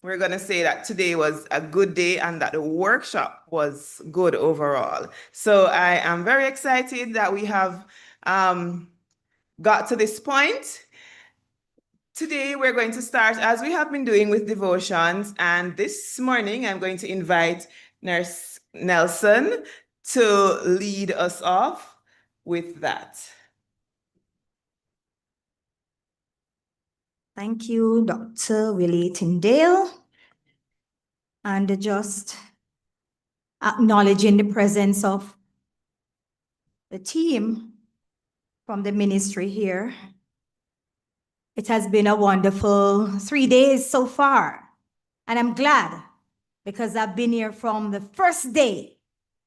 we're going to say that today was a good day and that the workshop was good overall. So I am very excited that we have got to this point. Today, we're going to start as we have been doing with devotions. And this morning, I'm going to invite Nurse Nelson to lead us off with that. Thank you, Dr. Willie Tyndale. And just acknowledging the presence of the team from the ministry here. It has been a wonderful 3 days so far. And I'm glad because I've been here from the first day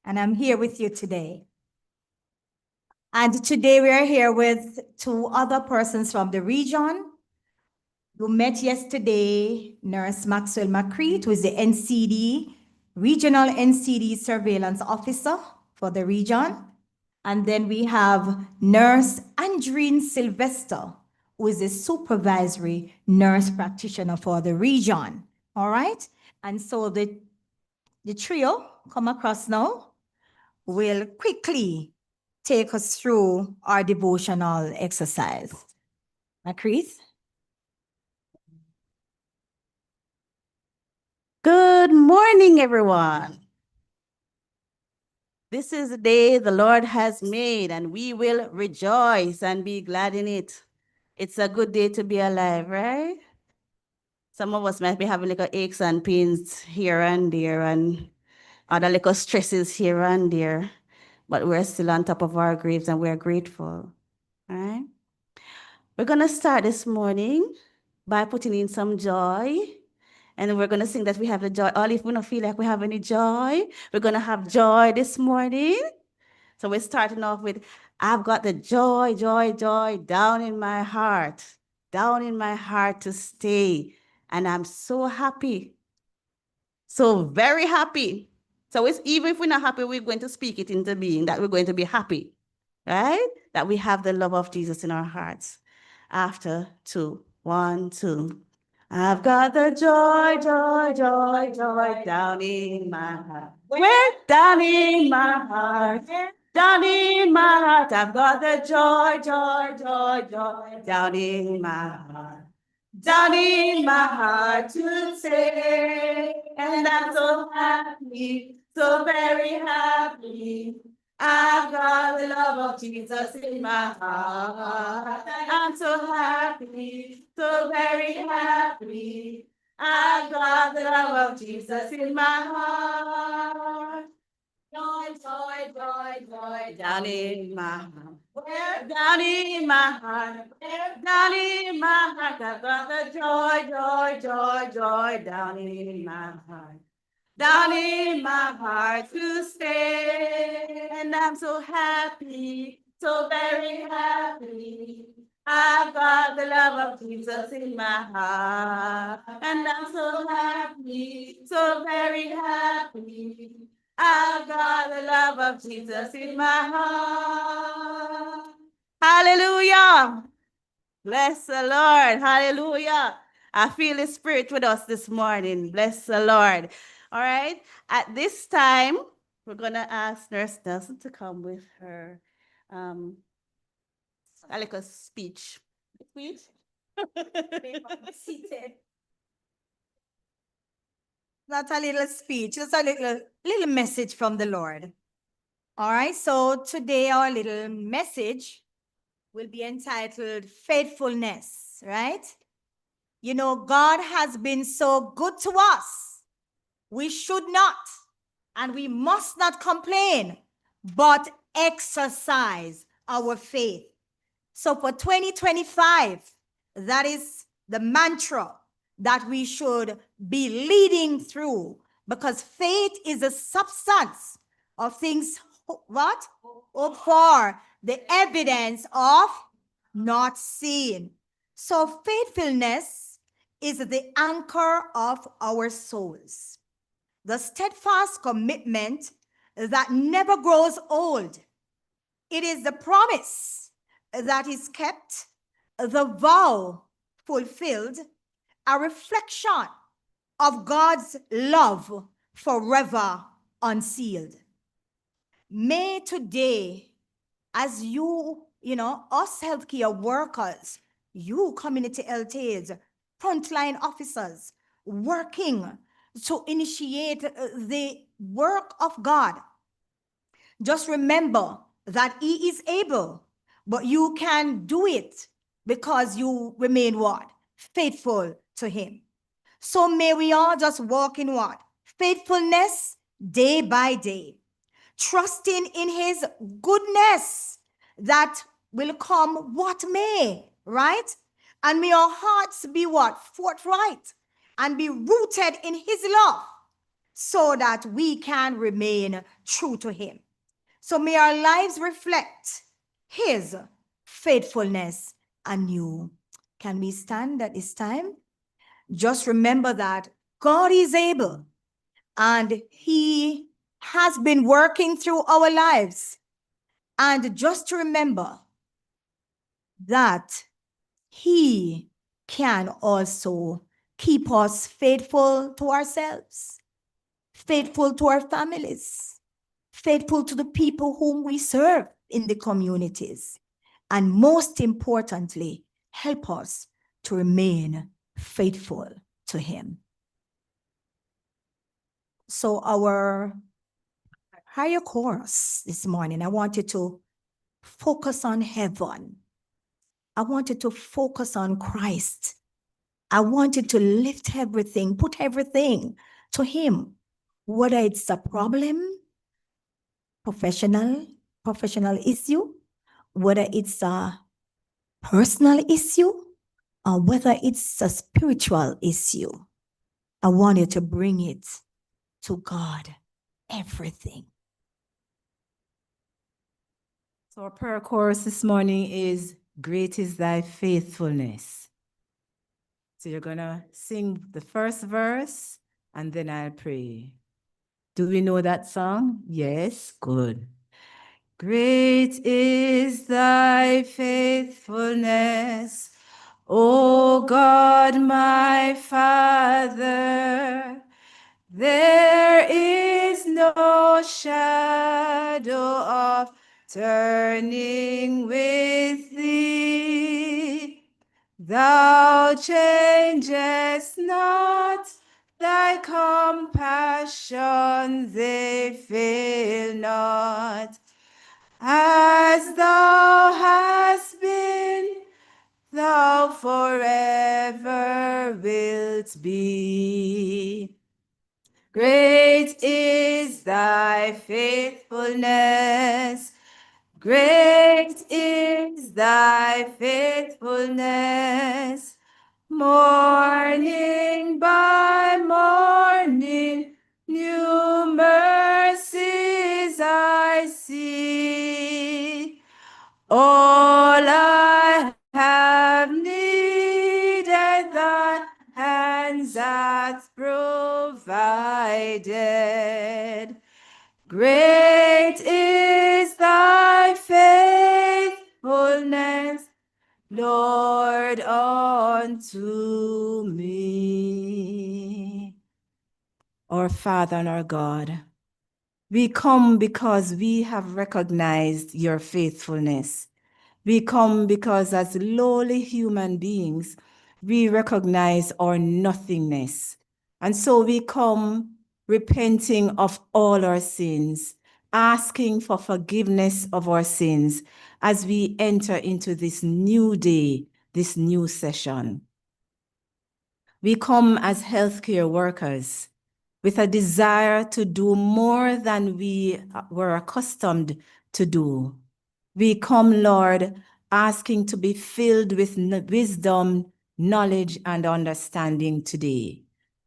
and I'm here with you today. And today we are here with 2 other persons from the region. We met yesterday, Nurse Maxwell McCreet, who is the NCD, Regional NCD Surveillance Officer for the region. And then we have Nurse Andrine Sylvester, who is a supervisory nurse practitioner for the region. All right? And so the trio come across now will quickly take us through our devotional exercise. McCreet? Good morning, everyone. This is the day the Lord has made, and we will rejoice and be glad in it. It's a good day to be alive, right? Some of us might be having little aches and pains here and there, and other little stresses here and there, but we're still on top of our graves and we're grateful, all right? We're going to start this morning by putting in some joy. And we're going to sing that we have the joy. All if we don't feel like we have any joy, we're going to have joy this morning. So we're starting off with, I've got the joy, joy, joy down in my heart to stay. And I'm so happy. So very happy. So it's, even if we're not happy, we're going to speak it into being, that we're going to be happy, right? That we have the love of Jesus in our hearts. After 2, 1, 2. I've got the joy, joy, joy, joy down in my heart. Where? Down in my heart. Down in my heart. I've got the joy, joy, joy, joy down in my heart. Down in my heart to say, and I'm so happy, so very happy. I've got the love of Jesus in my heart. I'm so happy, so very happy. I've got the love of Jesus in my heart. Joy, joy, joy, joy down in my heart. Where? Down in my heart. Where? Down in my heart. I've got the joy, joy, joy, joy down in my heart. Down in my heart to stay. And I'm so happy, so very happy. I've got the love of Jesus in my heart. And I'm so happy, so very happy. I've got the love of Jesus in my heart. Hallelujah. Bless the Lord. Hallelujah. I feel the Spirit with us this morning. Bless the Lord. All right. At this time, we're going to ask Nurse Nelson to come with her a little speech. Speech? Not a little speech, just a little message from the Lord. All right, so today our little message will be entitled Faithfulness, right? You know, God has been so good to us. We should not and we must not complain, but exercise our faith. So for 2025, that is the mantra that we should be leading through, because faith is a substance of things, what? Hope for, the evidence of not seen. So faithfulness is the anchor of our souls, the steadfast commitment that never grows old. It is the promise that is kept, the vow fulfilled, a reflection of God's love forever unsealed. May today, as us healthcare workers, you community health aides, frontline officers, working to initiate the work of God, just remember that He is able, but you can do it because you remain what? Faithful to Him. So may we all just walk in what? Faithfulness day by day, trusting in His goodness that will come what may, right? And may our hearts be what? Forthright and be rooted in His love so that we can remain true to Him. So may our lives reflect His faithfulness anew. Can we stand at this time? Just remember that God is able and He has been working through our lives. And just to remember that He can also keep us faithful to ourselves, faithful to our families, faithful to the people whom we serve in the communities, and most importantly, help us to remain faithful to Him. So our higher chorus this morning, I want you to focus on heaven. I want you to focus on Christ. I want you to lift everything, put everything to Him, whether it's a problem, professional issue, whether it's a personal issue, or whether it's a spiritual issue. I want you to bring it to God, everything. So our prayer chorus this morning is, "Great is thy faithfulness." So you're gonna sing the first verse and then I'll pray. Do we know that song? Yes, good. Great is thy faithfulness, O God, my Father. There is no shadow of turning with thee. Thou changest not, thy compassion, they fail not. As thou hast been, thou forever wilt be. Great is thy faithfulness. Great is thy faithfulness. Morning by morning, new mercies I see. All I have needed, thy hands hath provided. Great is thy faithfulness, Lord, unto me. Our Father and our God, we come because we have recognized your faithfulness. We come because as lowly human beings, we recognize our nothingness. And so we come repenting of all our sins, asking for forgiveness of our sins as we enter into this new day, this new session. We come as healthcare workers with a desire to do more than we were accustomed to do. We come, Lord, asking to be filled with wisdom, knowledge, and understanding today.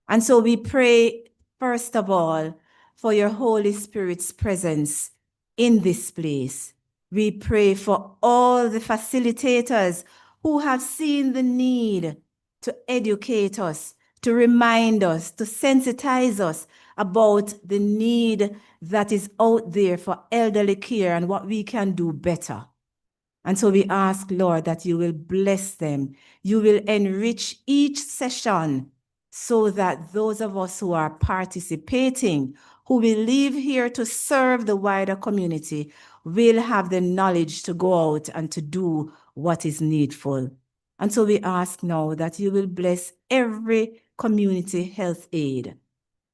And so we pray, first of all, for your Holy Spirit's presence in this place. We pray for all the facilitators who have seen the need to educate us, to remind us, to sensitize us about the need that is out there for elderly care and what we can do better. And so we ask, Lord, that you will bless them. You will enrich each session so that those of us who are participating, who will leave here to serve the wider community, will have the knowledge to go out and to do what is needful. And so we ask now that you will bless every community health aide.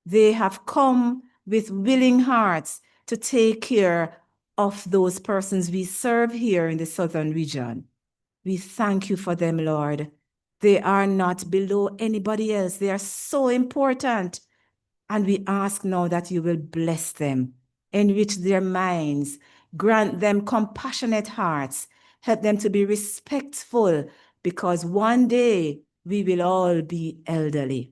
They have come with willing hearts to take care of those persons we serve here in the Southern region. We thank you for them, Lord. They are not below anybody else. They are so important. And we ask now that you will bless them, enrich their minds, grant them compassionate hearts, help them to be respectful, because one day we will all be elderly.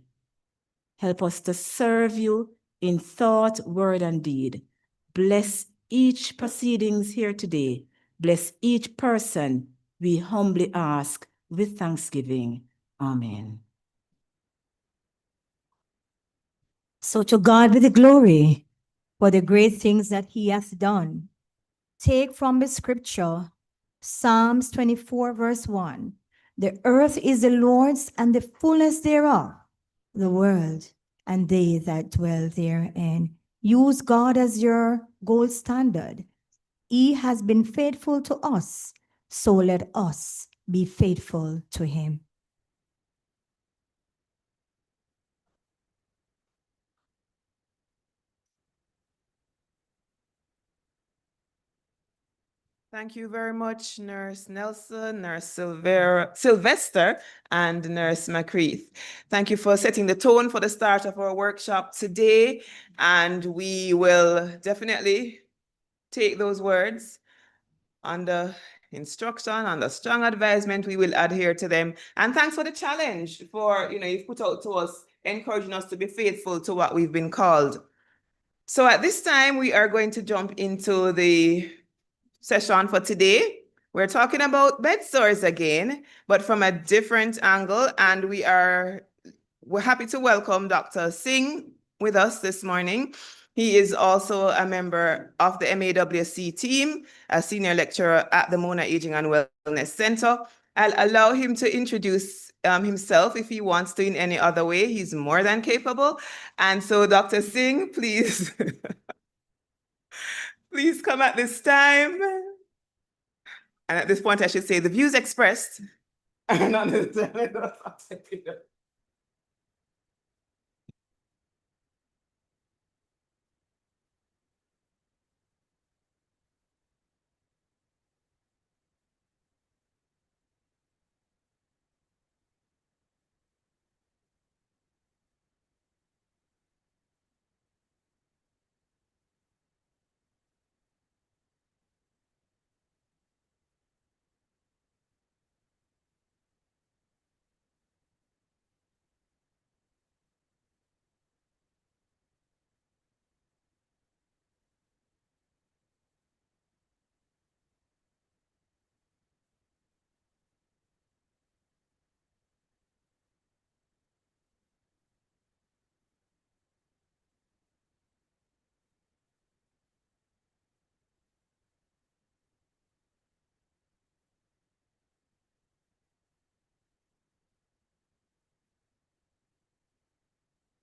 Help us to serve you in thought, word, and deed. Bless each proceedings here today. Bless each person. We humbly ask with thanksgiving. Amen. So to God be the glory for the great things that he has done. Take from the scripture, Psalms 24, verse 1. The earth is the Lord's and the fullness thereof, the world and they that dwell therein. Use God as your gold standard. He has been faithful to us, so let us be faithful to him. Thank you very much, Nurse Nelson, Nurse Sylvester, and Nurse McCreath. Thank you for setting the tone for the start of our workshop today. And we will definitely take those words under instruction, under strong advisement. We will adhere to them. And thanks for the challenge for, you've put out to us, encouraging us to be faithful to what we've been called. So at this time, we are going to jump into the session for today. We're talking about bed sores again, but from a different angle. And we're happy to welcome Dr. Singh with us this morning. He is also a member of the MAWC team, a senior lecturer at the Mona Aging and Wellness Center. I'll allow him to introduce himself if he wants to in any other way. He's more than capable. And so Dr. Singh, please, please come at this time. And at this point, I should say the views expressed are not necessarily those of the leader.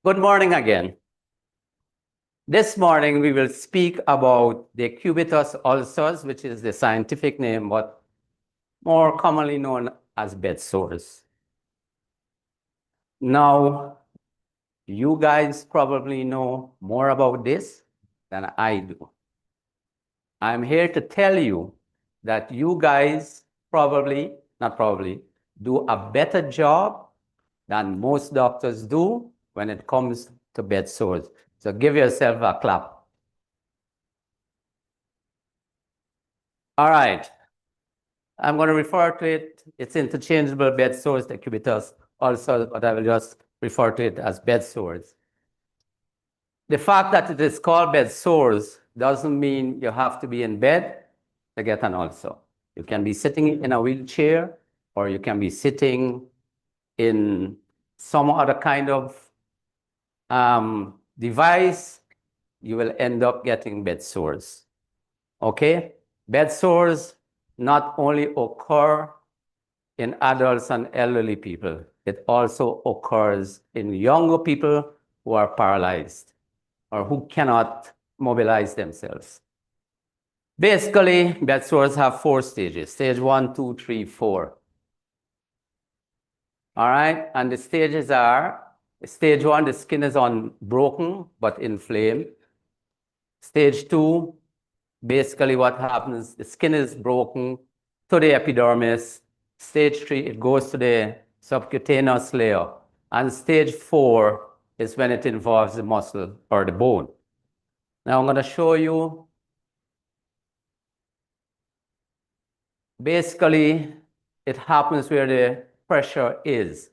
Good morning again. This morning, we will speak about the cubitus ulcers, which is the scientific name, but more commonly known as bed sores. Now, you guys probably know more about this than I do. I'm here to tell you that you guys do a better job than most doctors do when it comes to bed sores. So give yourself a clap. All right. I'm going to refer to it. It's interchangeable, bed sores, the cubitus ulcers, but I will just refer to it as bed sores. The fact that it is called bed sores doesn't mean you have to be in bed to get an ulcer. You can be sitting in a wheelchair, or you can be sitting in some other kind of device. You will end up getting bed sores. Okay? Bed sores not only occur in adults and elderly people. it also occurs in younger people who are paralyzed or who cannot mobilize themselves. Basically, bed sores have 4 stages: stage 1, 2, 3, 4. All right, and the stages are: stage 1, the skin is unbroken but inflamed. Stage 2, basically what happens, the skin is broken to the epidermis. Stage 3, it goes to the subcutaneous layer. And stage 4 is when it involves the muscle or the bone. Now I'm going to show you. Basically, it happens where the pressure is,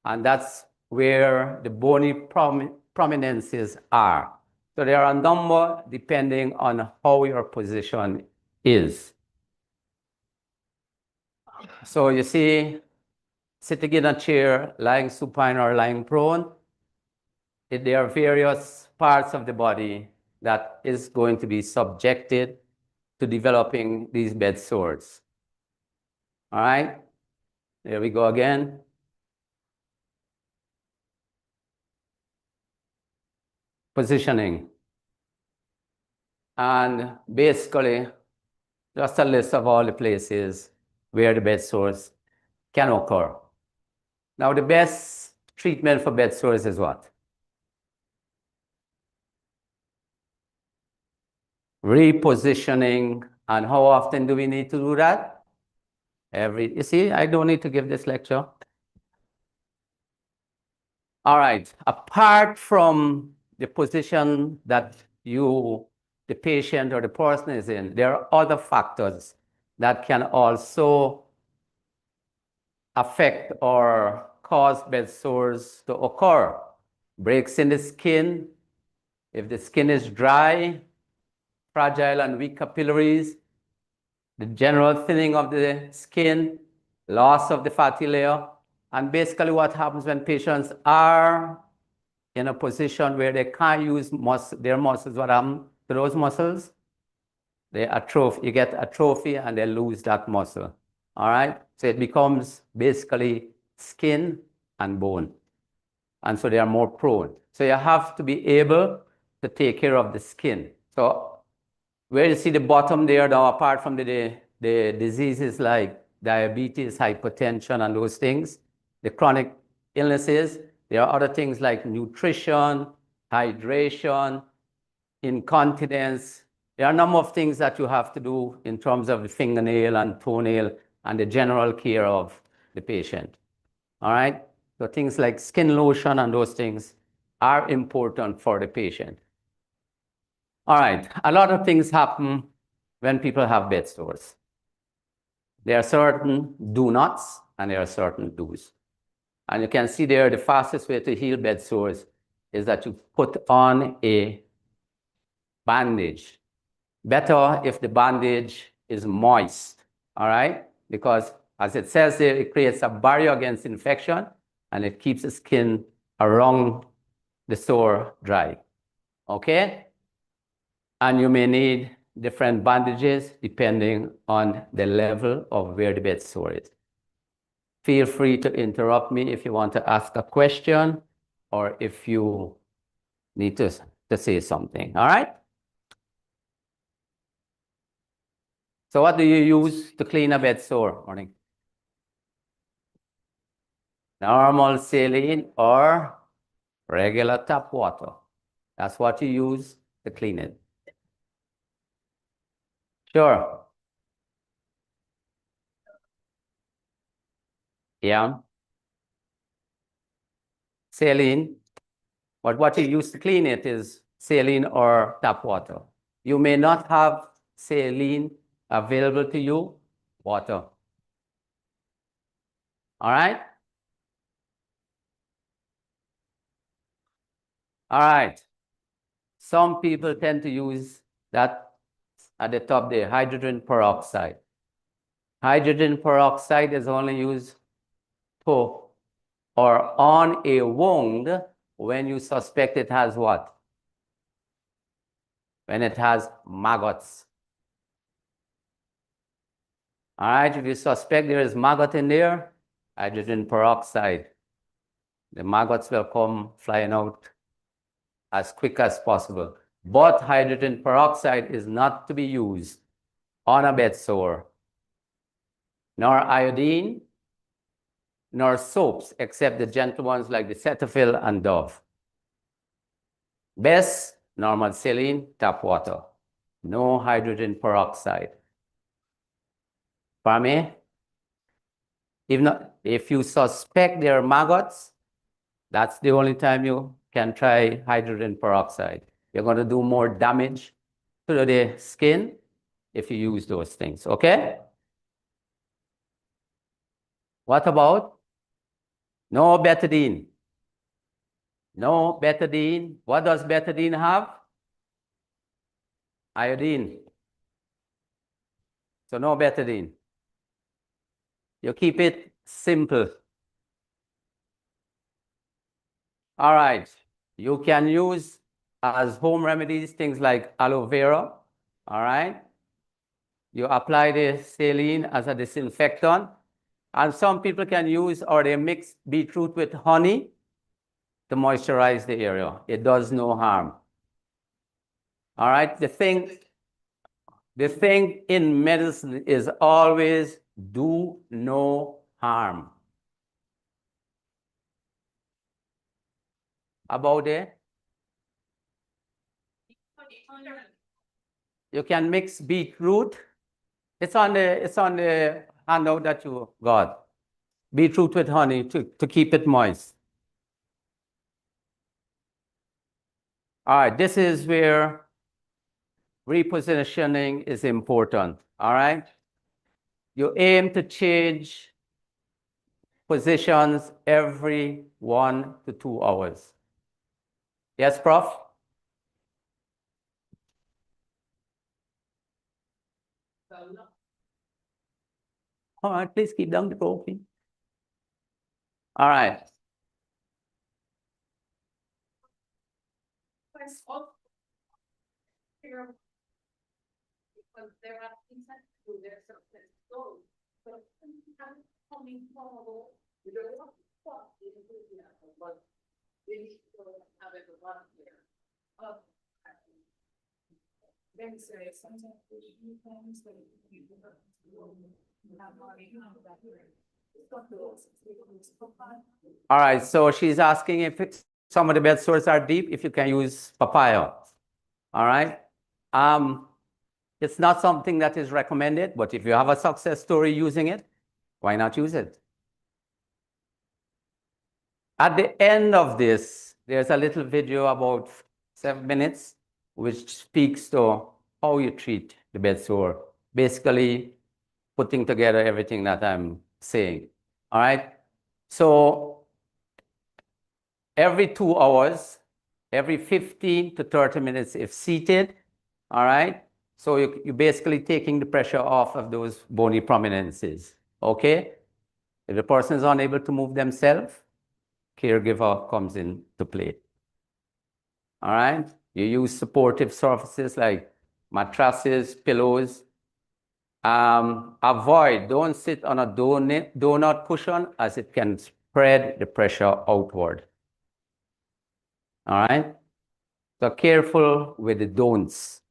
and that's where the bony prominences are. So there are a number depending on how your position is. So you see, sitting in a chair, lying supine or lying prone, there are various parts of the body that is going to be subjected to developing these bed sores. All right, there we go again. Positioning. And basically, just a list of all the places where the bed sores can occur. Now, the best treatment for bed sores is what? Repositioning. And how often do we need to do that? You see, I don't need to give this lecture. All right, apart from the position that the patient or the person is in, there are other factors that can also affect or cause bed sores to occur. Breaks in the skin, if the skin is dry, fragile and weak capillaries, the general thinning of the skin, loss of the fatty layer, and basically what happens when patients are in a position where they can't use their muscles, what happens to those muscles? They atrophy. You get atrophy and they lose that muscle. All right? So it becomes basically skin and bone. And so they are more prone. So you have to be able to take care of the skin. So where you see the bottom there, now apart from the diseases like diabetes, hypertension, and those things, the chronic illnesses, there are other things like nutrition, hydration, incontinence. There are a number of things that you have to do in terms of the fingernail and toenail and the general care of the patient. All right? So things like skin lotion and those things are important for the patient. All right, a lot of things happen when people have bed sores. There are certain do nots and there are certain do's. And you can see there the fastest way to heal bed sores is that you put on a bandage. Better if the bandage is moist, all right? Because as it says there, it creates a barrier against infection and it keeps the skin around the sore dry, okay? And you may need different bandages depending on the level of where the bed sore is. Feel free to interrupt me if you want to ask a question or if you need to say something, all right? So what do you use to clean a bed sore? Morning. Normal saline or regular tap water. That's what you use to clean it. Sure. Yeah. Saline. But what you use to clean it is saline or tap water. You may not have saline available to you, water. All right? All right. Some people tend to use that at the top there, hydrogen peroxide. Hydrogen peroxide is only used to or on a wound when you suspect it has what? When it has maggots. All right, if you suspect there is maggot in there, hydrogen peroxide The maggots will come flying out as quick as possible. But hydrogen peroxide is not to be used on a bed sore, nor iodine, nor soaps, except the gentle ones like the Cetaphil and Dove. Best, normal saline, tap water. No hydrogen peroxide. For me, if you suspect there are maggots, that's the only time you can try hydrogen peroxide. You're going to do more damage to the skin if you use those things, okay? What about no betadine? No betadine. What does betadine have? Iodine. So no betadine. You keep it simple. All right. You can use as home remedies things like aloe vera. All right. You apply the saline as a disinfectant. And some people can use or they mix beetroot with honey to moisturize the area. It does no harm. All right. The thing in medicine is always do no harm. About it, you can mix beetroot. It's on the handout that you got. Beetroot with honey to keep it moist. All right, this is where repositioning is important. All right. You aim to change positions every 1 to 2 hours. Yes, Prof? All right, please keep down the talking. All right. All right, so she's asking if some of the bed sores are deep, if you can use papaya. All right. It's not something that is recommended, but if you have a success story using it, why not use it? At the end of this, there's a little video about 7 minutes, which speaks to how you treat the bed sore. Basically, putting together everything that I'm saying. All right. So every 2 hours, every 15 to 30 minutes if seated. All right. So you're basically taking the pressure off of those bony prominences. Okay. If the person is unable to move themselves, caregiver comes into play. All right. You use supportive surfaces like mattresses, pillows. Don't sit on a donut cushion as it can spread the pressure outward. All right. So careful with the don'ts.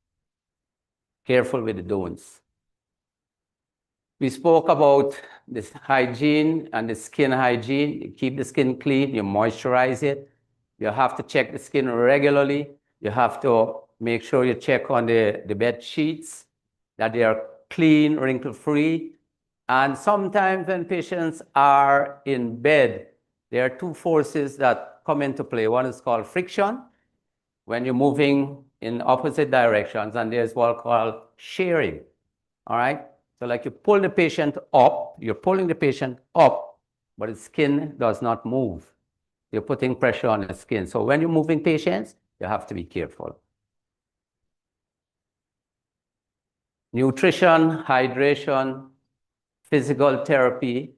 Careful with the don'ts. We spoke about this hygiene and the skin hygiene. You keep the skin clean, you moisturize it. You have to check the skin regularly. You have to make sure you check on the bed sheets, that they are clean, wrinkle-free. And sometimes when patients are in bed, there are 2 forces that come into play. One is called friction, when you're moving in opposite directions, and there's one called shearing. All right. So like you pull the patient up, you're pulling the patient up, but the skin does not move. You're putting pressure on the skin. So when you're moving patients, you have to be careful. Nutrition, hydration, physical therapy.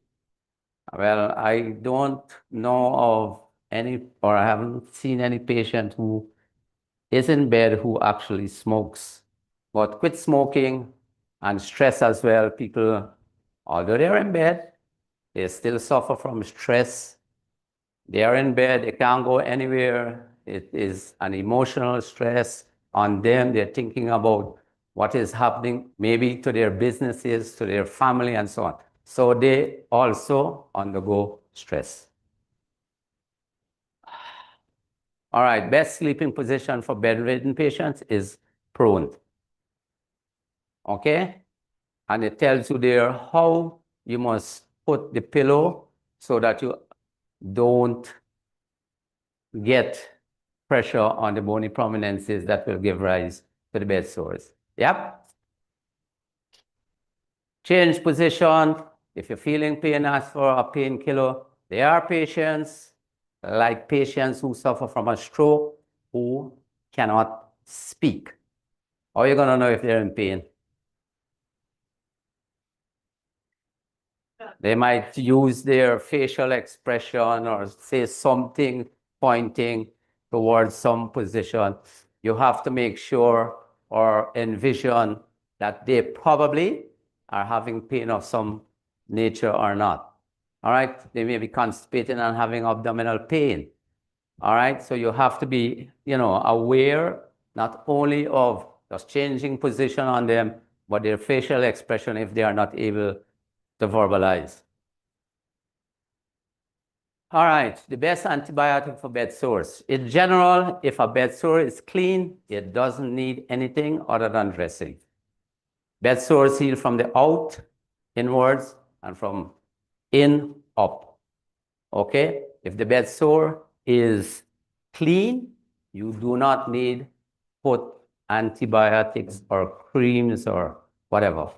Well, I don't know of any, or I haven't seen any patient who is in bed who actually smokes. But quit smoking and stress as well. People, although they're in bed, they still suffer from stress They are in bed, they can't go anywhere. It is an emotional stress on them. They're thinking about what is happening maybe to their businesses, to their family, and so on. So they also undergo stress. All right, best sleeping position for bedridden patients is prone. Okay? And it tells you there how you must put the pillow so that you don't get pressure on the bony prominences that will give rise to the bed sores. Yep. Change position. If you're feeling pain, ask for a painkiller. There are patients, like patients who suffer from a stroke, who cannot speak. How are you going to know if they're in pain? They might use their facial expression or say something pointing towards some position. You have to make sure or envision that they probably are having pain of some nature or not. All right, they may be constipated and having abdominal pain. All right, so you have to be, aware not only of just changing position on them, but their facial expression if they are not able to verbalize. All right, the best antibiotic for bed sores. In general, if a bed sore is clean, it doesn't need anything other than dressing. Bed sores heal from the out, inwards, and from in, up. Okay? If the bed sore is clean, you do not need put antibiotics or creams or whatever.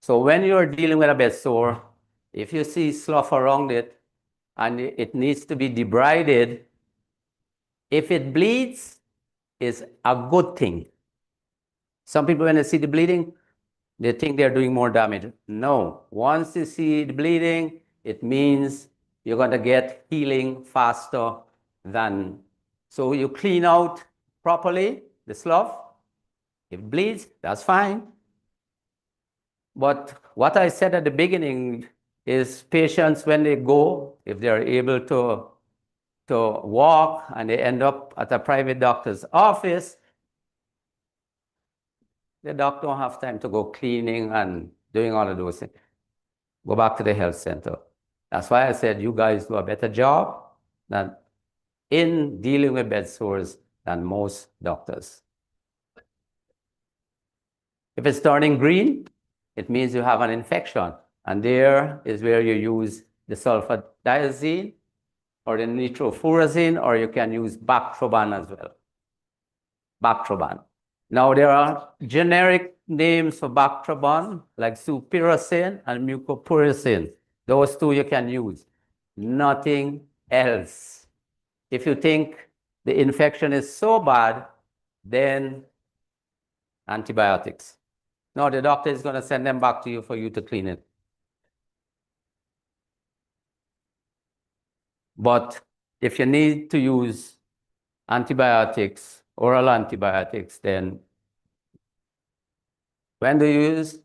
So when you're dealing with a bed sore, if you see slough around it and it needs to be debrided, if it bleeds, it's a good thing. Some people, when they see the bleeding, they think they're doing more damage. No, once you see the bleeding, it means you're going to get healing faster than. So you clean out properly the slough. If it bleeds, that's fine. But what I said at the beginning is patients, when they go, if they're able to walk and they end up at a private doctor's office, the doctor don't have time to go cleaning and doing all of those things. Go back to the health center. That's why I said you guys do a better job than in dealing with bed sores than most doctors. If it's turning green, it means you have an infection. And there is where you use the sulfadiazine or the nitrofurazine, or you can use Bactroban as well. Bactroban. Now, there are generic names for Bactroban, like sulpirocin and mucopuricin. Those two you can use. Nothing else. If you think the infection is so bad, then antibiotics. No, the doctor is going to send them back to you for you to clean it. But if you need to use antibiotics, oral antibiotics, then when do you use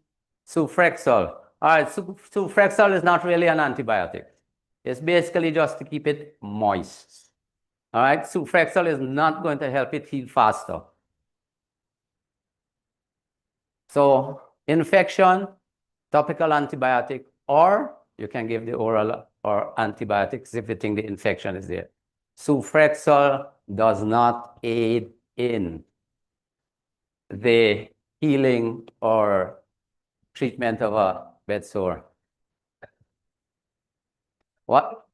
Sufrexol? All right, Sufrexol is not really an antibiotic. It's basically just to keep it moist. All right, Sufrexol is not going to help it heal faster. So infection, topical antibiotic, or you can give the oral or antibiotics if you think the infection is there. Sufrexol does not aid in the healing or treatment of a bed sore. What?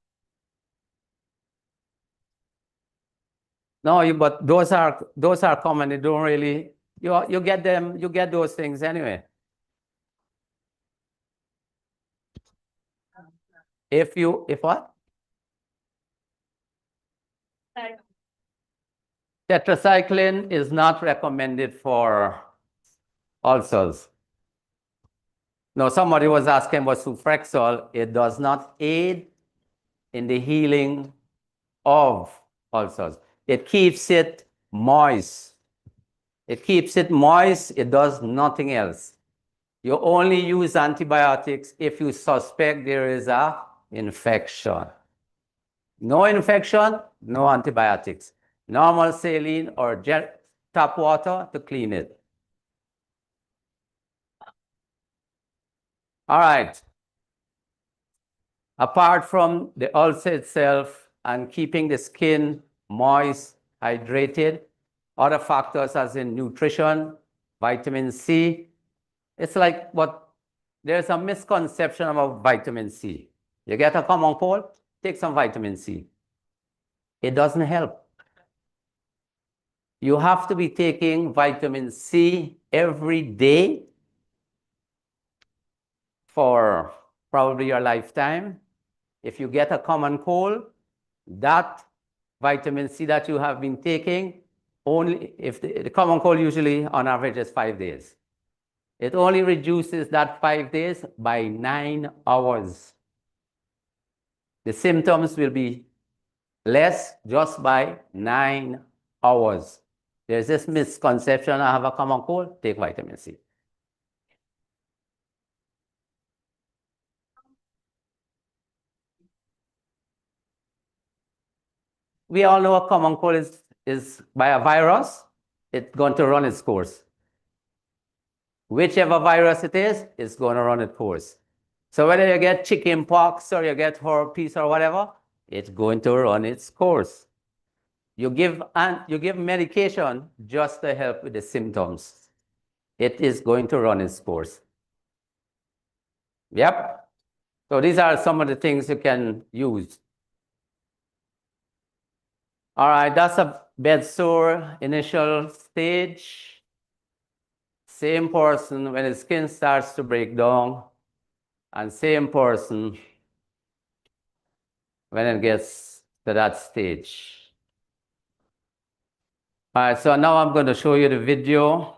No, but those are common. They don't really, you get them, you get those things anyway. If what? Tetracycline is not recommended for ulcers. No, somebody was asking about Sufrexol. It does not aid in the healing of ulcers. It keeps it moist. It keeps it moist. It does nothing else. You only use antibiotics if you suspect there is an infection. No infection, no antibiotics. Normal saline or tap water to clean it. All right. Apart from the ulcer itself and keeping the skin moist, hydrated, other factors as in nutrition, vitamin C. It's like there's a misconception about vitamin C. You get a common cold, take some vitamin C. It doesn't help. You have to be taking vitamin C every day for probably your lifetime. If you get a common cold, that vitamin C that you have been taking, only if the common cold usually on average is 5 days. It only reduces that 5 days by 9 hours. The symptoms will be less just by 9 hours. There's this misconception, I have a common cold, take vitamin C. We all know a common cold is by a virus. It's going to run its course. Whichever virus it is, it's going to run its course. So whether you get chicken pox or you get herpes or whatever, it's going to run its course. You give medication just to help with the symptoms. It is going to run its course. Yep. So these are some of the things you can use. All right, that's a bed sore initial stage. Same person when the skin starts to break down, and same person when it gets to that stage. All right, so now I'm going to show you the video.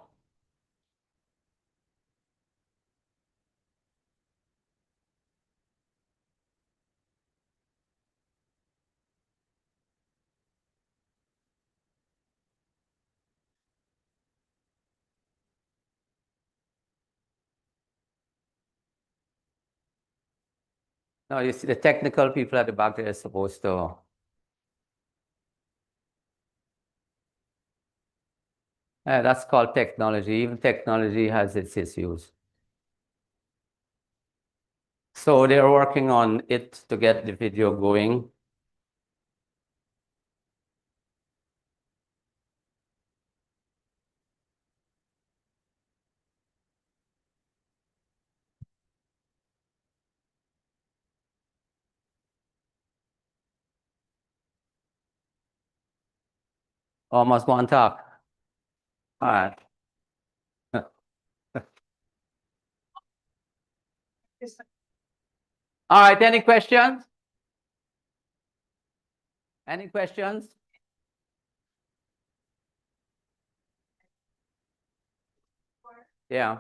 Now you see the technical people at the back there are supposed to. That's called technology. Even technology has its issues. So they're working on it to get the video going. Almost one talk. All right. All right, any questions? Any questions? Yeah.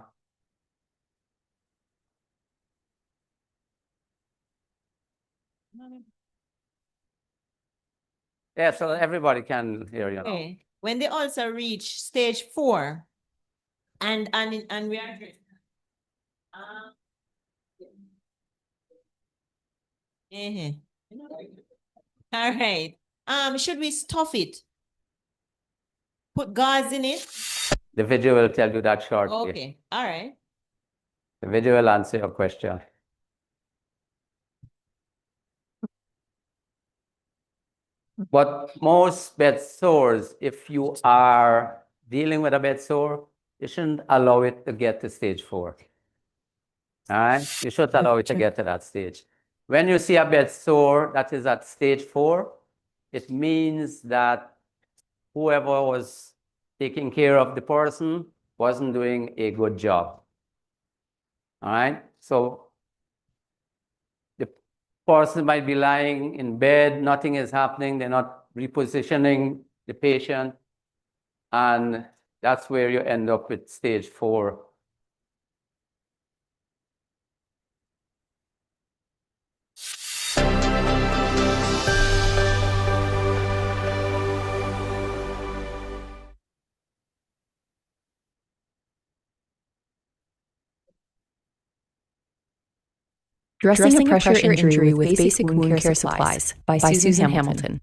Yeah, so everybody can hear you now. Okay, when they also reach stage 4 and we are all right. Should we stuff it? Put gauze in it? The video will tell you that shortly. Okay, all right. The video will answer your question. But most bed sores, if you are dealing with a bed sore, you shouldn't allow it to get to stage 4. All right? You should allow it to get to that stage. When you see a bed sore that is at stage 4, it means that whoever was taking care of the person wasn't doing a good job. All right? So the person might be lying in bed, nothing is happening, they're not repositioning the patient, and that's where you end up with stage 4. Dressing a Pressure Injury with Basic Wound Care Supplies by Susan Hamilton.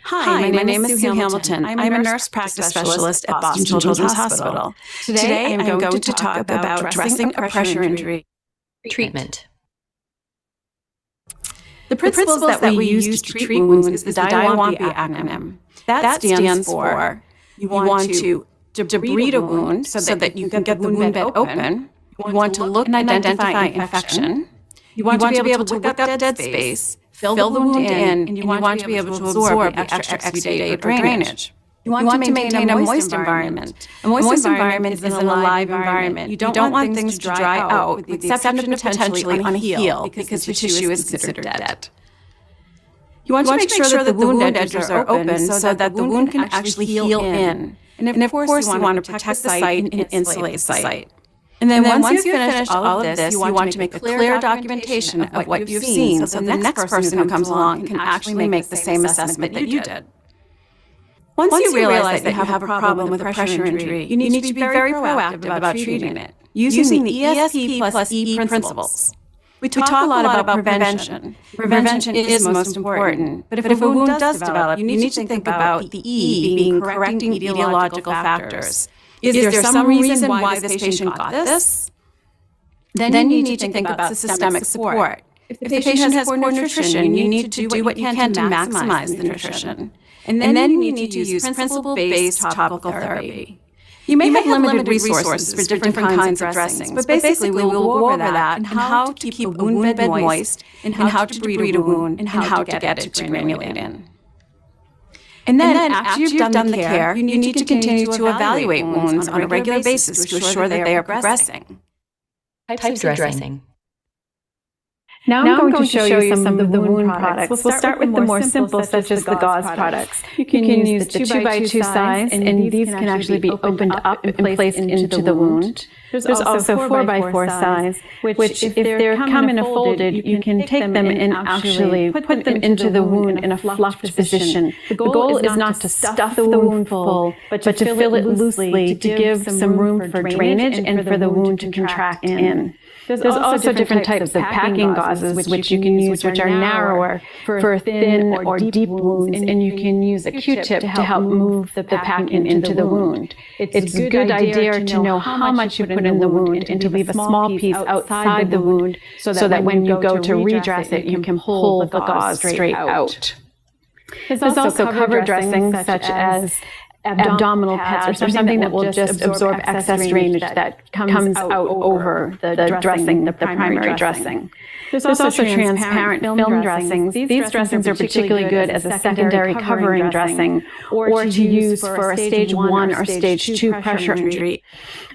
Hi, my name is Sue Hamilton. I'm a nurse practice specialist at Boston Children's Hospital. Today, I'm going to talk about dressing a pressure injury Treatment. The principles that we use to treat wounds is the DIWAMP acronym. That stands for you want to debride a wound so that you can get the wound bed open. You want to look and identify infection. You want to be able to look up dead space, fill the wound in, and you want to be able to absorb the extra exudate or drainage. You want to maintain a moist environment. A moist environment is an alive environment. You don't want things to dry out, with the exception of potentially unheal, because the tissue is considered dead. You want to make sure that the wound edges are open so that the wound can actually heal in. And of course, you want to protect the site and insulate the site. And then once you've finished all of this, you want to make a clear documentation of what you've seen so the next person who comes along can actually make the same assessment that you did. Once you realize that you have a problem with a pressure injury, you need to be very proactive about treating it, using the ESP plus E principles. We talk a lot about prevention. Prevention is most important. But if a wound does develop, you need to think about the E being correcting etiological factors. Is there some reason why this patient got this? Then you need to think about systemic support. If the patient has poor nutrition, you need to do what you can to maximize the nutrition. And then you need to use principle-based topical therapy. You may have limited resources for different kinds of dressings, but basically we will go over that and how to keep a wound bed moist, and how to debride a wound, and how to get it to granulate in. And then after you've done the care, you need to continue to evaluate wounds on a regular basis to ensure that they are progressing. Types of dressing. Now I'm going to show you some of the wound products. We'll start with the more simple, such as the gauze products. You can use the 2x2 size, and these can actually be opened up and placed into the wound. There's also 4x4 size, which if they come in a folded, you can take them and actually put them into the wound in a fluffed position. The goal is not to stuff the wound full, but to fill it loosely to give some room for drainage and for the wound to contract in. There's also different types of packing gauzes, which you can use, which are narrower for thin or deep wounds, and you can use a Q-tip to help move the packing into the wound. It's a good idea to know how much you put in the wound and to leave a small piece outside the wound so that when you go to redress it, you can pull the gauze straight out. There's also cover dressings such as abdominal pads or something that will just absorb excess drainage that comes out over the dressing, the primary dressing. There's also transparent film dressings. These dressings are particularly good as a secondary covering dressing or to use for a stage 1 or stage 2 pressure injury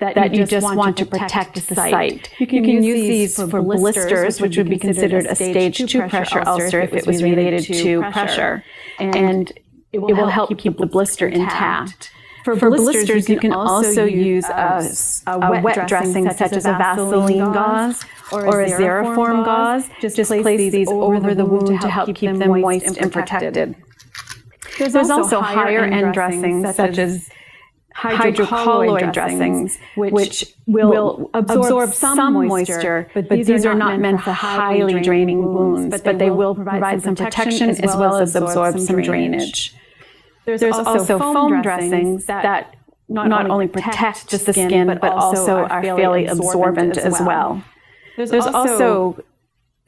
that you just want to protect the site. You can use these for blisters, which would be considered a stage 2 pressure ulcer if it was related to pressure. And it will help keep the blister intact. For blisters, you can also use a wet dressing such as a Vaseline gauze or a Xeriform gauze. Just place these over the wound to help keep them moist and protected. There's also higher-end dressings such as hydrocolloid dressings, which will absorb some moisture, but these are not meant for highly draining wounds, but they will provide some protection as well as absorb some drainage. There's also foam dressings that not only protect the skin, but also are fairly absorbent as well. There's also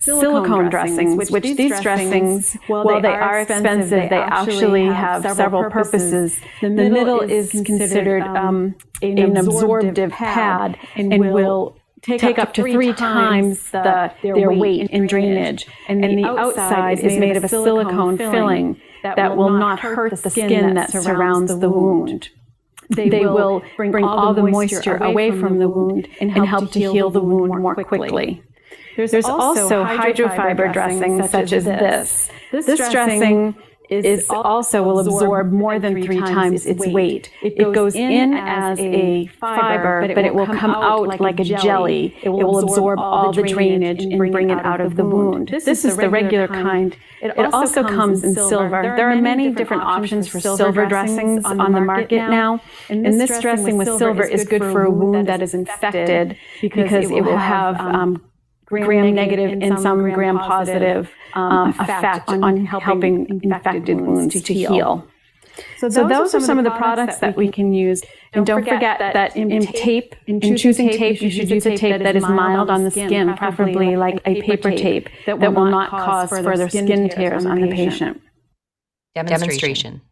silicone dressings, which these dressings, while they are expensive, they actually have several purposes. The middle is considered an absorptive pad and will take up to 3 times their weight in drainage. And the outside is made of a silicone filling that will not hurt the skin that surrounds the wound. They will bring all the moisture away from the wound and help to heal the wound more quickly. There's also hydrofiber dressings such as this. This dressing is also will absorb more than 3 times its weight. It goes in as a fiber, but it will come out like a jelly. It will absorb all the drainage and bring it out of the wound. This is the regular kind. It also comes in silver. There are many different options for silver dressings on the market now. And this dressing with silver is good for a wound that is infected because it will have gram negative and some gram positive effect on helping infected wounds to heal. So those are some of the products that we can use. And don't forget that in choosing tape, you should use a tape that is mild on the skin, preferably like a paper tape that will not cause further skin tears on the patient. Demonstration.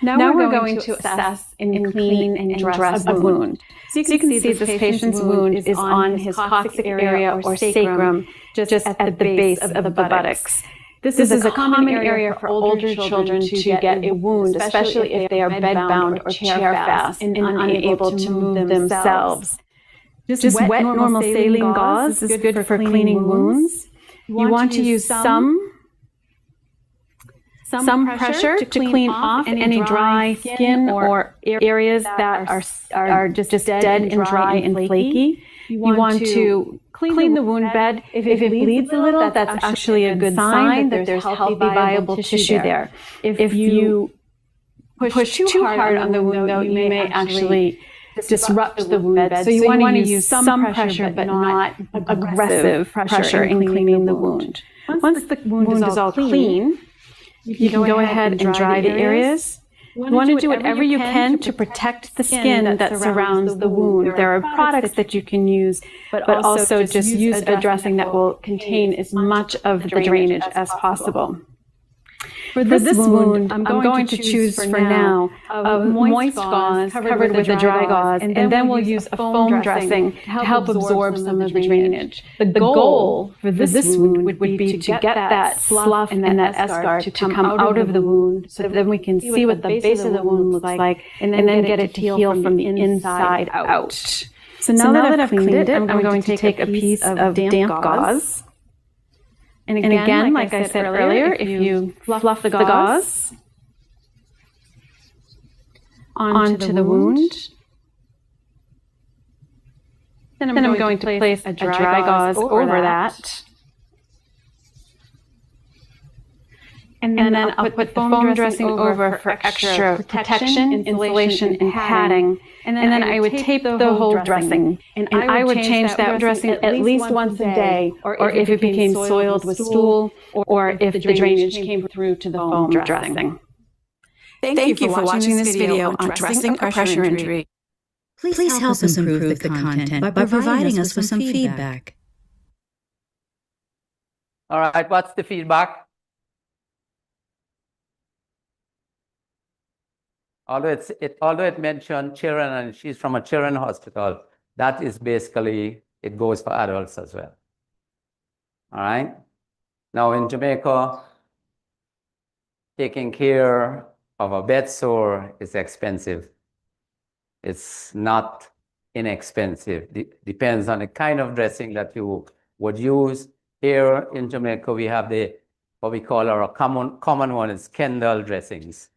Now we're going to assess and clean and dress a wound. So you can see this patient's wound is on his coccyx area or sacrum, just at the base of the buttocks. This is a common area for older children to get a wound, especially if they are bedbound or chair fast and unable to move themselves. Just wet normal saline gauze is good for cleaning wounds. You want to use some pressure to clean off any dry skin or areas that are just dead and dry and flaky. You want to clean the wound bed. If it bleeds a little, that's actually a good sign that there's healthy, viable tissue there. If you push too hard on the wound, though, you may actually disrupt the wound bed. So you want to use some pressure, but not aggressive pressure in cleaning the wound. Once the wound is all clean, you can go ahead and dry the areas. You want to do whatever you can to protect the skin that surrounds the wound. There are products that you can use, but also just use a dressing that will contain as much of the drainage as possible. For this wound, I'm going to choose for now a moist gauze covered with a dry gauze, and then we'll use a foam dressing to help absorb some of the drainage. The goal for this wound would be to get that slough and that eschar to come out of the wound so that then we can see what the base of the wound looks like and then get it to heal from the inside out. So now that I've cleaned it, I'm going to take a piece of damp gauze. And again, like I said earlier, if you fluff the gauze onto the wound, then I'm going to place a dry gauze over that. And then I'll put the foam dressing over for extra protection, insulation, and padding. And then I would tape the whole dressing. And I would change that dressing at least once a day, or if it became soiled with stool, or if the drainage came through to the foam dressing. Thank you for watching this video on dressing a pressure injury. Please help us improve the content by providing us with some feedback. All right, what's the feedback? Although it mentioned children and she's from a children's hospital, that is basically, it goes for adults as well. All right. Now in Jamaica, taking care of a bed sore is expensive. It's not inexpensive. Depends on the kind of dressing that you would use. Here in Jamaica, we have what we call our common one is Kendall dressings.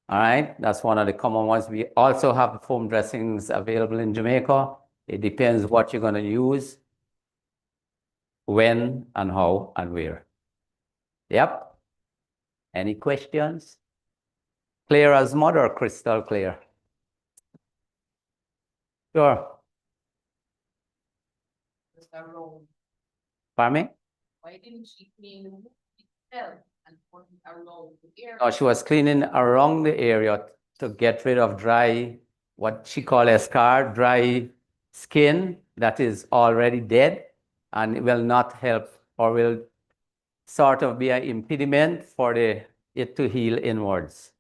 All right, that's one of the common ones. We also have foam dressings available in Jamaica. It depends what you're going to use, when and how and where. Yep. Any questions? Clear as mud or crystal clear? Sure. Pardon me? Why didn't she clean herself? No, she was cleaning around the area to get rid of dry, what she called a scar, dry skin that is already dead, and it will not help or will sort of be an impediment for it to heal inwards.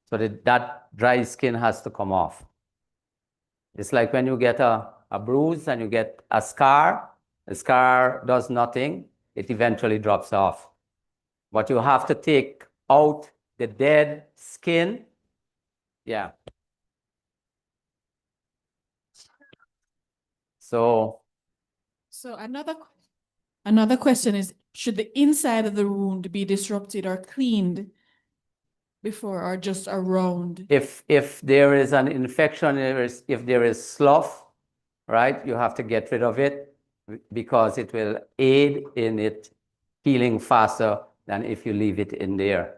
So that dry skin has to come off. It's like when you get a bruise and you get a scar, the scar does nothing, it eventually drops off. But you have to take out the dead skin. Yeah. So another question is, should the inside of the wound be disrupted or cleaned before or just around? If there is an infection, if there is slough, right, you have to get rid of it because it will aid in it healing faster than if you leave it in there.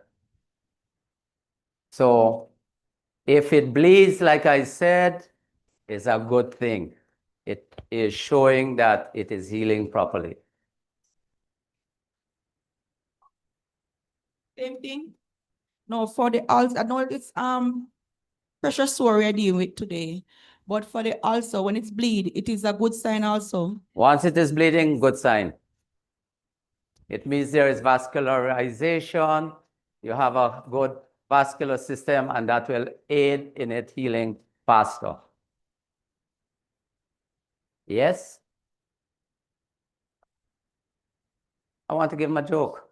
So if it bleeds, like I said, it's a good thing. It is showing that it is healing properly. Same thing. No, for the ulcer, I know it's pressure sore we're dealing with today, but for the ulcer, when it's bleed, it is a good sign also. Once it is bleeding, good sign. It means there is vascularization. You have a good vascular system, and that will aid in it healing faster. Yes? I want to give him a joke.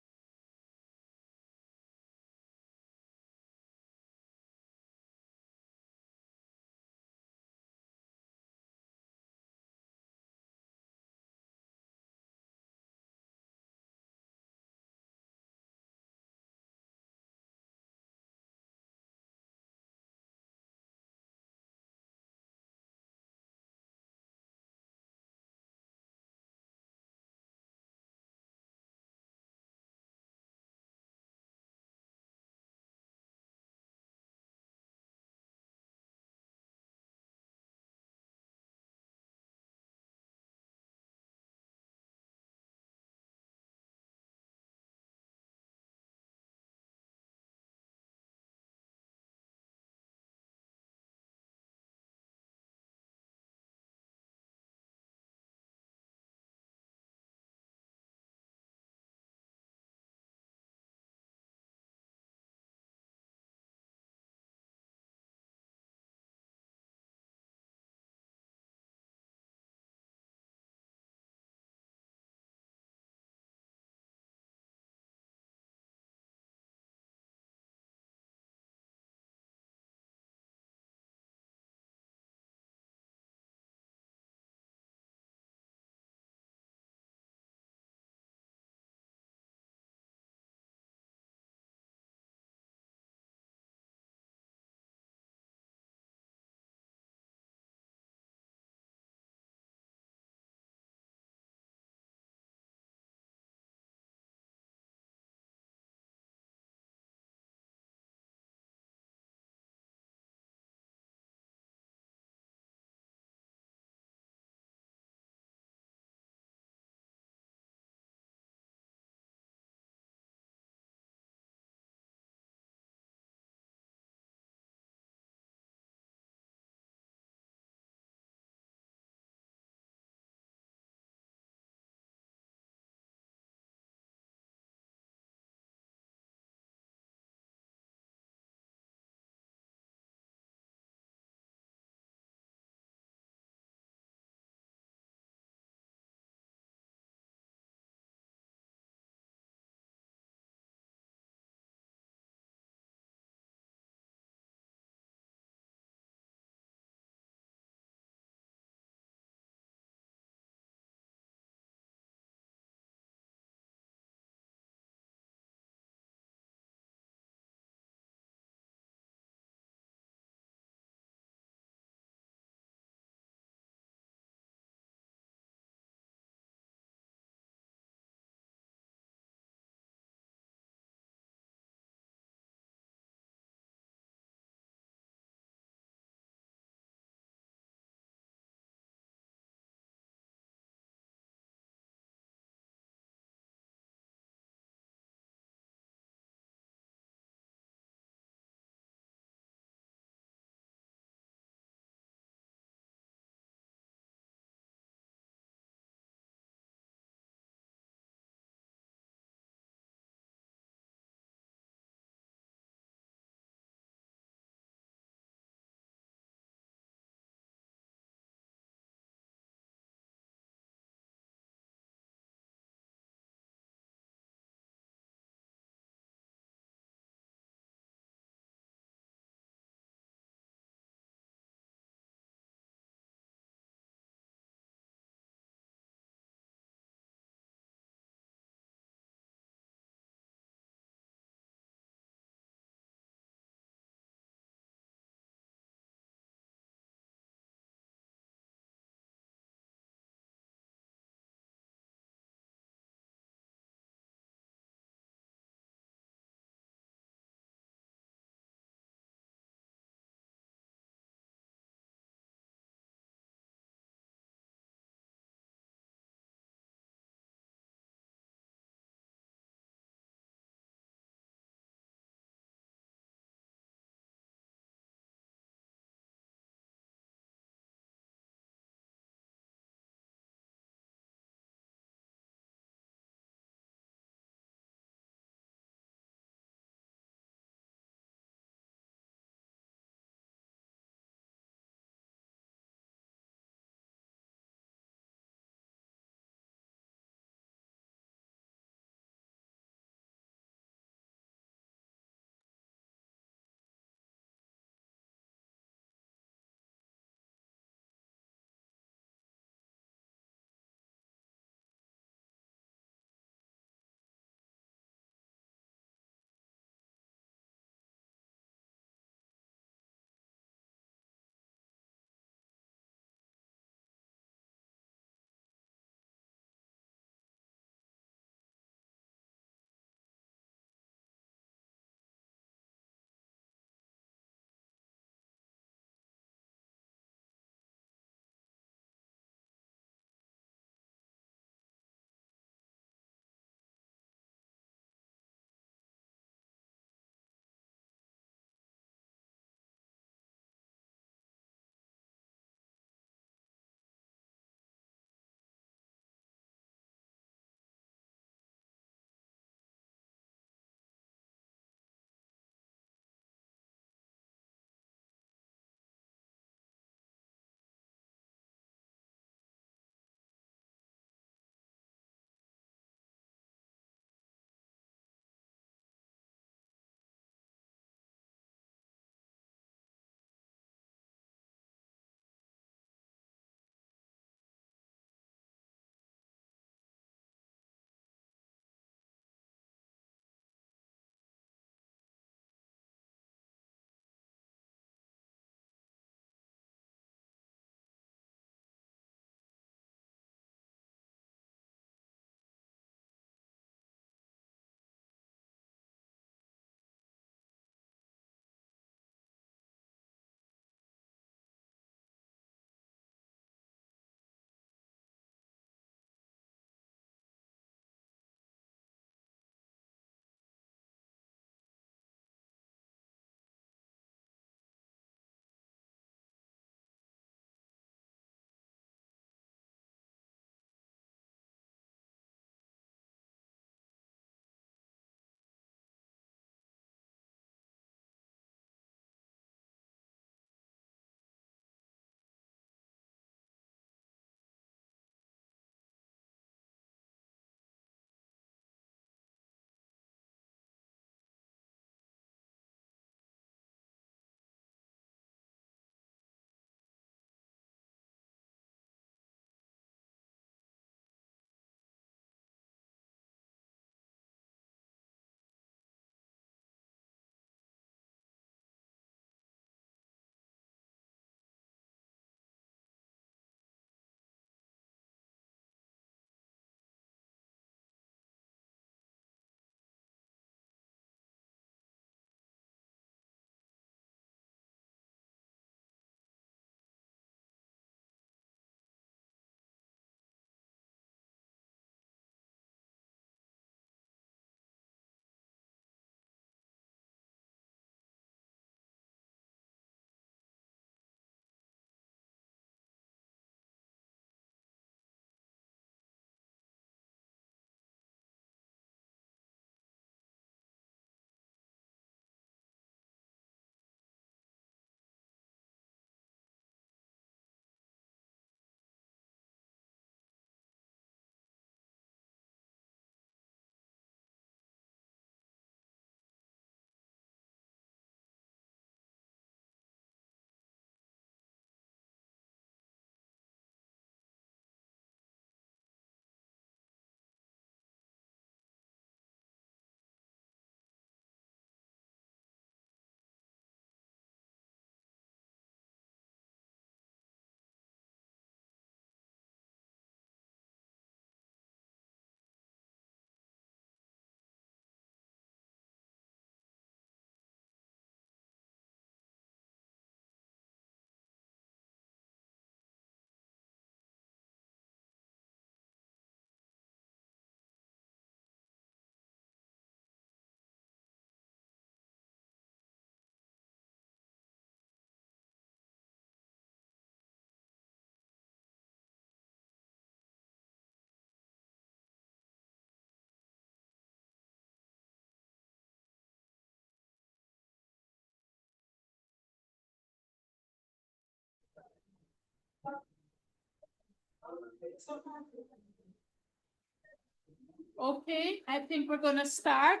Okay, I think we're gonna start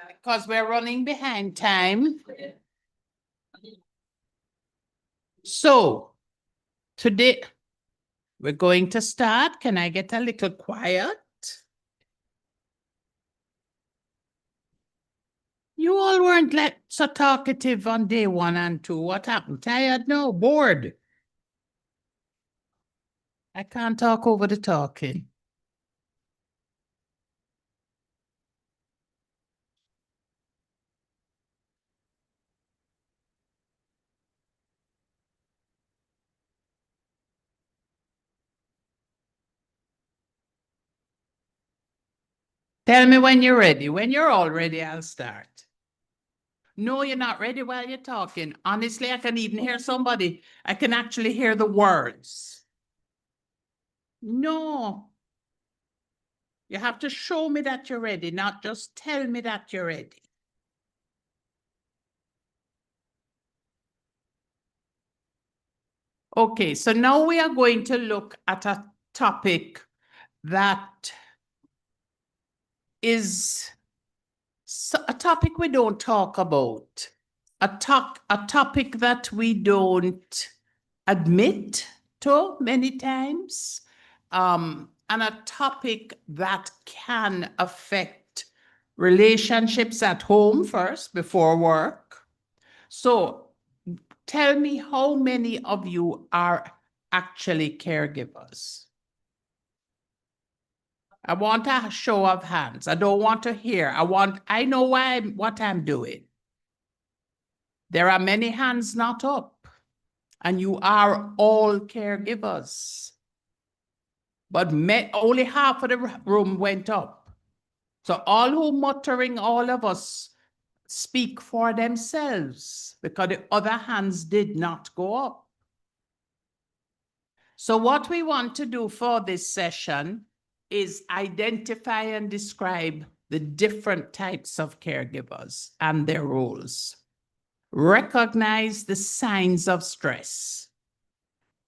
because we're running behind time. So today we're going to start. Can I get a little quiet? You all weren't so talkative on day 1 and 2. What happened? Tired? No, bored. I can't talk over the talking. Tell me when you're ready. When you're all ready, I'll start. No, you're not ready while you're talking. Honestly, I can even hear somebody. I can actually hear the words. No. You have to show me that you're ready, not just tell me that you're ready. Okay, so now we are going to look at a topic that is a topic we don't talk about, a topic that we don't admit to many times, and a topic that can affect relationships at home first before work. So tell me how many of you are actually caregivers? I want a show of hands. I don't want to hear. I know what I'm doing. There are many hands not up, and you are all caregivers. But only half of the room went up. So all who muttering, all of us speak for themselves because the other hands did not go up. So what we want to do for this session is identify and describe the different types of caregivers and their roles. Recognize the signs of stress,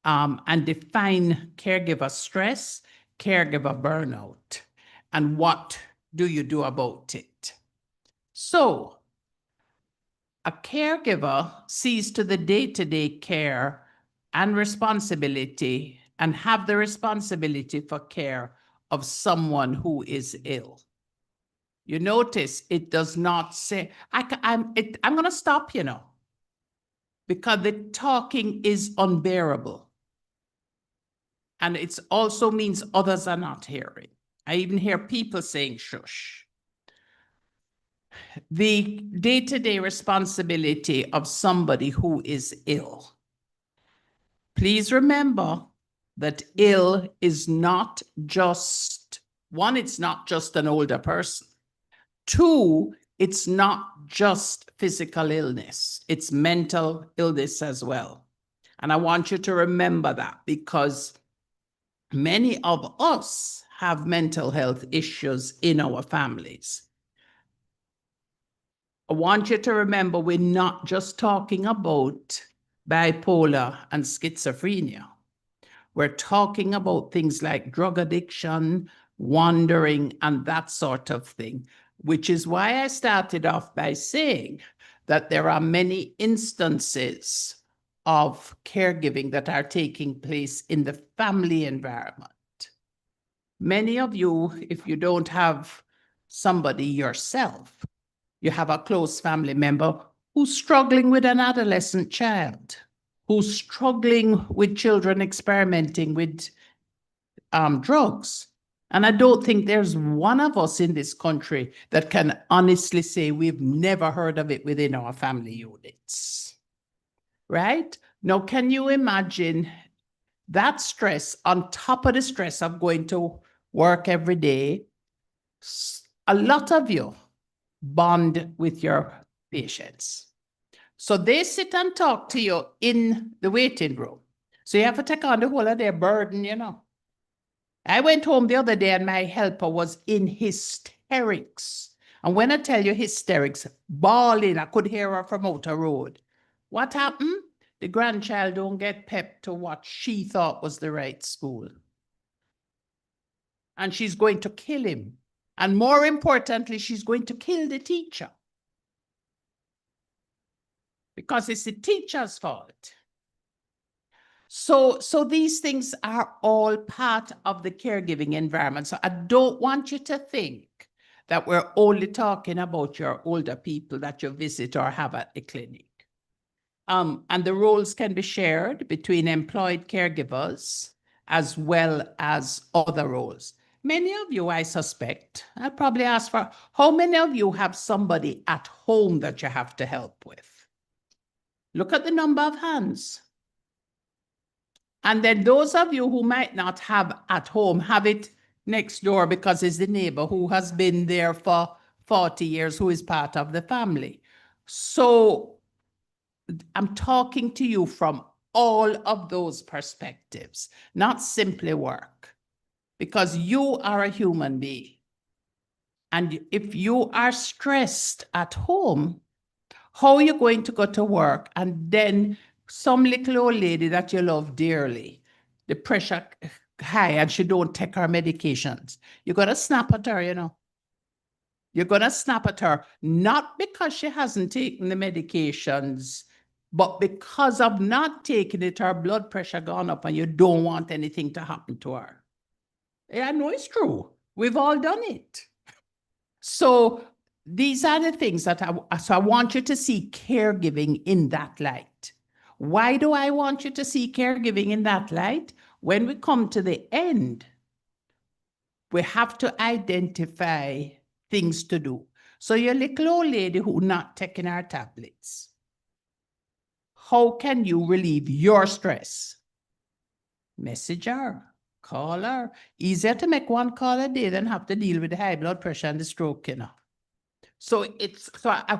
and define caregiver stress, caregiver burnout, and what do you do about it? So, a caregiver sees to the day-to-day care and responsibility and have the responsibility for care of someone who is ill. You notice it does not say, I'm going to stop, because the talking is unbearable. And it also means others are not hearing. I even hear people saying shush. The day-to-day responsibility of somebody who is ill. Please remember that ill is not just, one, it's not just an older person. Two, it's not just physical illness, it's mental illness as well. And I want you to remember that because many of us have mental health issues in our families. I want you to remember we're not just talking about bipolar and schizophrenia. We're talking about things like drug addiction, wandering, and that sort of thing, which is why I started off by saying that there are many instances of caregiving that are taking place in the family environment. Many of you, if you don't have somebody yourself, you have a close family member who's struggling with an adolescent child, who's struggling with children experimenting with drugs. And I don't think there's one of us in this country that can honestly say we've never heard of it within our family units, right? Now, can you imagine that stress on top of the stress of going to work every day? A lot of you bond with your patients. So they sit and talk to you in the waiting room. So you have to take on the whole of their burden, I went home the other day and my helper was in hysterics. And when I tell you hysterics, bawling, I could hear her from out the road. What happened? The grandchild don't get pep to what she thought was the right school. And she's going to kill him. And more importantly, she's going to kill the teacher. Because it's the teacher's fault. So these things are all part of the caregiving environment. So I don't want you to think that we're only talking about your older people that you visit or have at the clinic. And the roles can be shared between employed caregivers as well as other roles. Many of you, I suspect, I'll probably ask for, how many of you have somebody at home that you have to help with? Look at the number of hands. And then those of you who might not have at home, have it next door because it's the neighbor who has been there for 40 years, who is part of the family. So I'm talking to you from all of those perspectives, not simply work, because you are a human being. And if you are stressed at home, how are you going to go to work? And then some little old lady that you love dearly, the pressure high and she don't take her medications. You're going to snap at her, you know. You're going to snap at her, not because she hasn't taken the medications, but because of not taking it, her blood pressure gone up and you don't want anything to happen to her. Yeah, I know it's true. We've all done it. So these are the things that I want you to see caregiving in that light. Why do I want you to see caregiving in that light? When we come to the end, we have to identify things to do. So your little old lady who not taking her tablets, how can you relieve your stress? Message her, call her. Easier to make one call a day than have to deal with the high blood pressure and the stroke, you know. So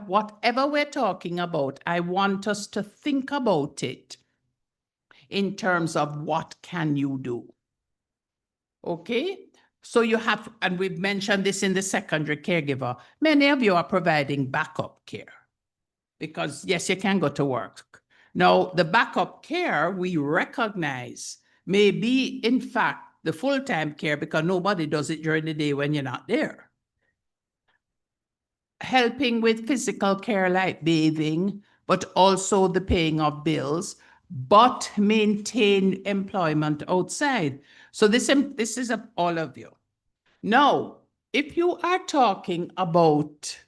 whatever we're talking about, I want us to think about it in terms of what can you do. Okay? So you have, and we've mentioned this in the secondary caregiver, many of you are providing backup care because yes, you can go to work. Now, the backup care we recognize may be, in fact, the full-time care because nobody does it during the day when you're not there. Helping with physical care like bathing, but also the paying of bills, but maintain employment outside. So this is all of you. Now, if you are talking about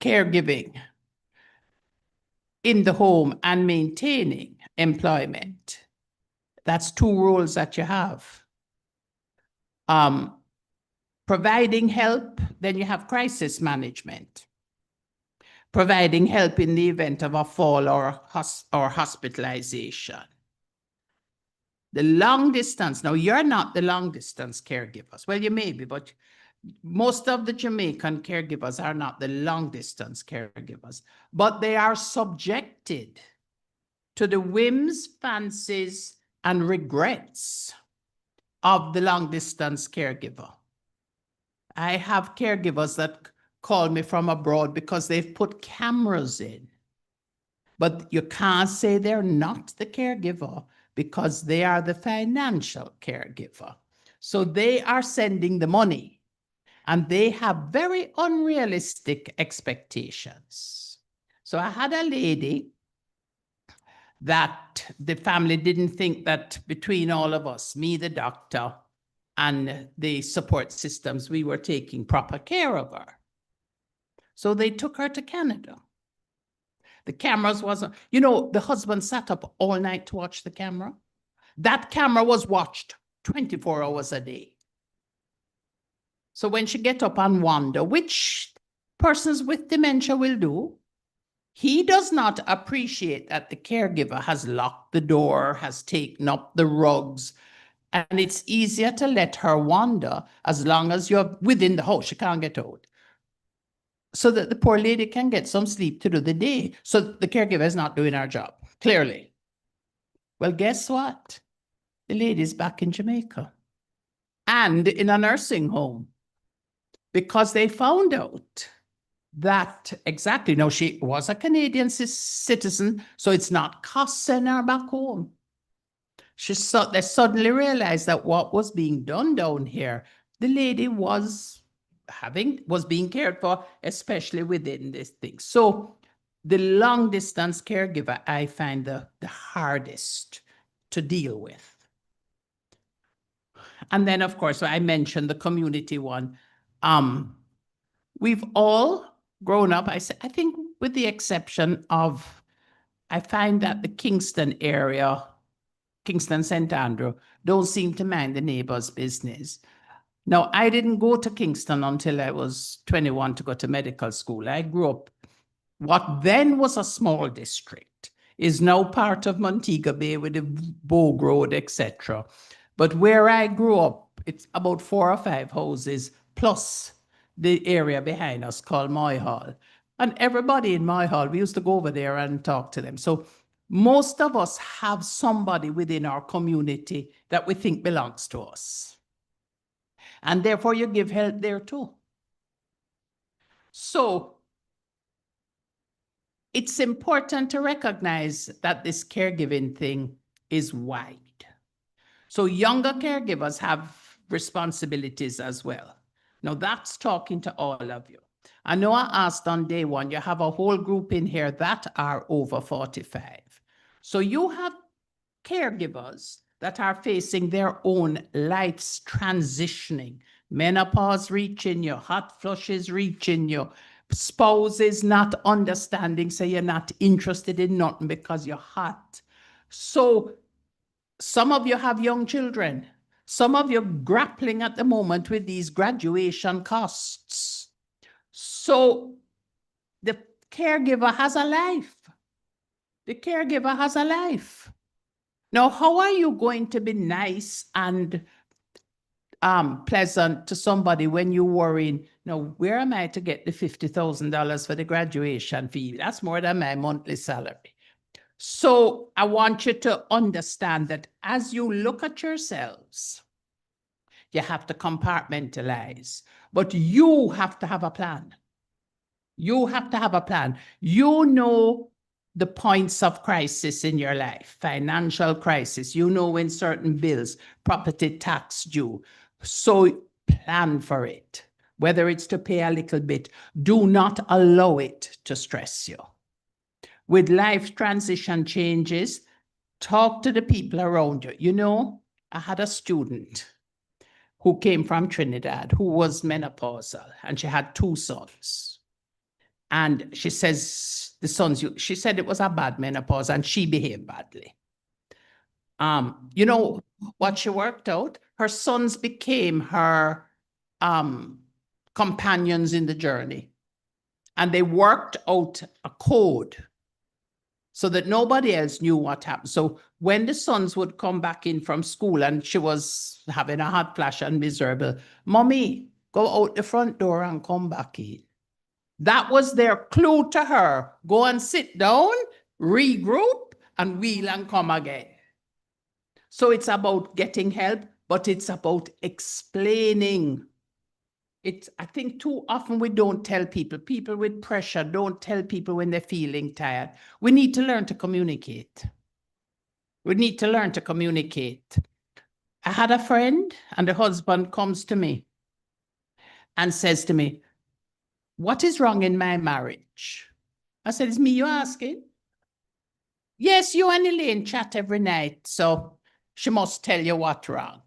caregiving in the home and maintaining employment, that's two roles that you have. Providing help, then you have crisis management. Providing help in the event of a fall or hospitalization. The long distance, now you're not the long distance caregivers. Well, you may be, but most of the Jamaican caregivers are not the long distance caregivers, but they are subjected to the whims, fancies, and regrets of the long distance caregiver. I have caregivers that call me from abroad because they've put cameras in. But you can't say they're not the caregiver because they are the financial caregiver. So they are sending the money and they have very unrealistic expectations. So I had a lady that the family didn't think that between all of us, me, the doctor, and the support systems, we were taking proper care of her. So they took her to Canada. The cameras wasn't, you know, the husband sat up all night to watch the camera. That camera was watched 24 hours a day. So when she get up and wonder, which persons with dementia will do, he does not appreciate that the caregiver has locked the door, has taken up the rugs, and it's easier to let her wander as long as you're within the house. She can't get out. So that the poor lady can get some sleep to do the day. So the caregiver is not doing her job, clearly. Well, guess what? The lady's back in Jamaica and in a nursing home because they found out that exactly. Now, she was a Canadian citizen, so it's not costing her back home. They suddenly realized that what was being done down here, the lady was being cared for, especially within this thing. So the long distance caregiver, I find the hardest to deal with. And then, of course, I mentioned the community one. We've all grown up, I think with the exception of, I find that the Kingston area, Kingston, St. Andrew, don't seem to mind the neighbor's business. Now, I didn't go to Kingston until I was 21 to go to medical school. I grew up, what then was a small district is now part of Montego Bay with the Bogue Road, etc. But where I grew up, it's about 4 or 5 houses plus the area behind us called Moy Hall. And everybody in Moy Hall, we used to go over there and talk to them. So most of us have somebody within our community that we think belongs to us. And therefore you give help there too. So it's important to recognize that this caregiving thing is wide. So younger caregivers have responsibilities as well. Now that's talking to all of you. I know I asked on day one, you have a whole group in here that are over 45. So you have caregivers that are facing their own life's transitioning. Menopause reaching you, hot flushes reaching you, spouses not understanding, say you're not interested in nothing because you're hot. So some of you have young children. Some of you are grappling at the moment with these graduation costs. So the caregiver has a life. The caregiver has a life. Now, how are you going to be nice and pleasant to somebody when you're worrying, now, where am I to get the $50,000 for the graduation fee? That's more than my monthly salary. So I want you to understand that as you look at yourselves, you have to compartmentalize, but you have to have a plan. You have to have a plan. You know the points of crisis in your life, financial crisis. You know when certain bills, property tax due. So plan for it. Whether it's to pay a little bit, do not allow it to stress you. With life transition changes, talk to the people around you. You know, I had a student who came from Trinidad who was menopausal, and she had 2 sons. And she says, the sons, she said it was a bad menopause and she behaved badly. You know what she worked out? Her sons became her companions in the journey. And they worked out a code so that nobody else knew what happened. So when the sons would come back in from school and she was having a hot flash and miserable, Mommy, go out the front door and come back in. That was their clue to her. Go and sit down, regroup, and wheel and come again. So it's about getting help, but it's about explaining. I think too often we don't tell people. People with pressure don't tell people when they're feeling tired. We need to learn to communicate. We need to learn to communicate. I had a friend, and the husband comes to me and says to me, what is wrong in my marriage? I said, it's me you're asking? Yes, you and Elaine chat every night, so she must tell you what's wrong.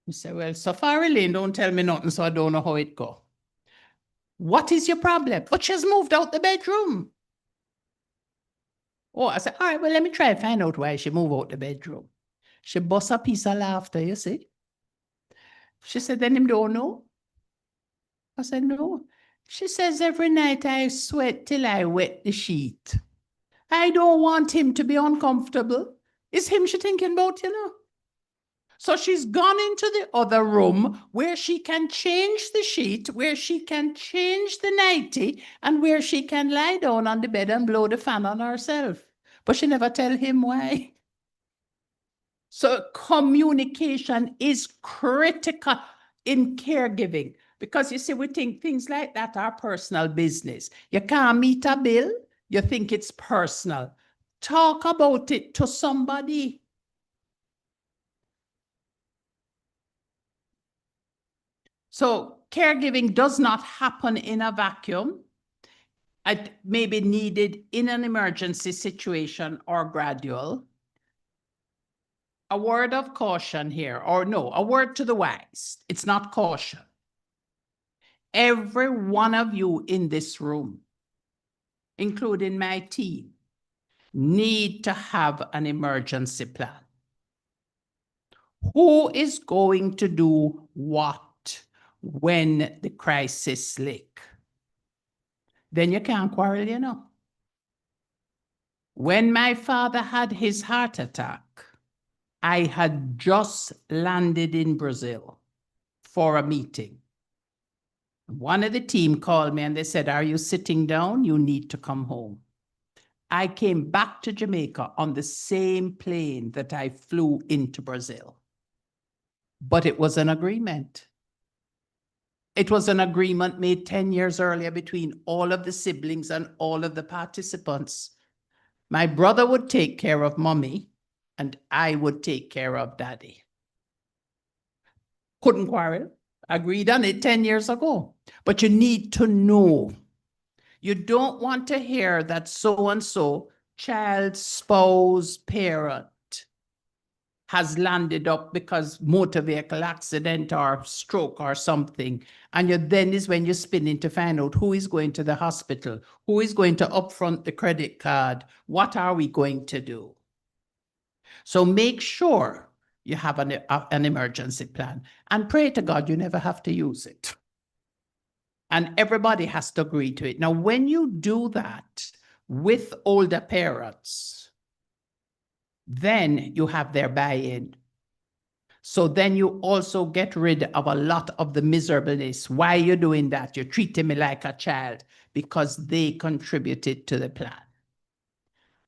I said, well, so far Elaine don't tell me nothing, so I don't know how it go. What is your problem? But she's moved out the bedroom. Oh, I said, all right, well, let me try and find out why she moved out the bedroom. She bust a piece of laughter, you see. She said, then him don't know. I said, no. She says, every night I sweat till I wet the sheet. I don't want him to be uncomfortable. It's him she thinking about, you know. So she's gone into the other room where she can change the sheet, where she can change the nightie, and where she can lie down on the bed and blow the fan on herself. But she never tell him why. So communication is critical. in caregiving, because you see, we think things like that are personal business. You can't meet a bill, you think it's personal. Talk about it to somebody. So caregiving does not happen in a vacuum. It may be needed in an emergency situation or gradual. A word of caution here, or no, a word to the wise. It's not caution. Every one of you in this room, including my team, need to have an emergency plan. Who is going to do what when the crisis lick? Then you can't quarrel, you know. When my father had his heart attack, I had just landed in Brazil for a meeting. One of the team called me and they said, "Are you sitting down? You need to come home." I came back to Jamaica on the same plane that I flew into Brazil. But it was an agreement. It was an agreement made 10 years earlier between all of the siblings and all of the participants. My brother would take care of mommy and I would take care of daddy. Couldn't quarrel. Agreed on it 10 years ago. But you need to know. You don't want to hear that so-and-so, child, spouse, parent, has landed up because motor vehicle accident or stroke or something. And then is when you spin in to find out who is going to the hospital, who is going to upfront the credit card, what are we going to do? So make sure you have an emergency plan and pray to God you never have to use it. And everybody has to agree to it. Now, when you do that with older parents, then you have their buy-in. So then you also get rid of a lot of the miserableness. Why are you doing that? You're treating me like a child because they contributed to the plan.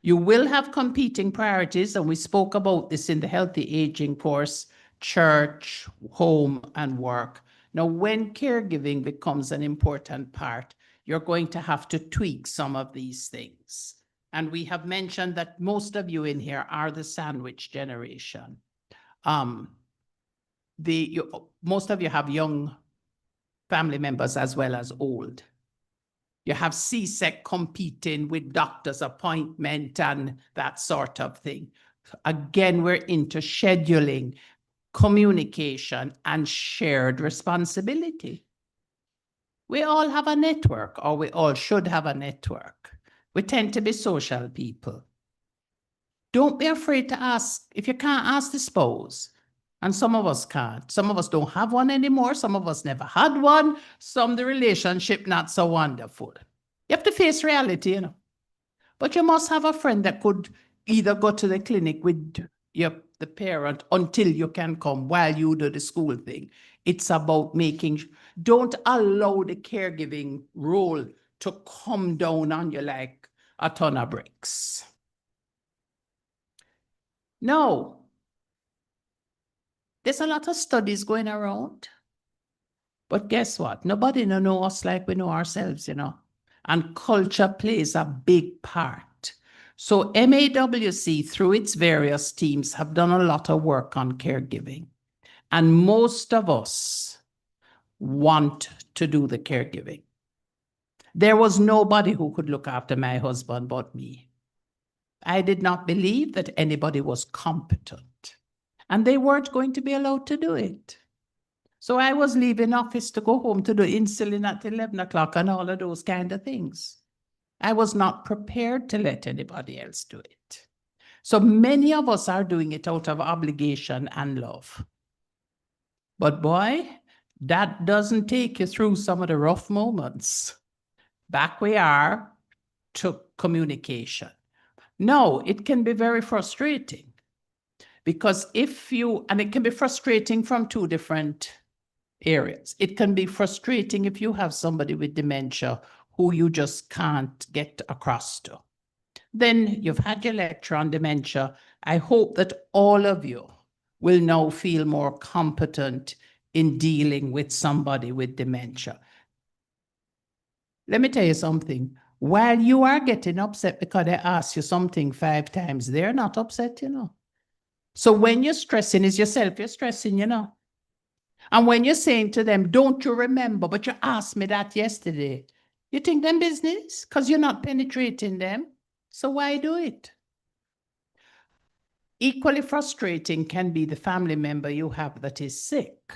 You will have competing priorities, and we spoke about this in the Healthy Aging course, church, home, and work. Now, when caregiving becomes an important part, you're going to have to tweak some of these things. And we have mentioned that most of you in here are the sandwich generation. Most of you have young family members as well as old. You have CSEC competing with doctor's appointment and that sort of thing. Again, we're into scheduling, communication, and shared responsibility. We all have a network, or we all should have a network. We tend to be social people. Don't be afraid to ask. If you can't ask the spouse, and some of us can't. Some of us don't have one anymore. Some of us never had one. Some the relationship not so wonderful. You have to face reality, you know. But you must have a friend that could either go to the clinic with the parent until you can come while you do the school thing. It's about don't allow the caregiving role to come down on you like a ton of bricks. No. There's a lot of studies going around. But guess what? Nobody knows us like we know ourselves, you know. And culture plays a big part. So MAWC, through its various teams, have done a lot of work on caregiving. And most of us want to do the caregiving. There was nobody who could look after my husband but me. I did not believe that anybody was competent. And they weren't going to be allowed to do it. So I was leaving office to go home to do insulin at 11 o'clock and all of those kind of things. I was not prepared to let anybody else do it. So many of us are doing it out of obligation and love. But boy, that doesn't take you through some of the rough moments. Back we are to communication. No, it can be very frustrating. Because and it can be frustrating from two different areas. It can be frustrating if you have somebody with dementia who you just can't get across to. Then you've had your lecture on dementia. I hope that all of you will now feel more competent in dealing with somebody with dementia. Let me tell you something. While you are getting upset because they ask you something 5 times, they're not upset, you know. So when you're stressing, it's yourself you're stressing, you know. And when you're saying to them, don't you remember, but you asked me that yesterday, you think them business because you're not penetrating them. So why do it? Equally frustrating can be the family member you have that is sick.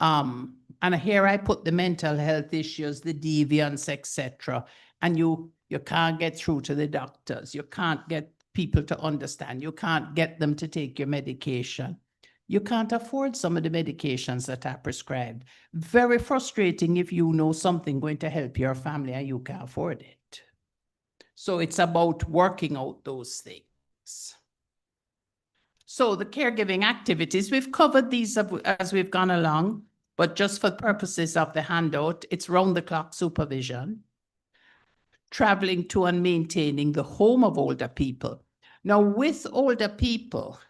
And here I put the mental health issues, the deviance, etc. And you can't get through to the doctors. You can't get people to understand. You can't get them to take your medication. You can't afford some of the medications that are prescribed. Very frustrating if you know something going to help your family and you can't afford it. So it's about working out those things. So the caregiving activities, we've covered these as we've gone along, but just for purposes of the handout, it's round-the-clock supervision, traveling to and maintaining the home of older people. Now, with older people,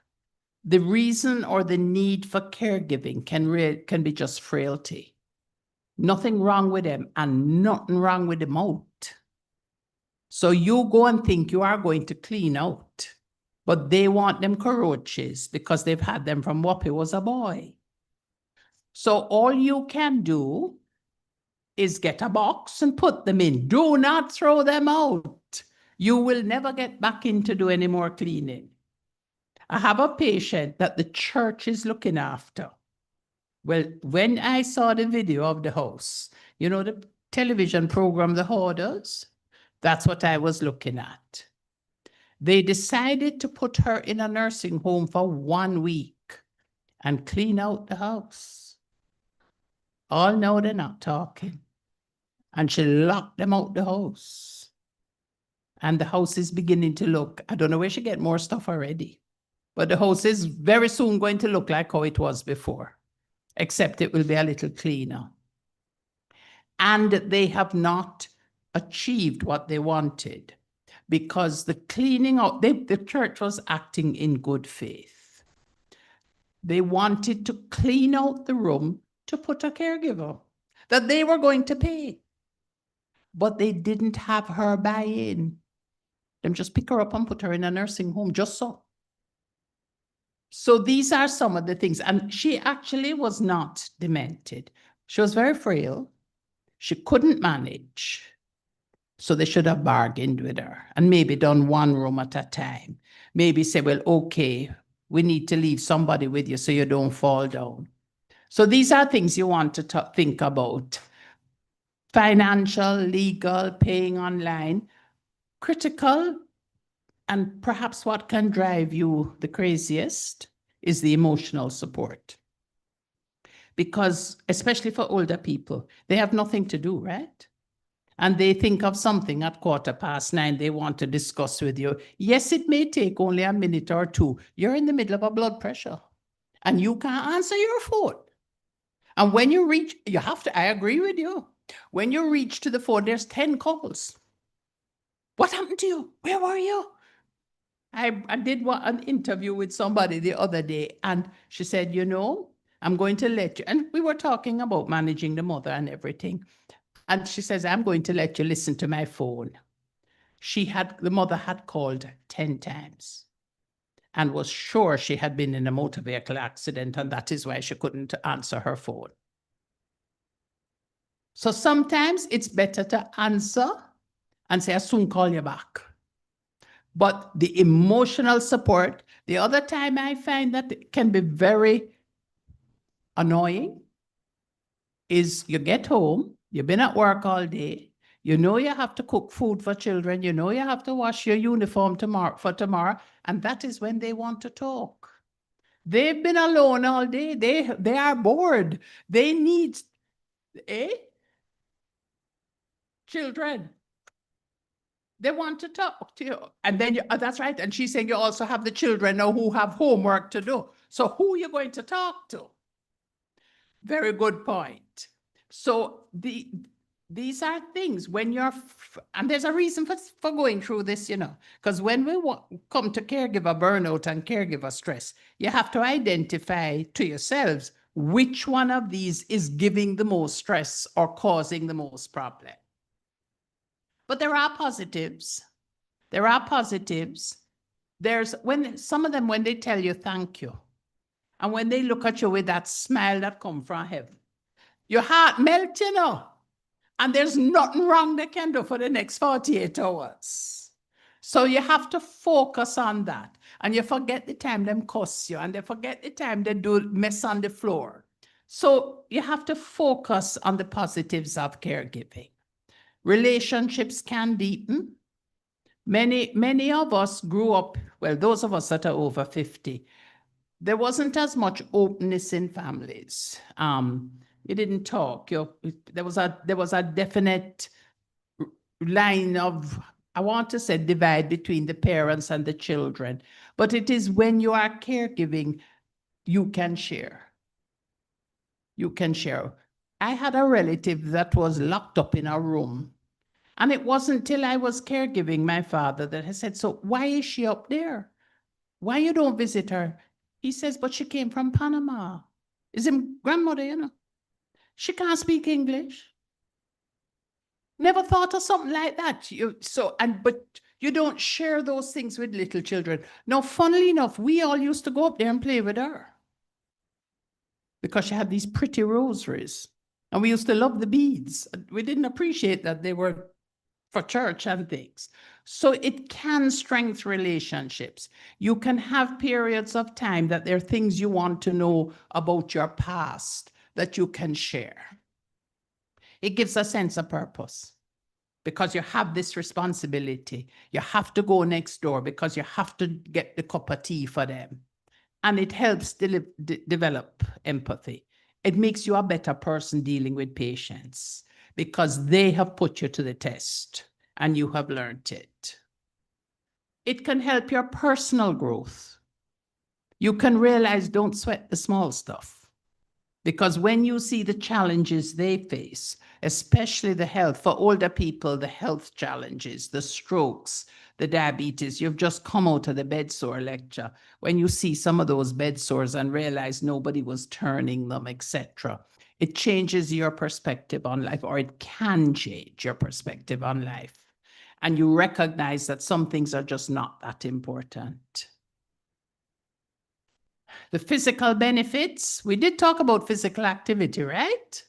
the reason or the need for caregiving can be just frailty. Nothing wrong with them and nothing wrong with them out. So you go and think you are going to clean out, but they want them cockroaches because they've had them from Whoopi was a boy. So all you can do is get a box and put them in. Do not throw them out. You will never get back in to do any more cleaning. I have a patient that the church is looking after. Well, when I saw the video of the house, you know, the television program, The Hoarders, that's what I was looking at. They decided to put her in a nursing home for 1 week and clean out the house. All now they're not talking. And she locked them out the house. And the house is beginning to look, I don't know where she get more stuff already, but the house is very soon going to look like how it was before, except it will be a little cleaner. And they have not achieved what they wanted because the cleaning out, the church was acting in good faith. They wanted to clean out the room to put a caregiver that they were going to pay. But they didn't have her buy in. Them just pick her up and put her in a nursing home, just so. So these are some of the things. And she actually was not demented. She was very frail. She couldn't manage. So they should have bargained with her and maybe done 1 room at a time. Maybe say, well, okay, we need to leave somebody with you so you don't fall down. So these are things you want to think about. Financial, legal, paying online, critical, and perhaps what can drive you the craziest is the emotional support. Because especially for older people, they have nothing to do, right? And they think of something at 9:15 they want to discuss with you. Yes, it may take only a minute or 2. You're in the middle of a blood pressure and you can't answer your phone. And when you reach, you have to, I agree with you. When you reach to the phone, there's 10 calls. What happened to you? Where were you? I did an interview with somebody the other day, and she said, you know, I'm going to let you, and we were talking about managing the mother and everything. And she says, I'm going to let you listen to my phone. The mother had called 10 times and was sure she had been in a motor vehicle accident, and that is why she couldn't answer her phone. So sometimes it's better to answer and say, I'll soon call you back. But the emotional support, the other time I find that it can be very annoying is you get home, you've been at work all day, you know you have to cook food for children, you know you have to wash your uniform for tomorrow, and that is when they want to talk. They've been alone all day. They are bored. They need, children. They want to talk to you. And then, that's right. And she's saying you also have the children now who have homework to do. So who are you going to talk to? Very good point. So these are things when you're, and there's a reason for going through this, you know, because when we come to caregiver burnout and caregiver stress, you have to identify to yourselves which one of these is giving the most stress or causing the most problem. But there are positives. There are positives. There's some of them, when they tell you thank you, and when they look at you with that smile that comes from heaven, your heart melts, you know, and there's nothing wrong they can do for the next 48 hours. So you have to focus on that. And you forget the time them cuss you, and they forget the time they do mess on the floor. So you have to focus on the positives of caregiving. Relationships can deepen. Many of us grew up, well, those of us that are over 50, there wasn't as much openness in families. You didn't talk. There was a definite line of, I want to say, divide between the parents and the children. But it is when you are caregiving, you can share. You can share. I had a relative that was locked up in a room. And it wasn't till I was caregiving my father that I said, so why is she up there? Why you don't visit her? He says, but she came from Panama. Is him grandmother, you know. She can't speak English. Never thought of something like that. But you don't share those things with little children. Now, funnily enough, we all used to go up there and play with her because she had these pretty rosaries. And we used to love the beads. We didn't appreciate that they were for church and things. So it can strengthen relationships. You can have periods of time that there are things you want to know about your past that you can share. It gives a sense of purpose because you have this responsibility. You have to go next door because you have to get the cup of tea for them. And it helps develop empathy. It makes you a better person dealing with patients because they have put you to the test and you have learned it. It can help your personal growth. You can realize, don't sweat the small stuff. Because when you see the challenges they face, especially the health, for older people, the health challenges, the strokes, the diabetes, you've just come out of the bed sore lecture. When you see some of those bed sores and realize nobody was turning them, etc., it changes your perspective on life, or it can change your perspective on life. And you recognize that some things are just not that important. The physical benefits, we did talk about physical activity, right?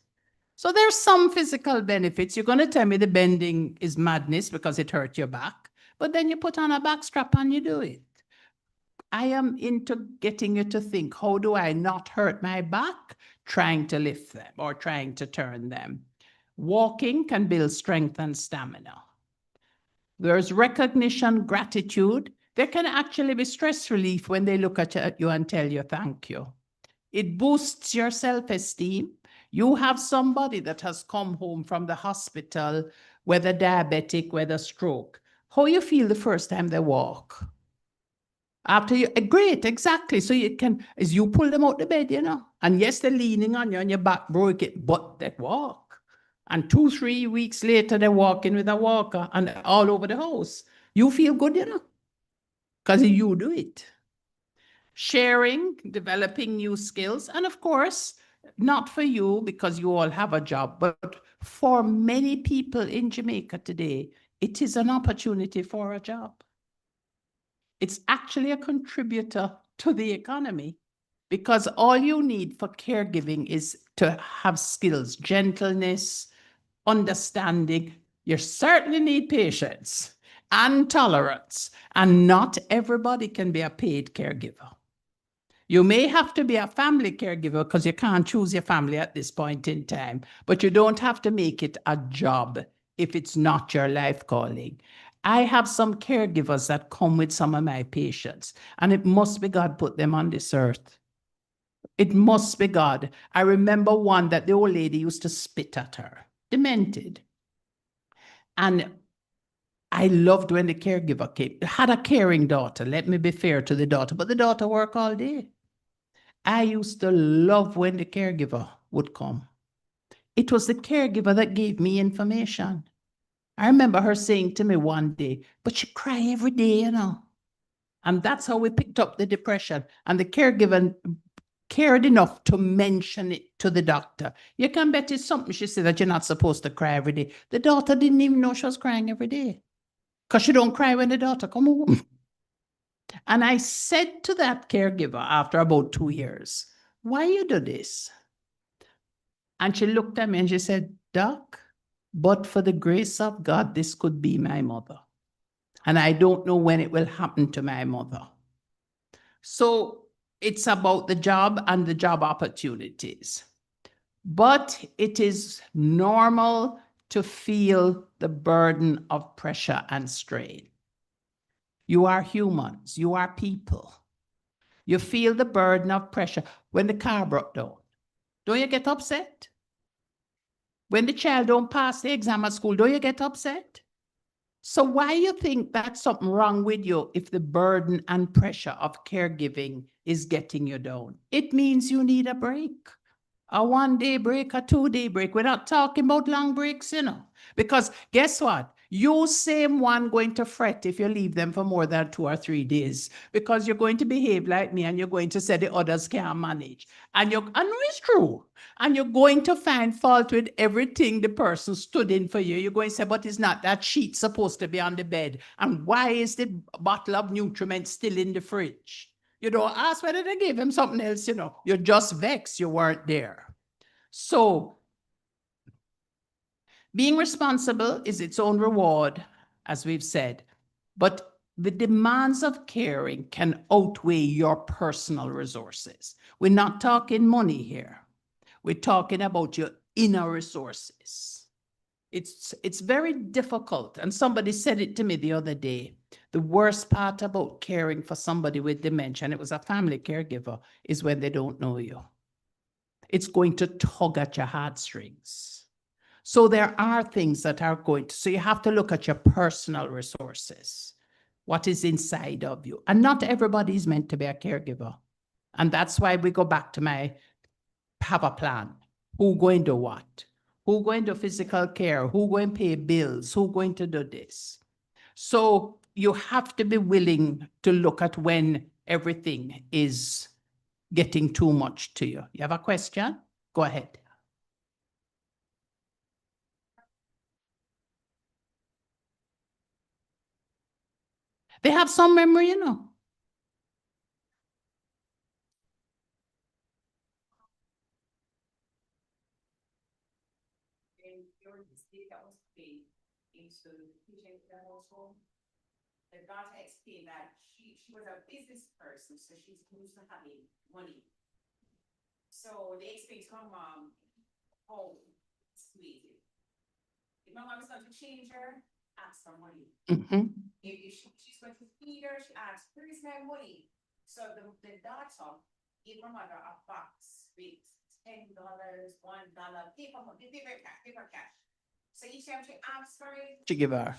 So there's some physical benefits. You're going to tell me the bending is madness because it hurt your back, but then you put on a back strap and you do it. I am into getting you to think, how do I not hurt my back? Trying to lift them or trying to turn them. Walking can build strength and stamina. There's recognition, gratitude. There can actually be stress relief when they look at you and tell you thank you. It boosts your self-esteem. You have somebody that has come home from the hospital, whether diabetic, whether stroke. How you feel the first time they walk? After you, great, exactly. So you can, as you pull them out the bed, you know, and yes, they're leaning on you and your back broke it, but they walk. And 2-3 weeks later, they're walking with a walker and all over the house. You feel good, you know, because you do it. Sharing, developing new skills, and of course, not for you because you all have a job, but for many people in Jamaica today, it is an opportunity for a job. It's actually a contributor to the economy because all you need for caregiving is to have skills, gentleness, understanding. You certainly need patience and tolerance, and not everybody can be a paid caregiver. You may have to be a family caregiver because you can't choose your family at this point in time, but you don't have to make it a job if it's not your life calling. I have some caregivers that come with some of my patients, and it must be God put them on this earth. It must be God. I remember one that the old lady used to spit at her, demented. And I loved when the caregiver came. Had a caring daughter. Let me be fair to the daughter, but the daughter worked all day. I used to love when the caregiver would come. It was the caregiver that gave me information. I remember her saying to me one day, but she cry every day, you know. And that's how we picked up the depression. And the caregiver cared enough to mention it to the doctor. You can bet it's something she said that you're not supposed to cry every day. The daughter didn't even know she was crying every day because she don't cry when the daughter come home. And I said to that caregiver after about 2 years, why you do this? And she looked at me and she said, Doc, but for the grace of God, this could be my mother. And I don't know when it will happen to my mother. So it's about the job and the job opportunities. But it is normal to feel the burden of pressure and strain. You are humans, you are people. You feel the burden of pressure. When the car broke down, don't you get upset? When the child don't pass the exam at school, don't you get upset? So why you think that's something wrong with you if the burden and pressure of caregiving is getting you down? It means you need a break. A 1-day break, a 2-day break. We're not talking about long breaks, you know. Because guess what? You same one going to fret if you leave them for more than 2 or 3 days. Because you're going to behave like me and you're going to say the others can't manage. And it's true. And you're going to find fault with everything the person stood in for you. You're going to say, but it's not that sheet supposed to be on the bed. And why is the bottle of nutriment still in the fridge? You don't ask whether they gave him something else, you know. You're just vexed you weren't there. So being responsible is its own reward, as we've said. But the demands of caring can outweigh your personal resources. We're not talking money here. We're talking about your inner resources. It's very difficult. And somebody said it to me the other day. The worst part about caring for somebody with dementia, and it was a family caregiver, is when they don't know you. It's going to tug at your heartstrings. So there are things that are going to, so you have to look at your personal resources, what is inside of you. And not everybody is meant to be a caregiver. And that's why we go back to have a plan. Who going to what? Who going to physical care? Who going to pay bills? Who going to do this? So you have to be willing to look at when everything is getting too much to you. You have a question? Go ahead. They have some memory, you know. The daughter explained that she was a business person, so she's used to having money. So they explained to her mom how it's created. If my mom is going to change her, ask for money. If she's going to feed her, she asks, where is my money? So the daughter gave her mother a box with $10, $1, paper cash. So each time she asks for it, She give her.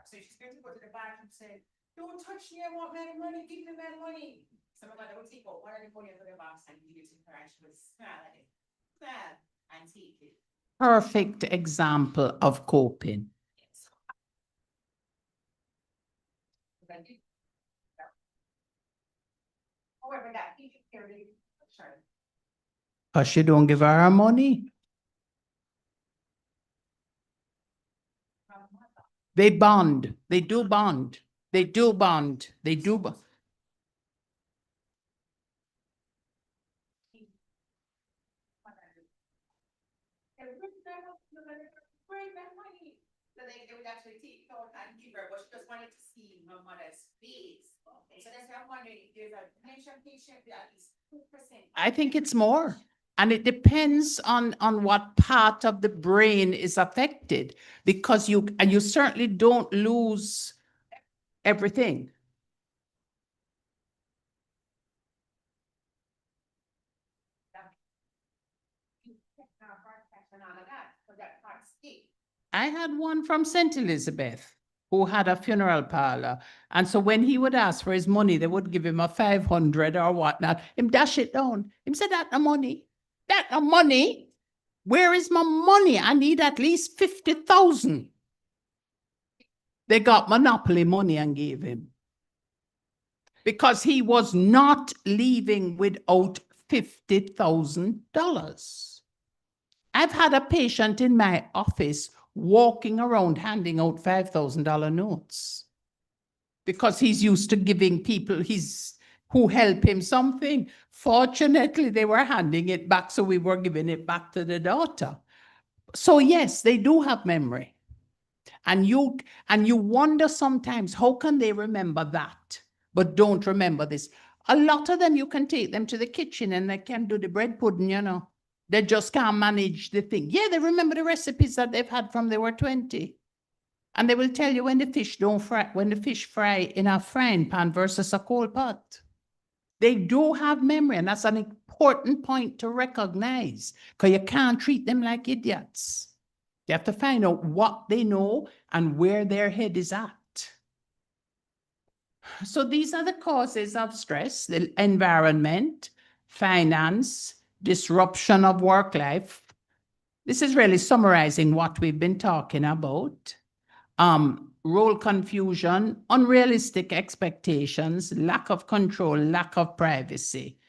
So she's going to go to the bathroom and say, don't touch me, I want my money, give me my money. So my mother would take out one of the money out of the box and give it to her, and she would smile at it, and take it. Perfect example of coping. However, that he took care of it. Because she don't give her money. They bond. They do bond. They do bond. They do bond. So they would actually take it out and give her, but she just wanted to see her mother's face. So that's why I'm wondering if there's a dementia patient with at least 2%. I think it's more. And it depends on what part of the brain is affected, because you certainly don't lose everything. I had one from St. Elizabeth who had a funeral parlor. And so when he would ask for his money, they would give him a 500 or whatnot. Him dash it down. Him said, that no money. That no money. Where is my money? I need at least 50,000. They got monopoly money and gave him. Because he was not leaving without $50,000. I've had a patient in my office walking around handing out $5,000 notes because he's used to giving people who help him something. Fortunately, they were handing it back, so we were giving it back to the daughter. So yes, they do have memory. And you wonder sometimes, how can they remember that, but don't remember this? A lot of them, you can take them to the kitchen and they can do the bread pudding, you know. They just can't manage the thing. Yeah, they remember the recipes that they've had from they were 20. And they will tell you when the fish fry in a frying pan versus a cold pot. They do have memory, and that's an important point to recognize, because you can't treat them like idiots. You have to find out what they know and where their head is at. So these are the causes of stress: the environment, finance, disruption of work life. This is really summarizing what we've been talking about. Role confusion, unrealistic expectations, lack of control, lack of privacy,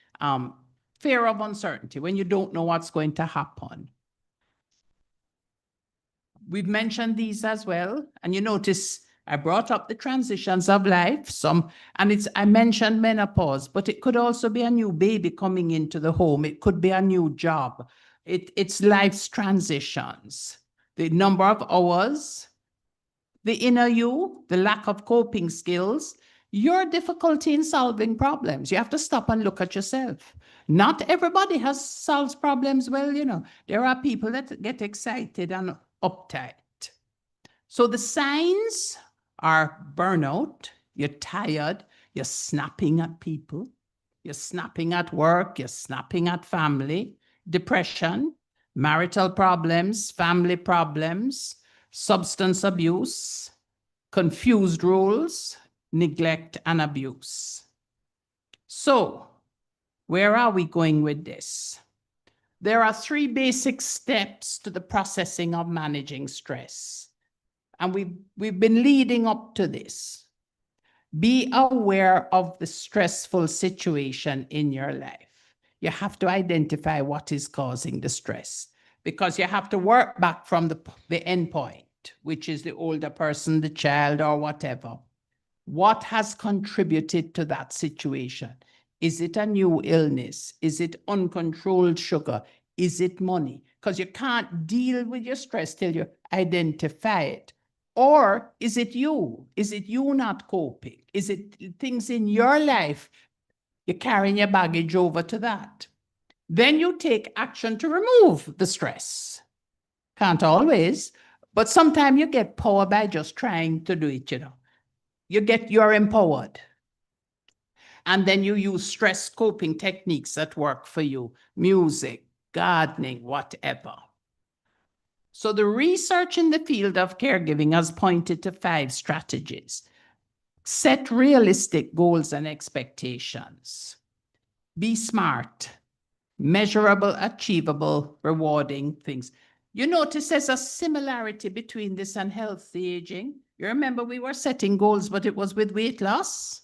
fear of uncertainty when you don't know what's going to happen. We've mentioned these as well. And you notice I brought up the transitions of life, I mentioned menopause, but it could also be a new baby coming into the home. It could be a new job. It's life's transitions. The number of hours, the inner you, the lack of coping skills, your difficulty in solving problems. You have to stop and look at yourself. Not everybody solves problems well, you know. There are people that get excited and uptight. So the signs are burnout, you're tired, you're snapping at people, you're snapping at work, you're snapping at family, depression, marital problems, family problems, substance abuse, confused roles, neglect, and abuse. So, where are we going with this? There are 3 basic steps to the processing of managing stress. And we've been leading up to this. Be aware of the stressful situation in your life. You have to identify what is causing the stress, because you have to work back from the end point, which is the older person, the child, or whatever. What has contributed to that situation? Is it a new illness? Is it uncontrolled sugar? Is it money? Because you can't deal with your stress till you identify it. Or is it you? Is it you not coping? Is it things in your life? You're carrying your baggage over to that. Then you take action to remove the stress. Can't always, but sometimes you get power by just trying to do it, you know. You're empowered. And then you use stress coping techniques that work for you. Music, gardening, whatever. So the research in the field of caregiving has pointed to 5 strategies. Set realistic goals and expectations. Be smart. Measurable, achievable, rewarding things. You notice there's a similarity between this and healthy aging. You remember we were setting goals, but it was with weight loss,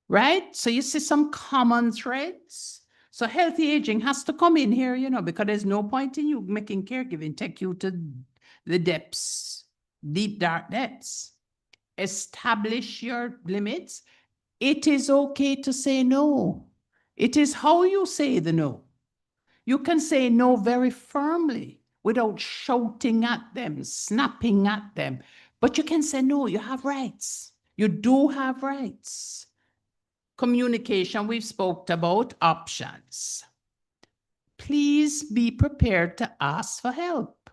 right? So you see some common threads. So healthy aging has to come in here, you know, because there's no point in you making caregiving take you to the depths, deep, dark depths. Establish your limits. It is okay to say no. It is how you say the no. You can say no very firmly without shouting at them, snapping at them. But you can say no, you have rights. You do have rights. Communication, we've spoke about options. Please be prepared to ask for help.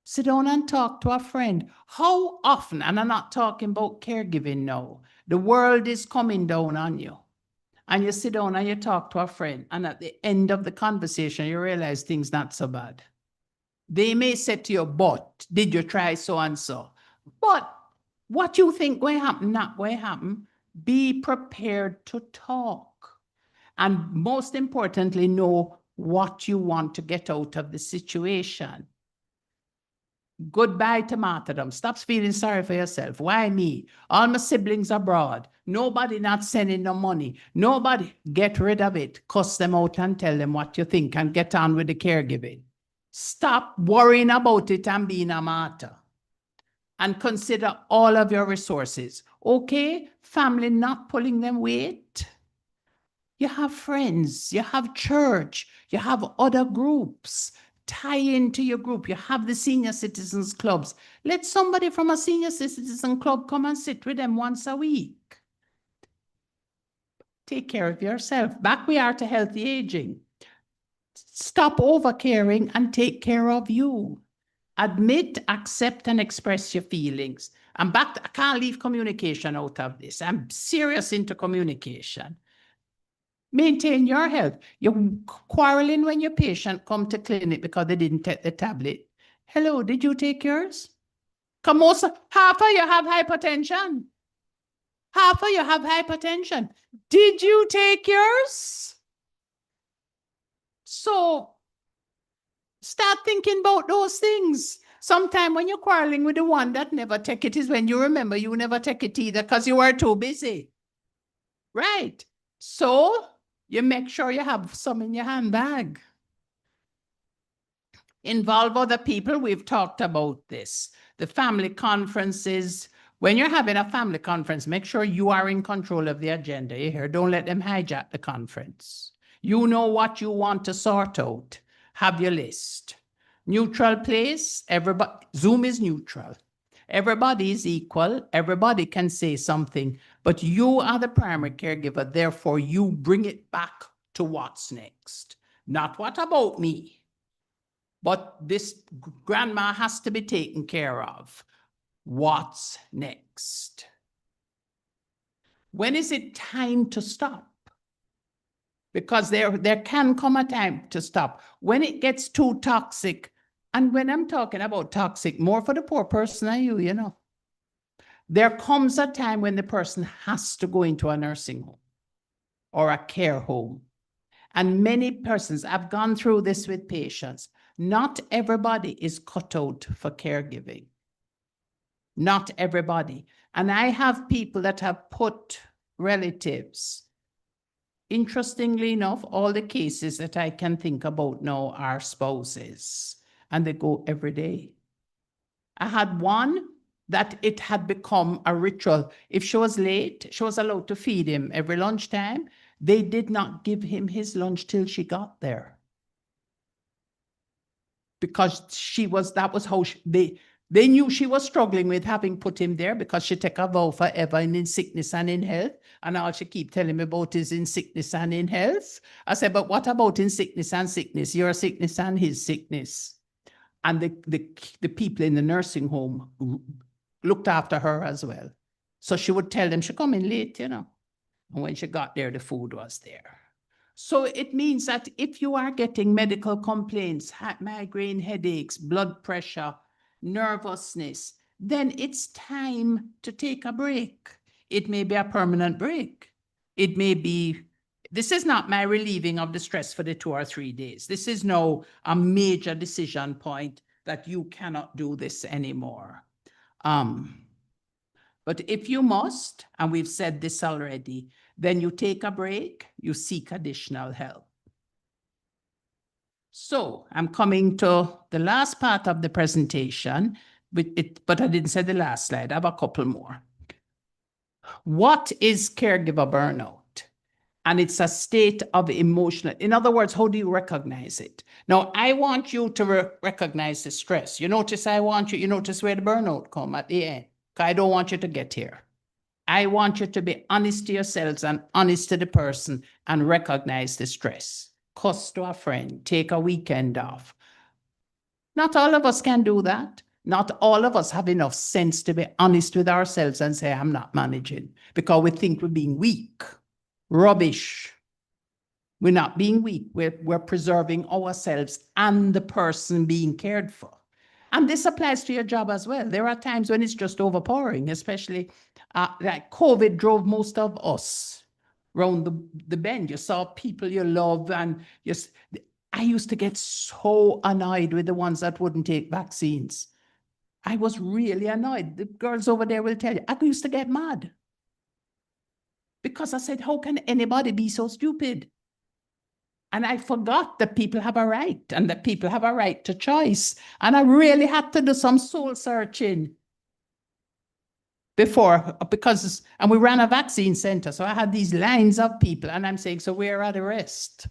Sit down and talk to a friend. How often, and I'm not talking about caregiving now, the world is coming down on you. And you sit down and you talk to a friend, and at the end of the conversation, you realize things not so bad. They may say to you, but did you try so and so? But what you think will happen, not will happen. Be prepared to talk. And most importantly, know what you want to get out of the situation. Goodbye to martyrdom. Stop feeling sorry for yourself. Why me? All my siblings abroad. Nobody not sending no money. Nobody. Get rid of it. Cuss them out and tell them what you think and get on with the caregiving. Stop worrying about it and being a martyr. And consider all of your resources. Okay? Family not pulling them weight. You have friends. You have church. You have other groups. Tie into your group. You have the senior citizens clubs. Let somebody from a senior citizen club come and sit with them once a week. Take care of yourself. Back we are to healthy aging. Stop over caring and take care of you. Admit, accept, and express your feelings. I'm back. I can't leave communication out of this. I'm serious into communication. Maintain your health. You're quarreling when your patient come to clinic because they didn't take the tablet. Hello, did you take yours? Come on, half of you have hypertension. Half of you have hypertension. Did you take yours? So start thinking about those things. Sometime when you're quarreling with the one that never take it is when you remember you never take it either because you were too busy. Right. So you make sure you have some in your handbag. Involve other people. We've talked about this. The family conferences. When you're having a family conference, make sure you are in control of the agenda. You hear? Don't let them hijack the conference. You know what you want to sort out. Have your list. Neutral place. Everybody. Zoom is neutral. Everybody is equal. Everybody can say something, but you are the primary caregiver. Therefore, you bring it back to what's next. Not what about me, but this grandma has to be taken care of. What's next? When is it time to stop? Because there can come a time to stop. When it gets too toxic, and when I'm talking about toxic, more for the poor person than you know. There comes a time when the person has to go into a nursing home or a care home. And many persons, I've gone through this with patients, not everybody is cut out for caregiving. Not everybody. And I have people that have put relatives. Interestingly enough, all the cases that I can think about now are spouses, and they go every day. I had one that it had become a ritual. If she was late, she was allowed to feed him every lunchtime. They did not give him his lunch till she got there. Because that was how they knew she was struggling with having put him there because she took a vow forever in sickness and in health. And all she keep telling me about is in sickness and in health. I said, but what about in sickness and sickness? Your sickness and his sickness. And the people in the nursing home looked after her as well. So she would tell them she come in late, And when she got there, the food was there. So it means that if you are getting medical complaints, migraine headaches, blood pressure, nervousness, then it's time to take a break. It may be a permanent break. It may be, this is not my relieving of the stress for the 2 or 3 days. This is now a major decision point that you cannot do this anymore. But if you must, and we've said this already, then you take a break, you seek additional help. So I'm coming to the last part of the presentation, but I didn't say the last slide. I have a couple more. What is caregiver burnout? And it's a state of emotional, in other words, how do you recognize it? Now, I want you to recognize the stress. You notice you notice where the burnout come at the end. I don't want you to get here. I want you to be honest to yourselves and honest to the person and recognize the stress. Cuss to a friend, take a weekend off. Not all of us can do that. Not all of us have enough sense to be honest with ourselves and say, I'm not managing, because we think we're being weak. Rubbish. We're not being weak. We're preserving ourselves and the person being cared for. And this applies to your job as well. There are times when it's just overpowering, especially like COVID drove most of us around the bend. You saw people you love, and I used to get so annoyed with the ones that wouldn't take vaccines. I was really annoyed. The girls over there will tell you, I used to get mad. Because I said, how can anybody be so stupid? And I forgot that people have a right and that people have a right to choice. And I really had to do some soul searching before, and we ran a vaccine center. So I had these lines of people and I'm saying, so where are the rest?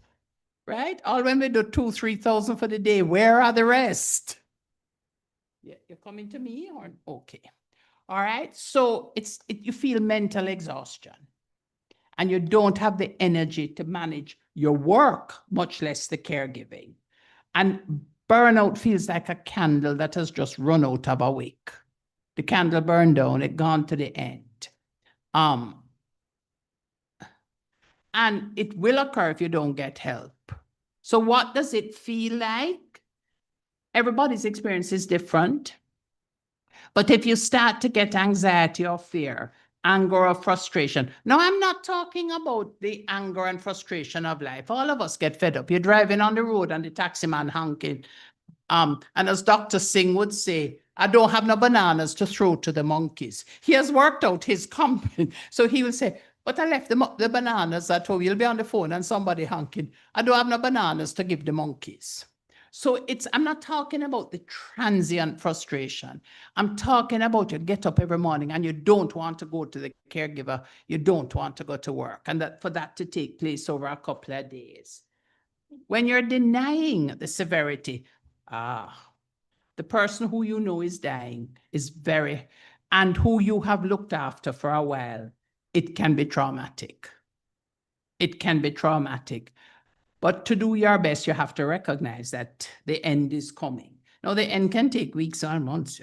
Right? All when we do 2,000, 3,000 for the day, where are the rest? Yeah, you're coming to me or okay. All right. So you feel mental exhaustion and you don't have the energy to manage your work, much less the caregiving. And burnout feels like a candle that has just run out of a wick. The candle burned down, it gone to the end. And it will occur if you don't get help. So what does it feel like? Everybody's experience is different. But if you start to get anxiety or fear, anger or frustration. Now, I'm not talking about the anger and frustration of life. All of us get fed up. You're driving on the road and the taxi man honking. And as Dr. Singh would say, I don't have no bananas to throw to the monkeys. He has worked out his company. So he will say, but I left the bananas at home. You'll be on the phone and somebody honking. I don't have no bananas to give the monkeys. So I'm not talking about the transient frustration. I'm talking about you get up every morning and you don't want to go to the caregiver. You don't want to go to work. And for that to take place over a couple of days. When you're denying the severity, the person who you know is dying and who you have looked after for a while, it can be traumatic. It can be traumatic. But to do your best, you have to recognize that the end is coming. Now, the end can take weeks or months,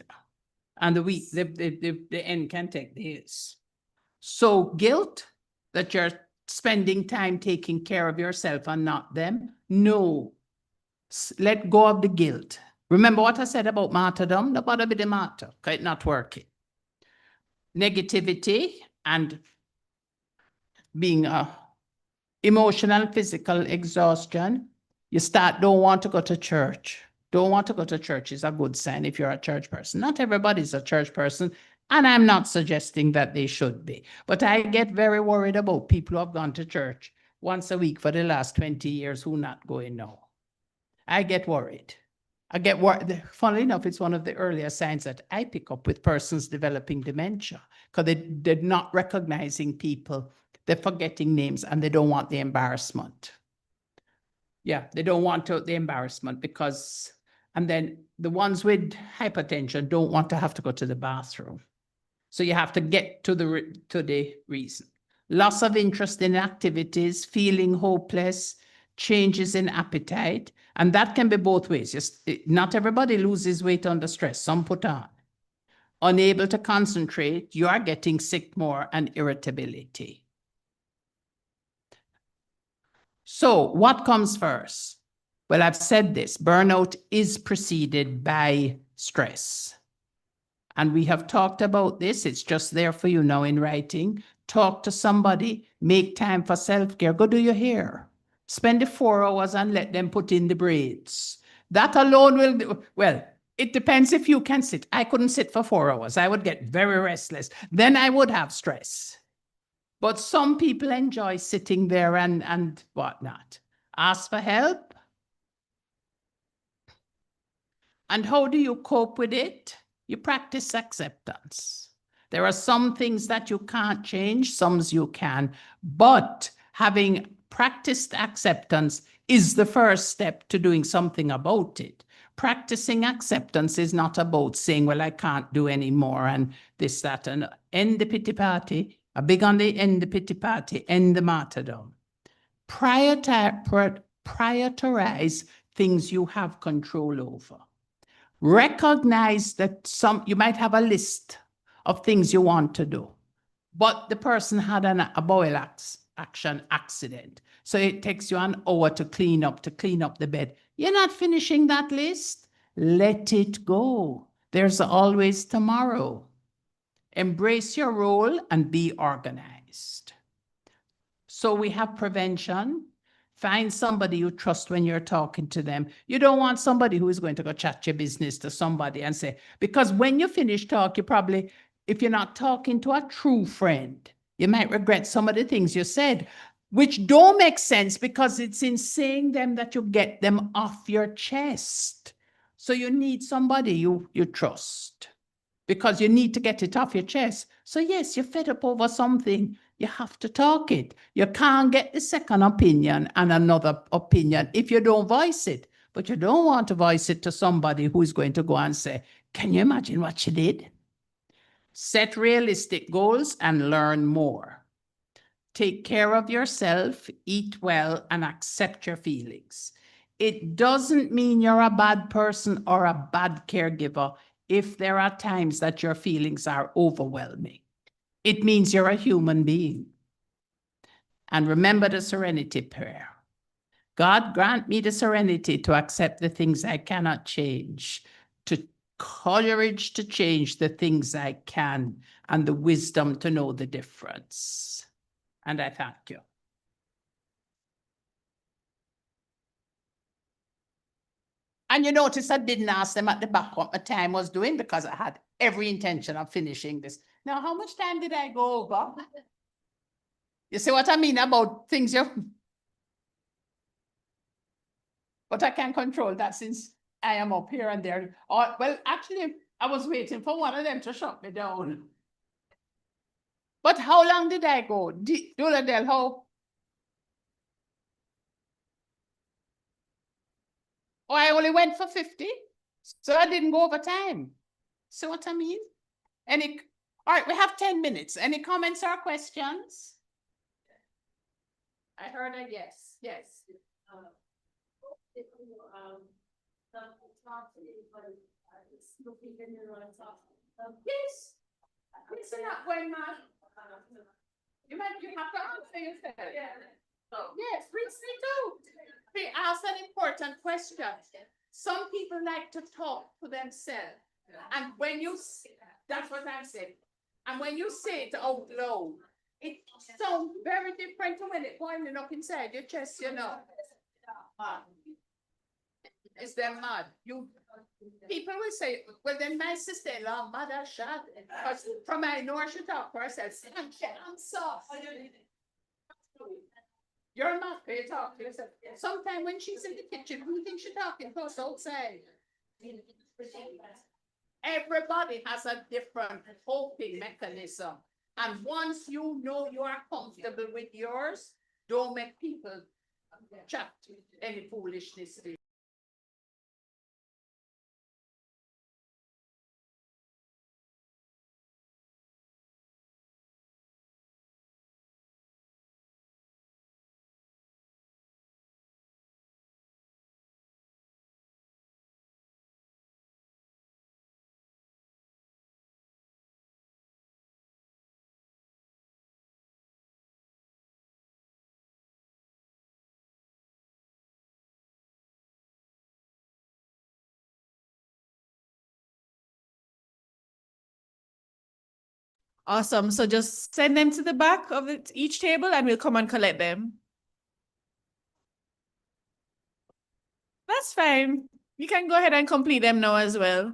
and the end can take days. So guilt that you're spending time taking care of yourself and not them, no. Let go of the guilt. Remember what I said about martyrdom? Nobody be the martyr, because it's not working. Negativity and being emotional, physical exhaustion. You don't want to go to church. Don't want to go to church is a good sign if you're a church person. Not everybody's a church person, and I'm not suggesting that they should be. But I get very worried about people who have gone to church once a week for the last 20 years who not going now. I get worried. I get worried. Funnily enough, it's one of the earlier signs that I pick up with persons developing dementia, because they're not recognizing people. They're forgetting names and they don't want the embarrassment. Yeah, they don't want the embarrassment and then the ones with hypertension don't want to have to go to the bathroom. So you have to get to the reason. Loss of interest in activities, feeling hopeless, changes in appetite, and that can be both ways. Not everybody loses weight under stress, some put on. Unable to concentrate, you are getting sick more, and irritability. So what comes first? Well, I've said this, burnout is preceded by stress. And we have talked about this. It's just there for you now in writing. Talk to somebody, make time for self-care, go do your hair. Spend the 4 hours and let them put in the braids. That alone will do. Well, it depends if you can sit. I couldn't sit for 4 hours. I would get very restless. Then I would have stress. But some people enjoy sitting there and whatnot. Ask for help. And how do you cope with it? You practice acceptance. There are some things that you can't change, some you can, but having practiced acceptance is the first step to doing something about it. Practicing acceptance is not about saying, well, I can't do anymore and this, that, and end the pity party. A big on the end the pity party, end the martyrdom. Prioritize things you have control over. Recognize that you might have a list of things you want to do, but the person had a bowel action accident. So it takes you an hour to clean up the bed. You're not finishing that list. Let it go. There's always tomorrow. Embrace your role and be organized. So we have prevention, Find somebody you trust when you're talking to them. You don't want somebody who is going to go chat your business to somebody and say, because when you finish talk, you probably, if you're not talking to a true friend, you might regret some of the things you said, which don't make sense because it's in saying them that you get them off your chest. So you need somebody you trust because you need to get it off your chest. So yes, you're fed up over something. You have to talk it. You can't get the second opinion and another opinion if you don't voice it. But you don't want to voice it to somebody who is going to go and say, can you imagine what she did? Set realistic goals and learn more. Take care of yourself, eat well, and accept your feelings. It doesn't mean you're a bad person or a bad caregiver if there are times that your feelings are overwhelming. It means you're a human being. And remember the serenity prayer. God, grant me the serenity to accept the things I cannot change, to courage to change the things I can, and the wisdom to know the difference. And I thank you. And you notice I didn't ask them at the back what my time was doing because I had every intention of finishing this. Now, how much time did I go over? You see what I mean about things you... But I can control that since I am up here and there. Or, well, actually, I was waiting for one of them to shut me down. But how long did I go? Doladel, how? Oh, I only went for 50. So I didn't go over time. See what I mean? All right, we have 10 minutes. Any comments or questions? I heard a yes. Yes. Yes. Listen up when you have to answer yourself. Yes, Prinsley too. They ask an important question. Some people like to talk to themselves. And when you, that's what I'm saying. And when you say it out loud, it sounds very different to when it's going up inside your chest, you know. Is them mad? People will say, well, then my sister-in-law, mother shot. Because from I know she talk for herself. I'm soft. You're not going to talk to yourself. Sometimes when she's in the kitchen, who thinks she's talking to us outside? Everybody has a different coping mechanism. And once you know you are comfortable with yours, don't make people chat any foolishness to you. Awesome. So just send them to the back of each table and we'll come and collect them. That's fine. You can go ahead and complete them now as well.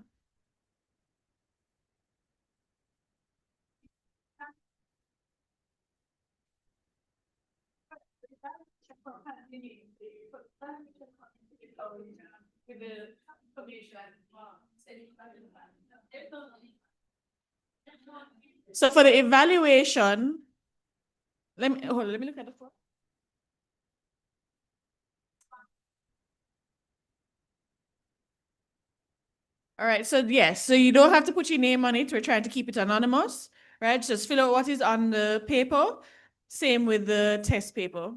So for the evaluation, let me look at the form. All right, so yes, so you don't have to put your name on it. We're trying to keep it anonymous, right? Just fill out what is on the paper. Same with the test paper.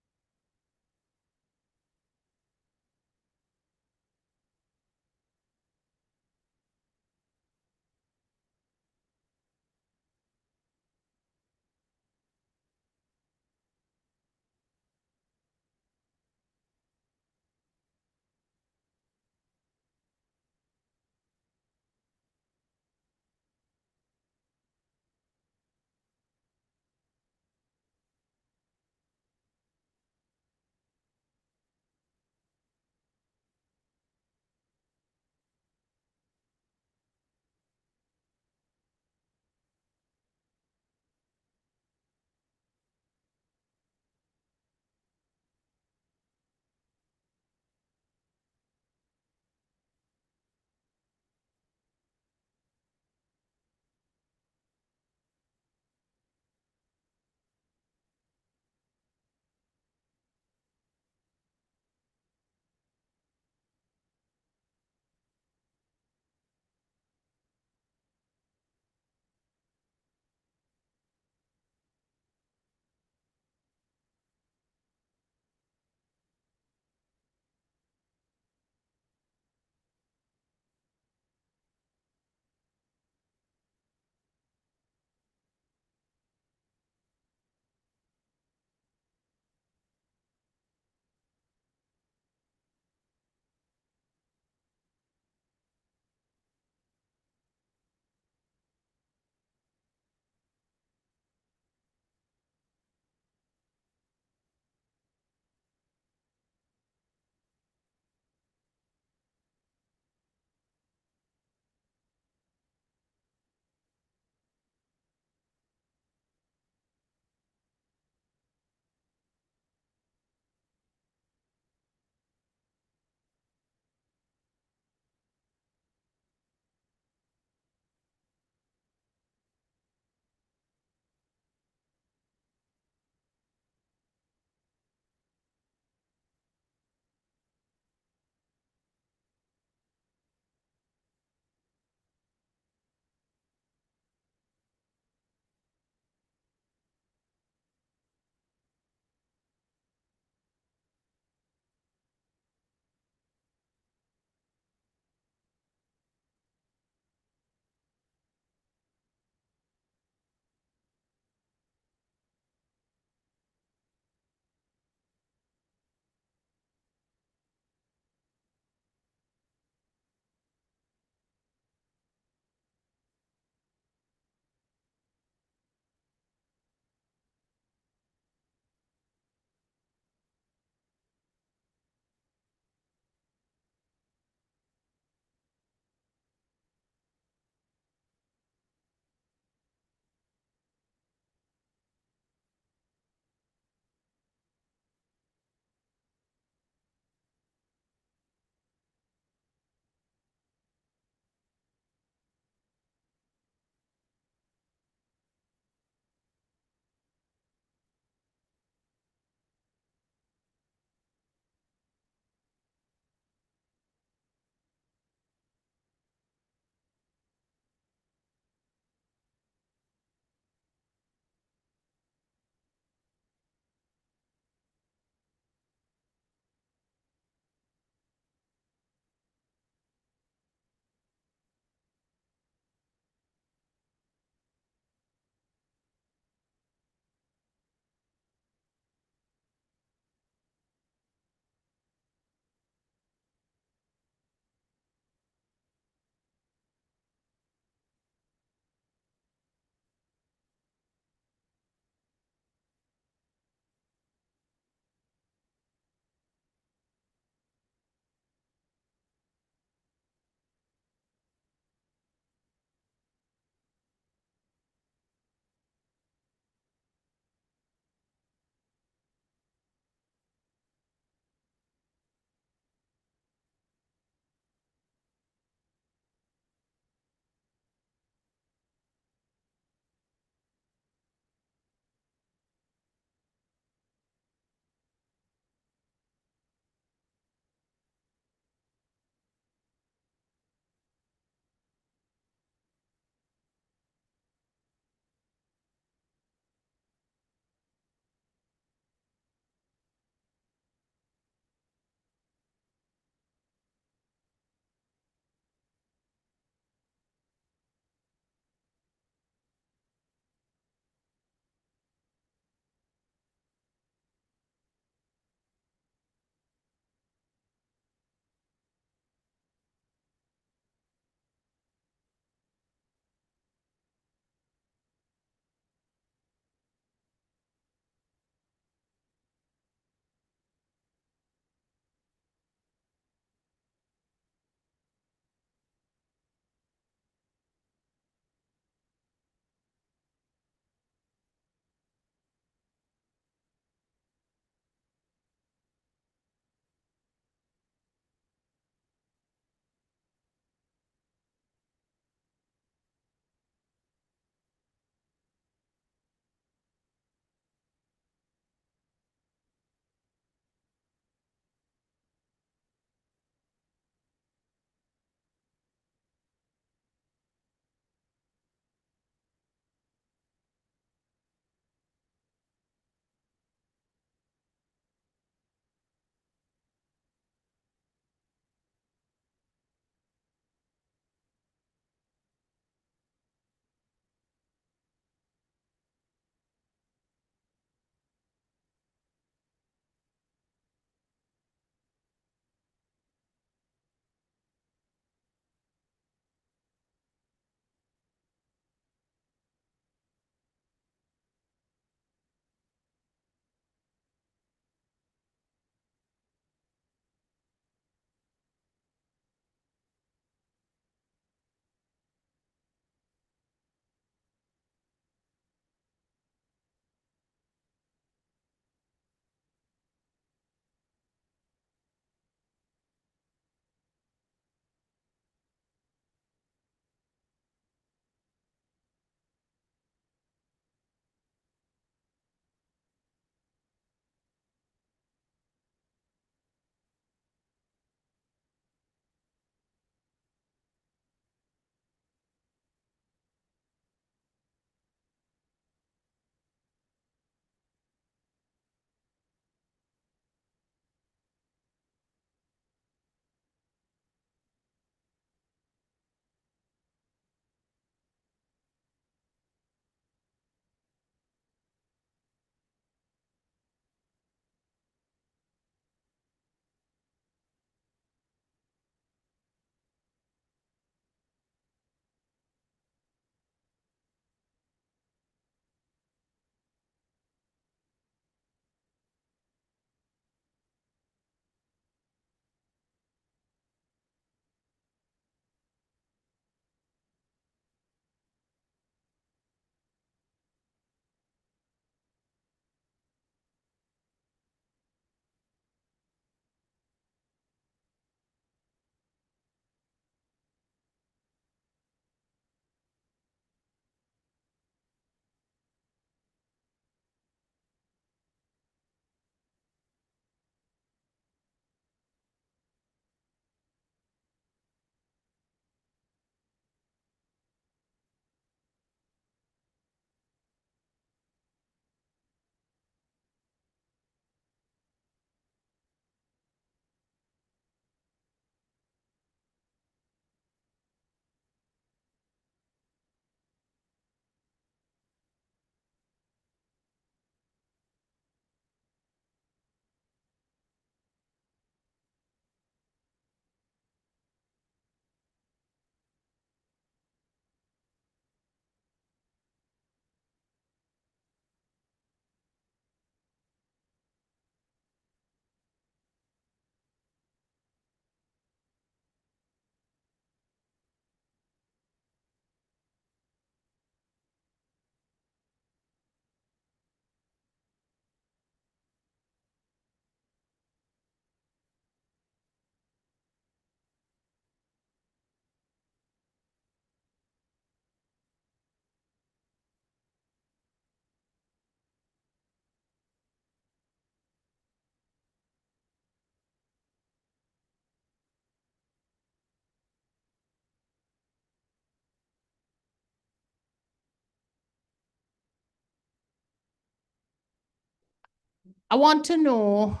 I want to know,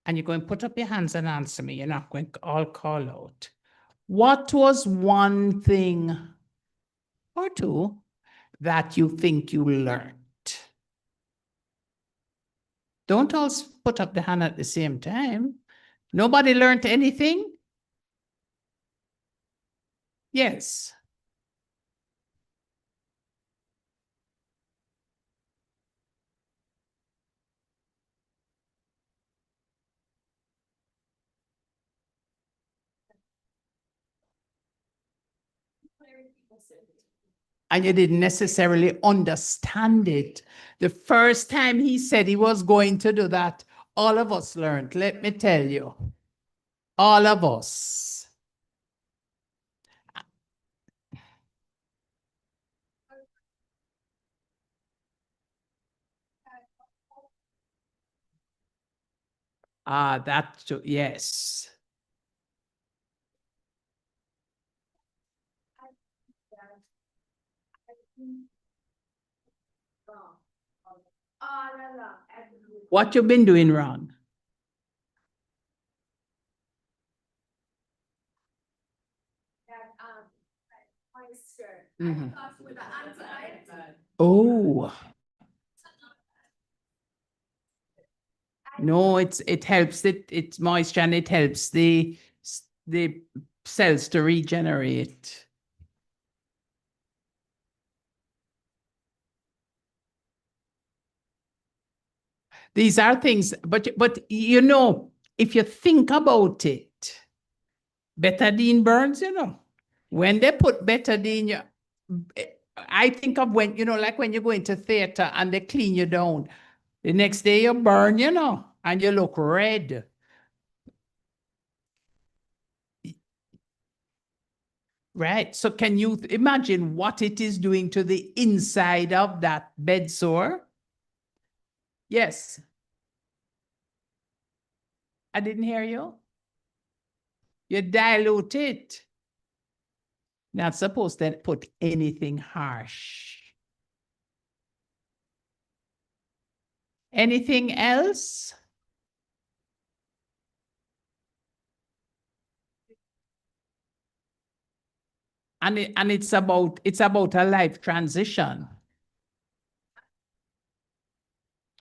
and you're going to put up your hands and answer me. You're not going to all call out. What was one thing or two that you think you learned? Don't all put up the hand at the same time. Nobody learned anything? Yes. And you didn't necessarily understand it. The first time he said he was going to do that, all of us learned, let me tell you. All of us. That too, yes. What you been doing wrong? Mhm. Oh. No, it helps it's moisture and it helps the cells to regenerate. These are things, but you know, if you think about it, betadine burns, you know. When they put betadine, I think of when, you know, like when you go into theater and they clean you down. The next day you burn, you know, and you look red. Right. So can you imagine what it is doing to the inside of that bed sore? Yes. I didn't hear you. You dilute it. Not supposed to put anything harsh. Anything else? And it's about a life transition.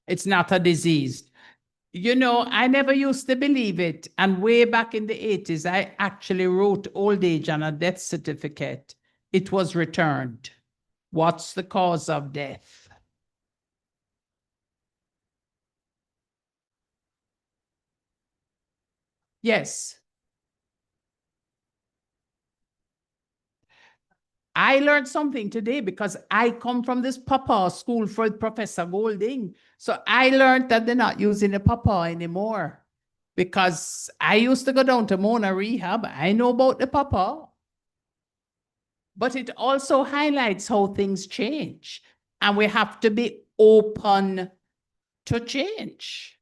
It's not a disease. You know, I never used to believe it. And way back in the 80s, I actually wrote old age on a death certificate. It was returned. What's the cause of death? Yes. I learned something today because I come from this pawpaw school for Professor Golding. So I learned that they're not using the pawpaw anymore because I used to go down to Mona Rehab. I know about the pawpaw. But it also highlights how things change. And we have to be open to change.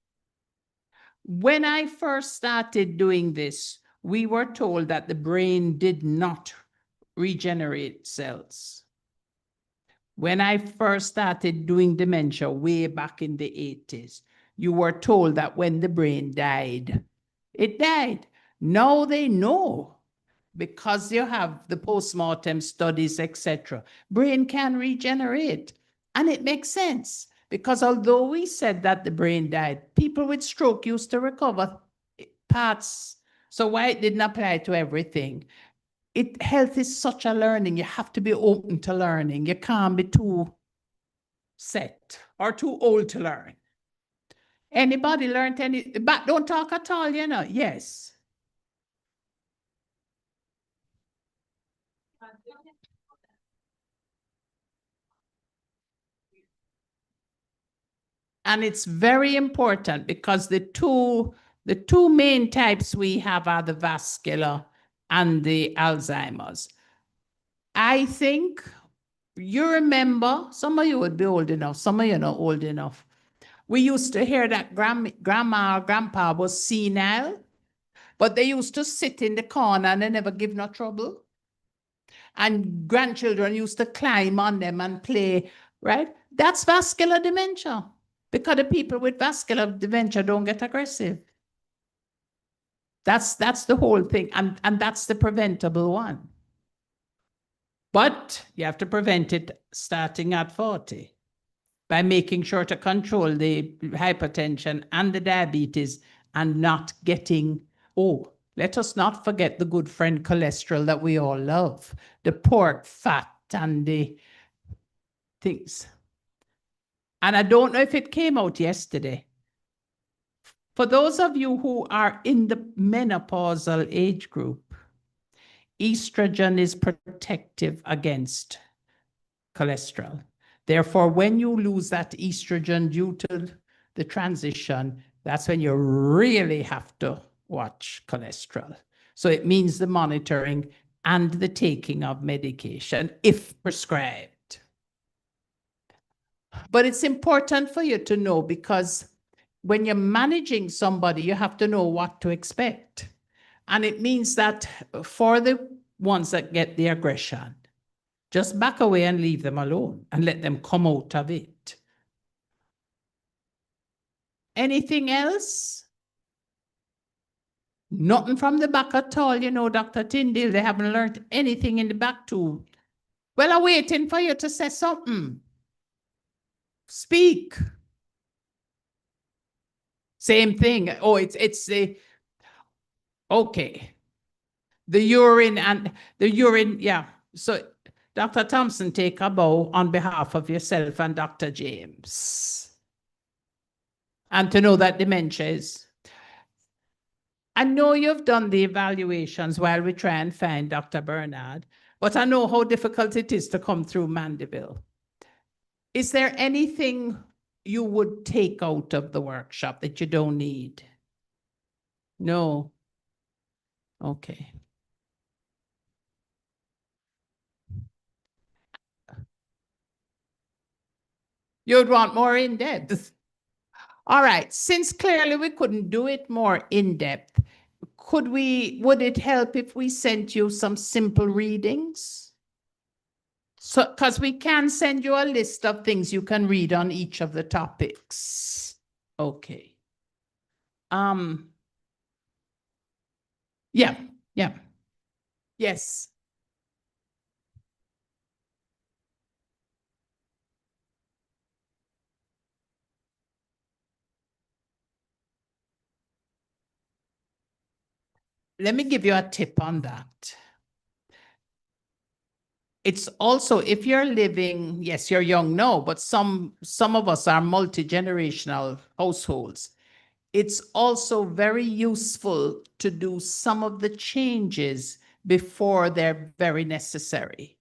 When I first started doing this, we were told that the brain did not regenerate cells. When I first started doing dementia way back in the 80s, you were told that when the brain died, it died. Now they know, because you have the postmortem studies, etc. Brain can regenerate. And it makes sense, because although we said that the brain died, people with stroke used to recover parts. So why it didn't apply to everything? Health is such a learning. You have to be open to learning. You can't be too set or too old to learn. Anybody learned any, but don't talk at all, you know? Yes. And it's very important because the two main types we have are the vascular and the Alzheimer's. I think you remember, some of you would be old enough, some of you are not old enough. We used to hear that grandma or grandpa was senile, but they used to sit in the corner and they never give no trouble. And grandchildren used to climb on them and play, right? That's vascular dementia. Because the people with vascular dementia don't get aggressive. That's the whole thing, and that's the preventable one. But you have to prevent it starting at 40 by making sure to control the hypertension and the diabetes and not getting, oh, let us not forget the good friend cholesterol that we all love, the pork fat and the things. And I don't know if it came out yesterday. For those of you who are in the menopausal age group, estrogen is protective against cholesterol. Therefore, when you lose that estrogen due to the transition, that's when you really have to watch cholesterol. So it means the monitoring and the taking of medication if prescribed. But it's important for you to know, because when you're managing somebody, you have to know what to expect. And it means that for the ones that get the aggression, just back away and leave them alone and let them come out of it. Anything else? Nothing from the back at all, you know, Dr. Tyndale. They haven't learned anything in the back too. Well, I'm waiting for you to say something. Speak. Same thing. Oh, it's the, okay. The urine, yeah. So Dr. Thompson, take a bow on behalf of yourself and Dr. James. And to know that dementia is. I know you've done the evaluations while we try and find Dr. Bernard, but I know how difficult it is to come through Mandeville. Is there anything you would take out of the workshop that you don't need? No. Okay. You'd want more in depth. All right, since clearly we couldn't do it more in depth, would it help if we sent you some simple readings? So, because we can send you a list of things you can read on each of the topics. Okay. Yeah. Yes. Let me give you a tip on that. It's also, if you're living, yes, you're young now, but some of us are multi-generational households. It's also very useful to do some of the changes before they're very necessary.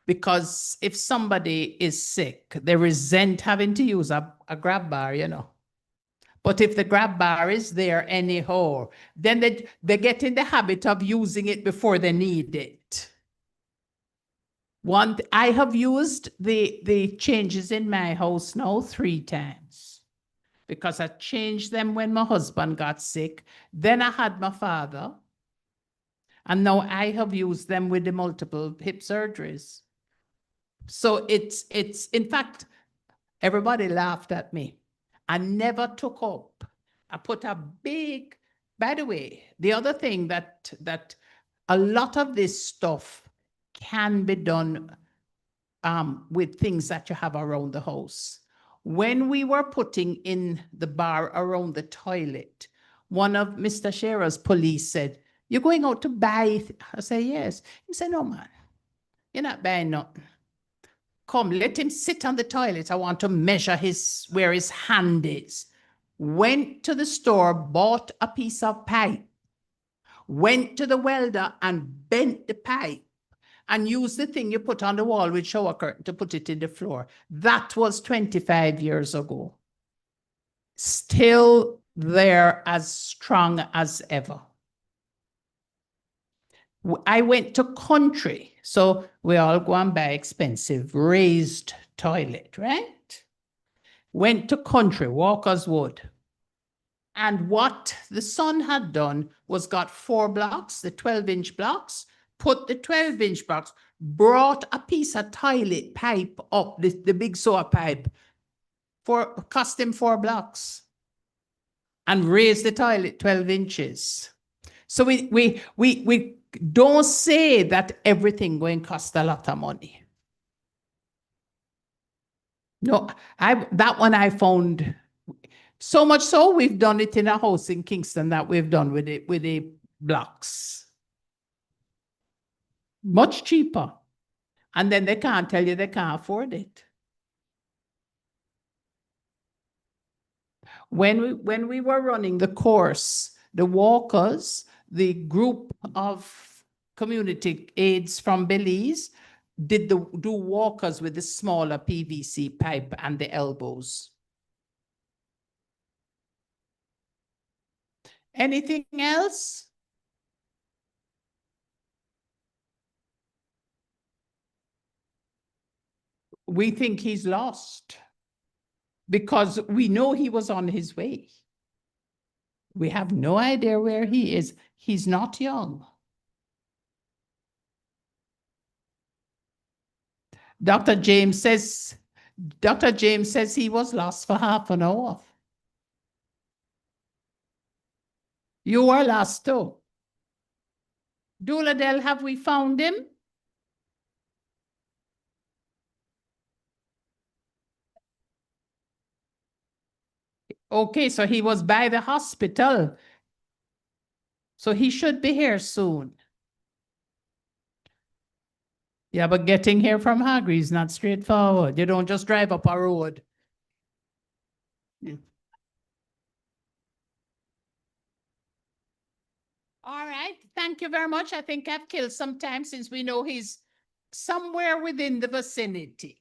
Because if somebody is sick, they resent having to use a grab bar, you know. But if the grab bar is there anyhow, then they get in the habit of using it before they need it. I have used the changes in my house now 3 times, because I changed them when my husband got sick. Then I had my father, and now I have used them with the multiple hip surgeries. So it's in fact, everybody laughed at me. I never took up. I put a big, by the way, the other thing that a lot of this stuff can be done with things that you have around the house. When we were putting in the bar around the toilet, one of Mr. Shearer's police said, "You're going out to buy?" I said, "Yes." He said, "No, man, you're not buying nothing. Come, let him sit on the toilet. I want to measure where his hand is." Went to the store, bought a piece of pipe, went to the welder and bent the pipe, and used the thing you put on the wall with shower curtain to put it in the floor. That was 25 years ago. Still there, as strong as ever. I went to country, so we all go and buy expensive raised toilet, right? Went to country, Walker's Wood. And what the son had done was got 4 blocks, the 12-inch blocks, put the 12-inch blocks, brought a piece of toilet pipe up, the big sewer pipe, cost him $4 and raise the toilet 12 inches. So we don't say that everything going to cost a lot of money. No, that one I found so much so we've done it in a house in Kingston that we've done with the blocks. Much cheaper. And then they can't tell you they can't afford it. When we were running the course, the walkers, the group of community aides from Belize do walkers with the smaller PVC pipe and the elbows. Anything else? We think he's lost because we know he was on his way. We have no idea where he is. He's not young. Dr. James says he was lost for half an hour. You were lost too. Douladel, have we found him? Okay, so he was by the hospital. So he should be here soon. Yeah, but getting here from Hagley is not straightforward. You don't just drive up a road. Yeah. All right, thank you very much. I think I've killed some time since we know he's somewhere within the vicinity.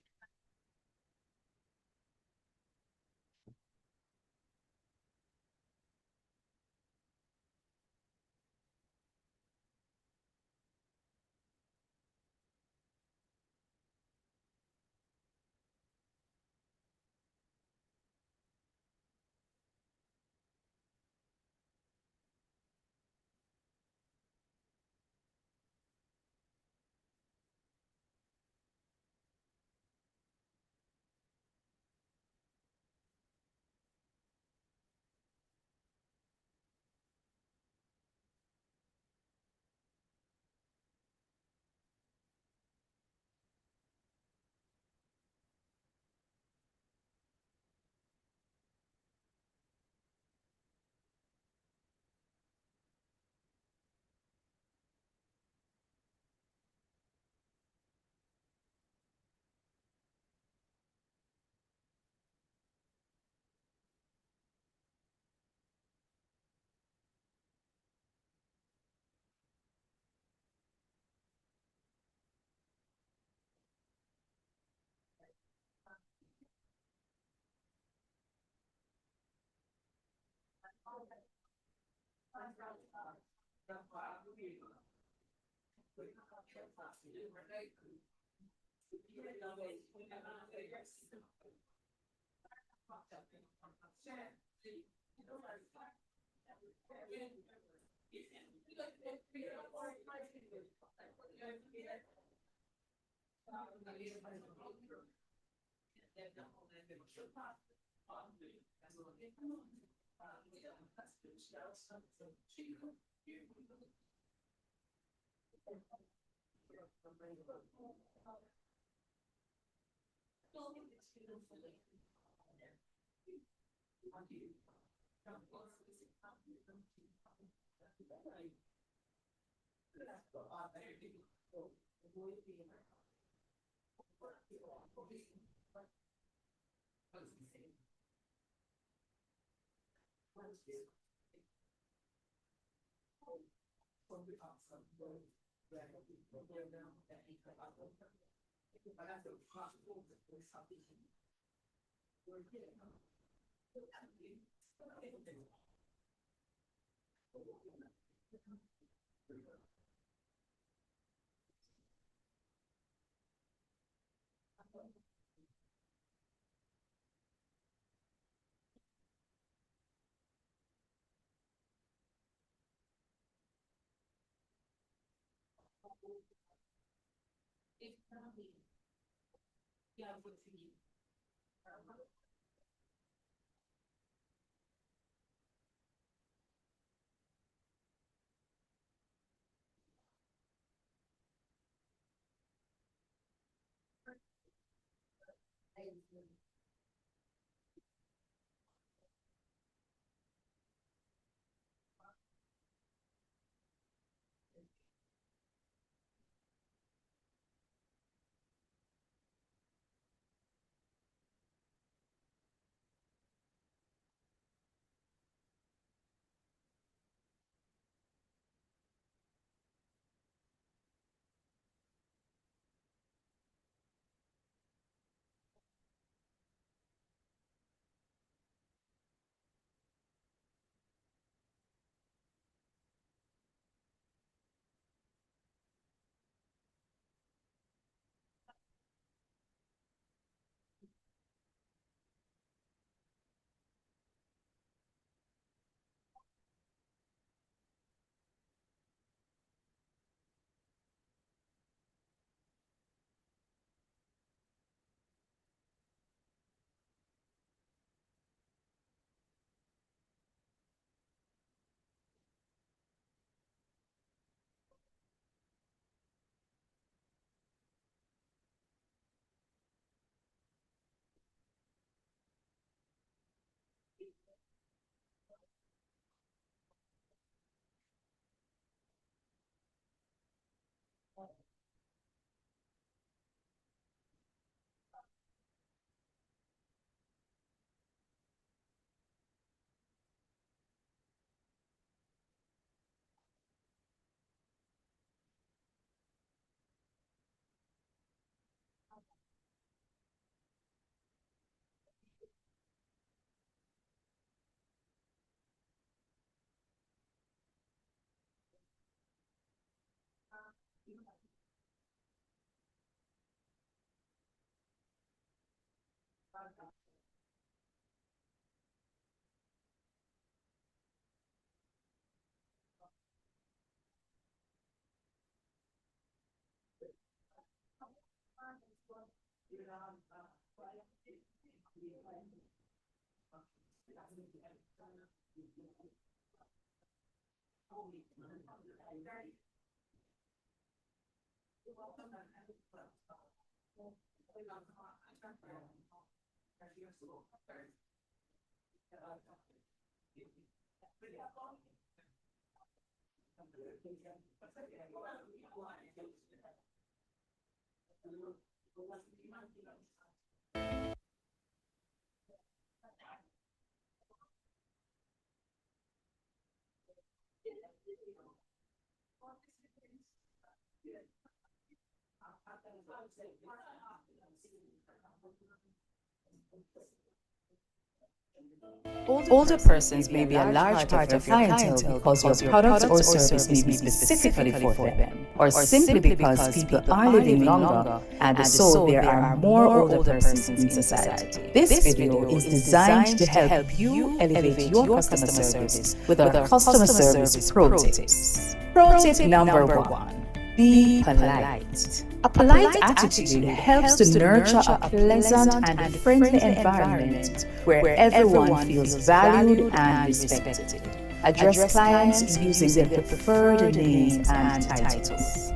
Older persons may be a large part of your clientele because your products or service may be specifically for them, or simply because people are living longer and so there are more older persons in society. This video is designed to help you elevate your customer service with our customer service pro tips. Pro tip number 1. Be polite. A polite attitude helps to nurture a pleasant and friendly environment where everyone feels valued and respected. Address clients using their preferred names and titles.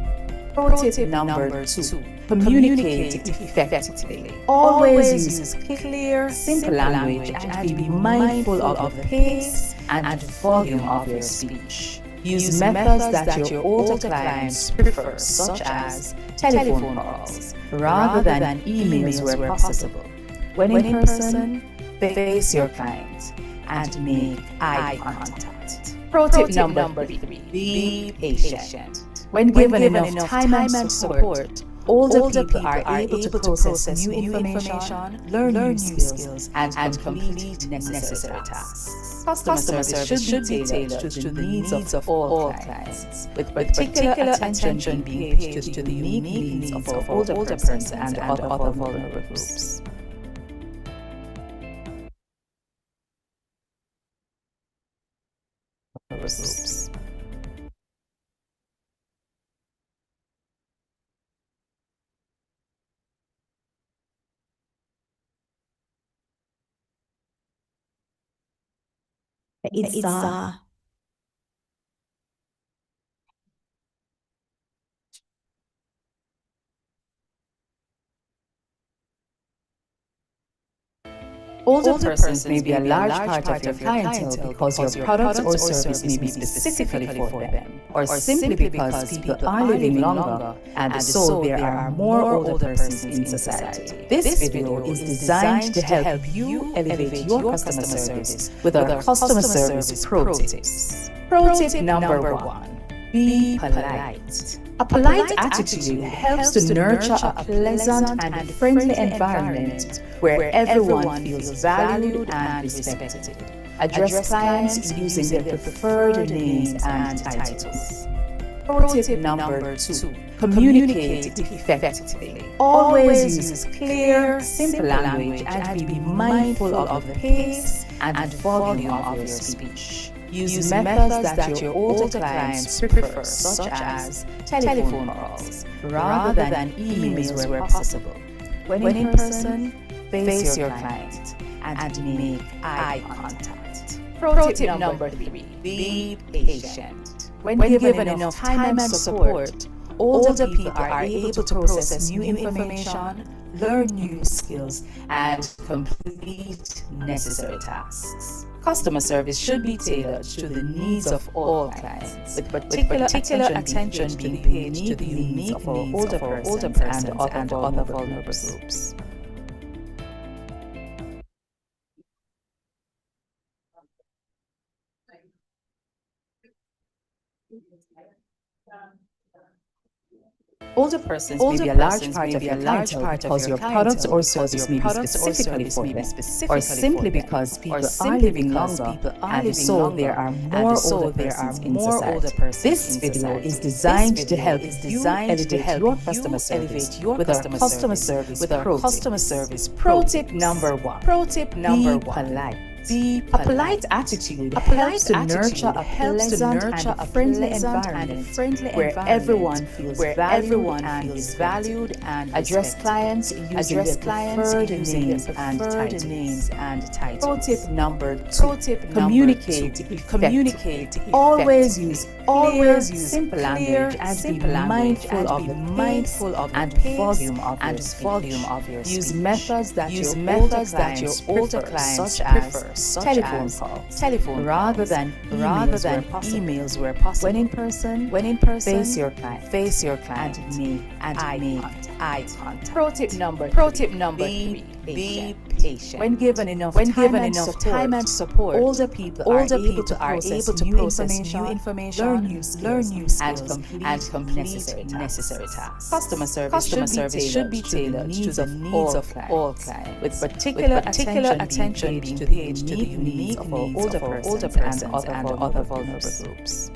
Pro tip number 2. Communicate effectively. Always use clear, simple language and be mindful of the pace and volume of your speech. Use methods that your older clients prefer, such as telephone calls, rather than emails where possible. When in person, face your client and make eye contact. Pro tip number 3. Be patient. When given enough time and support, older people are able to process new information, learn new skills, and complete necessary tasks. Customer service should be tailored to the needs of all clients, with particular attention being paid to the unique needs of our older persons and other vulnerable groups. It's Older persons may be a large part of your clientele because your products or service may be specifically for them, or simply because people are living longer and so there are more older persons in society. This video is designed to help you elevate your customer service with our customer service pro tips. Pro tip number 1, be polite. A polite attitude helps to nurture a pleasant and friendly environment where everyone feels valued and respected. Address clients using their preferred names and titles. Pro tip number 2, communicate effectively. Always use clear, simple language and be mindful of the pace and volume of your speech. Use methods that your older clients prefer, such as telephone calls, rather than emails where possible. When in person, face your client and make eye contact. Pro tip number 3, be patient. When given enough time and support, older people are able to process new information, learn new skills, and complete necessary tasks. Customer service should be tailored to the needs of all clients, with particular attention being paid to the needs of our older persons and other vulnerable groups. Older persons may be a large part of your clientele because your products or service may be specifically for them, or simply because people are living longer and so there are more older persons in society. This video is designed to help you elevate your customer service with our customer service pro tip number 1. Be polite. A polite attitude helps to nurture a pleasant and friendly environment where everyone feels valued and address clients using their preferred names and titles. Pro tip number 2, communicate effectively. Always use simple language and be mindful of the mindful of and volume of your speech. Use methods that your older clients prefer, such as telephone rather than emails where possible. When in person, face your client and make eye contact. Pro tip number 3, be patient. When given enough time and support, older people are able to process new information, learn new skills, and complete necessary tasks. Customer service should be tailored to the needs of all clients, with particular attention being paid to the needs of our older persons and other vulnerable groups.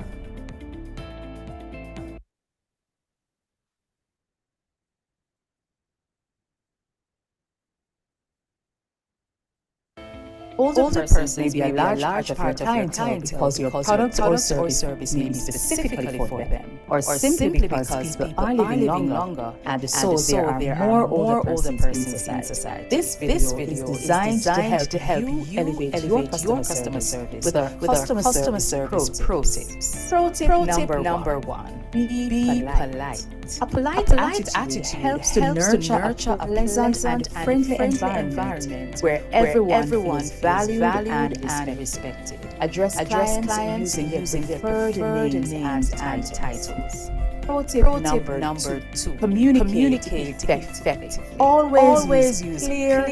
Older persons may be a large part of your clientele because your products or service may be specifically for them, or simply because people are living longer and so there are more older persons in society. This video is designed to help you elevate your customer service with our customer service pro tips. Pro tip number 1, be polite. A polite attitude helps to nurture a pleasant and friendly environment where everyone feels valued and respected. Address clients using their preferred names and titles. Pro tip number 2, communicate effectively. Always use clear,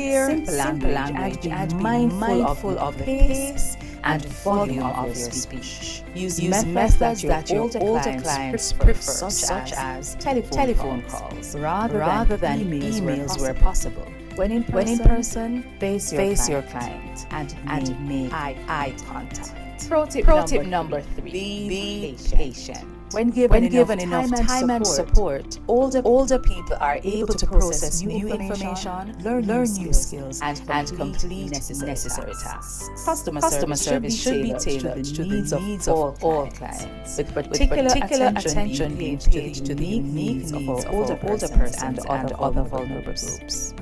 simple language and be mindful of the pace and volume of your speech. Use methods that your older clients prefer, such as telephone calls, rather than emails where possible. When in person, face your client and make eye contact. Pro tip number 3, be patient. When given enough time and support, older people are able to process new information, learn new skills, and complete necessary tasks. Customer service should be tailored to the needs of all clients, with particular attention being paid to the needs of our older persons and other vulnerable groups.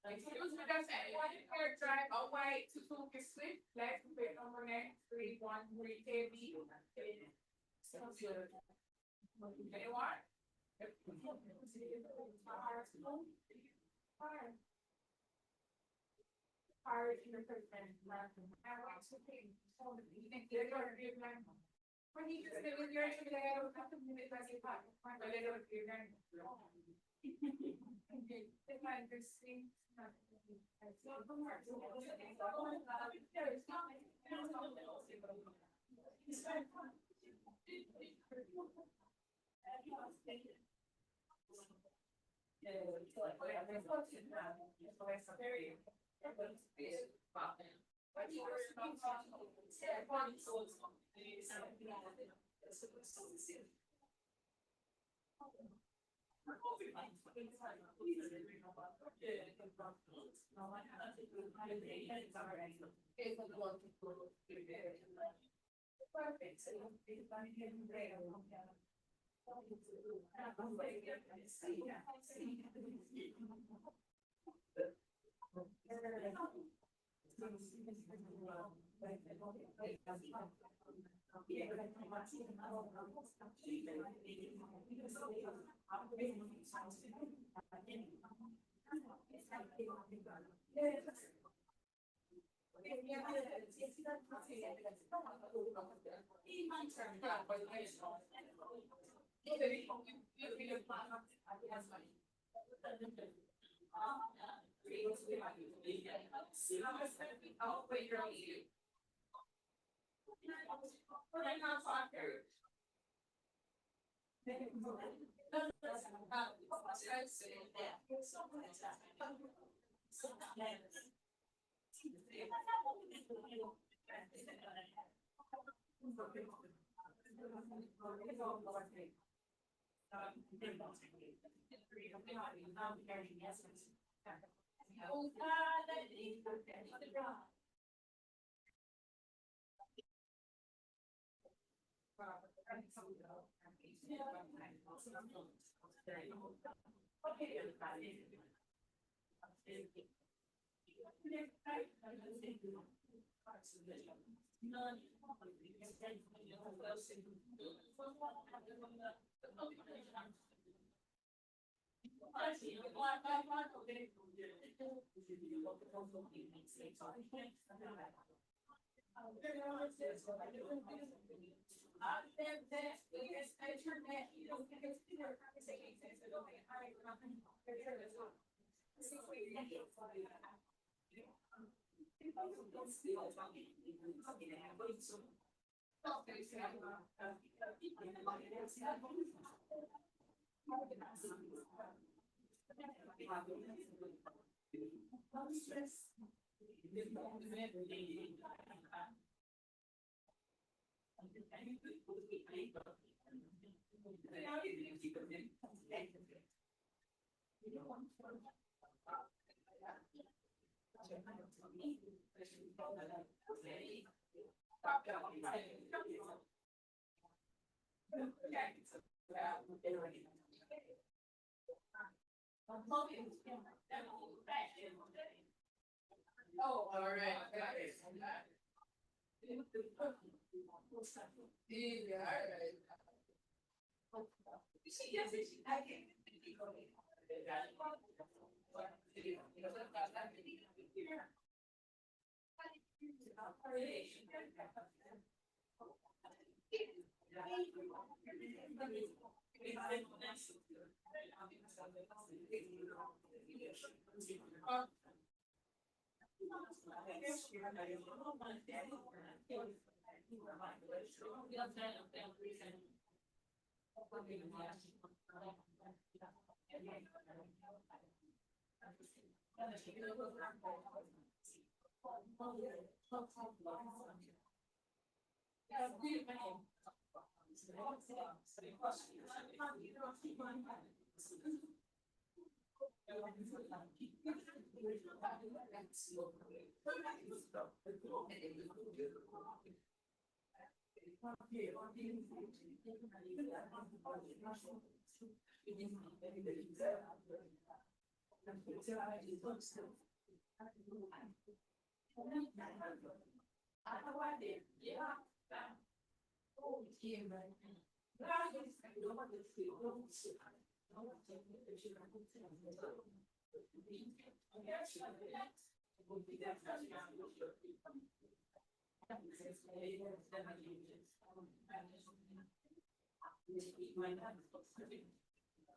Excuse me, does anyone in here drive a white Suzuki Swift, license plate number 9313 KB? Anyone? When you just live with your today, I don't have to move it as you have. My little agreement. If I understand. Oh, all right. Yeah, all right.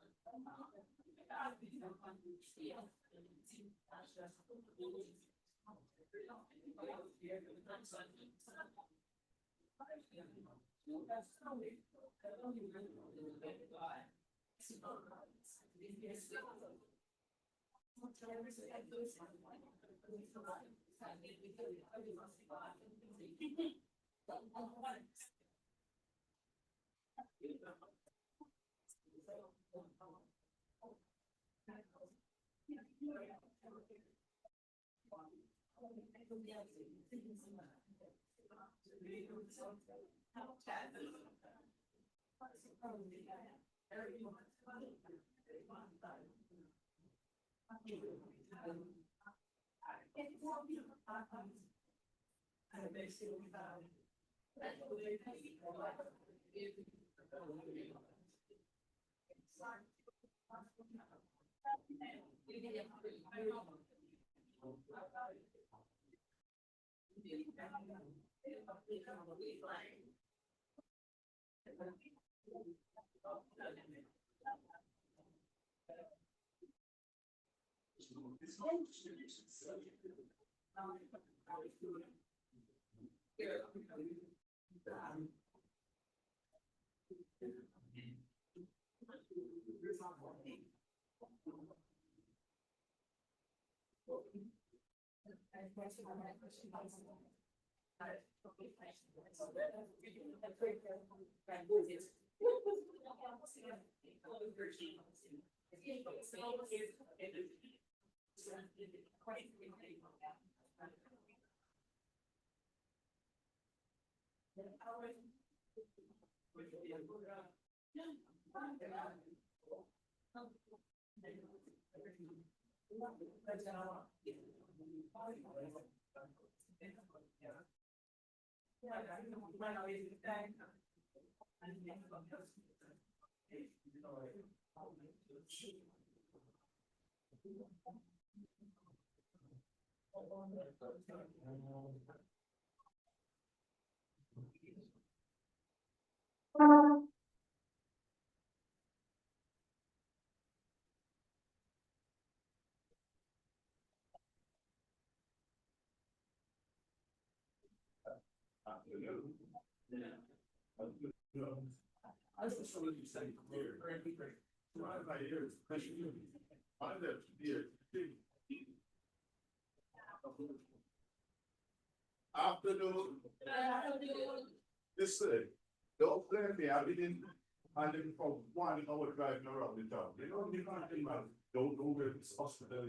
Afternoon. Listen, don't blame me. I've been for 1 hour driving around the town. You know, you can't think about, don't go where it's hospital.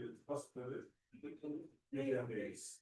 Yeah, days.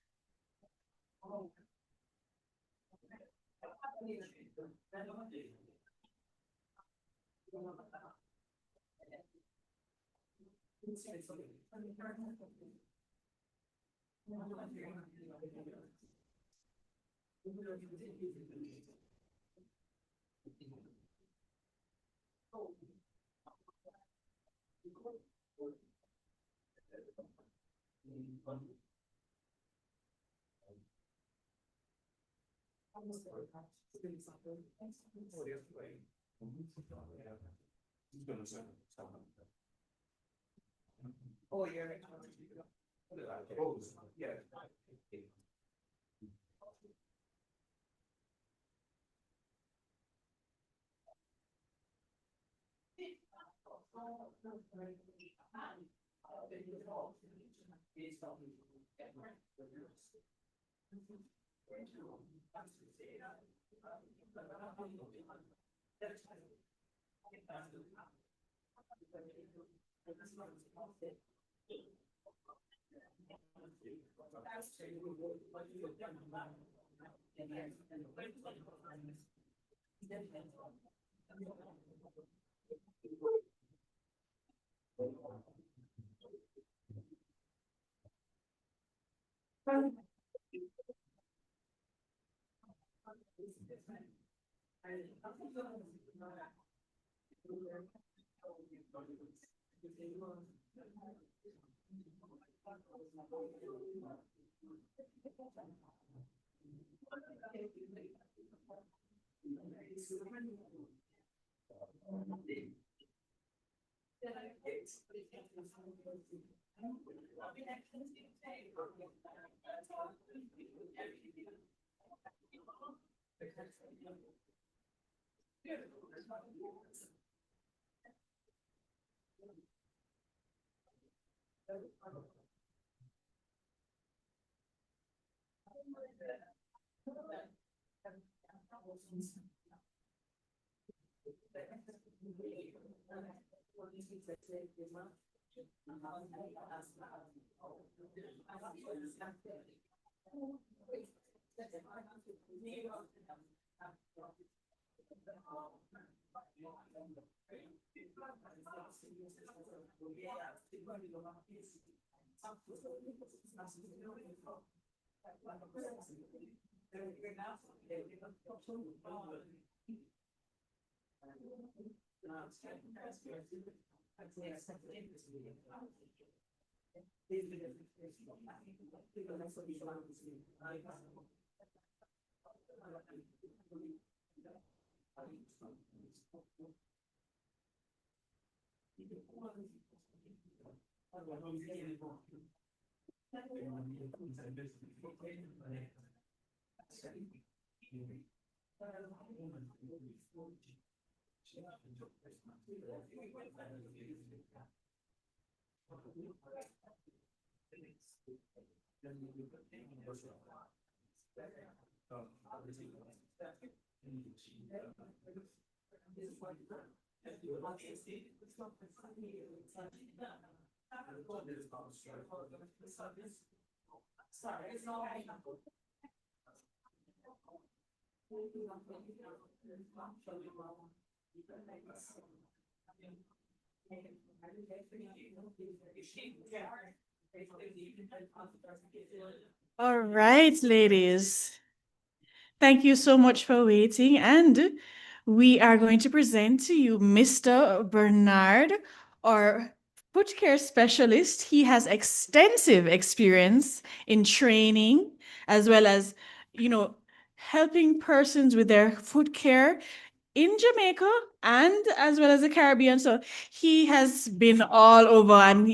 Oh, you're right. Yeah. All right, ladies. Thank you so much for waiting. And we are going to present to you Mr. Bernard, our foot care specialist. He has extensive experience in training as well as, helping persons with their foot care in Jamaica and as well as the Caribbean. So he has been all over, and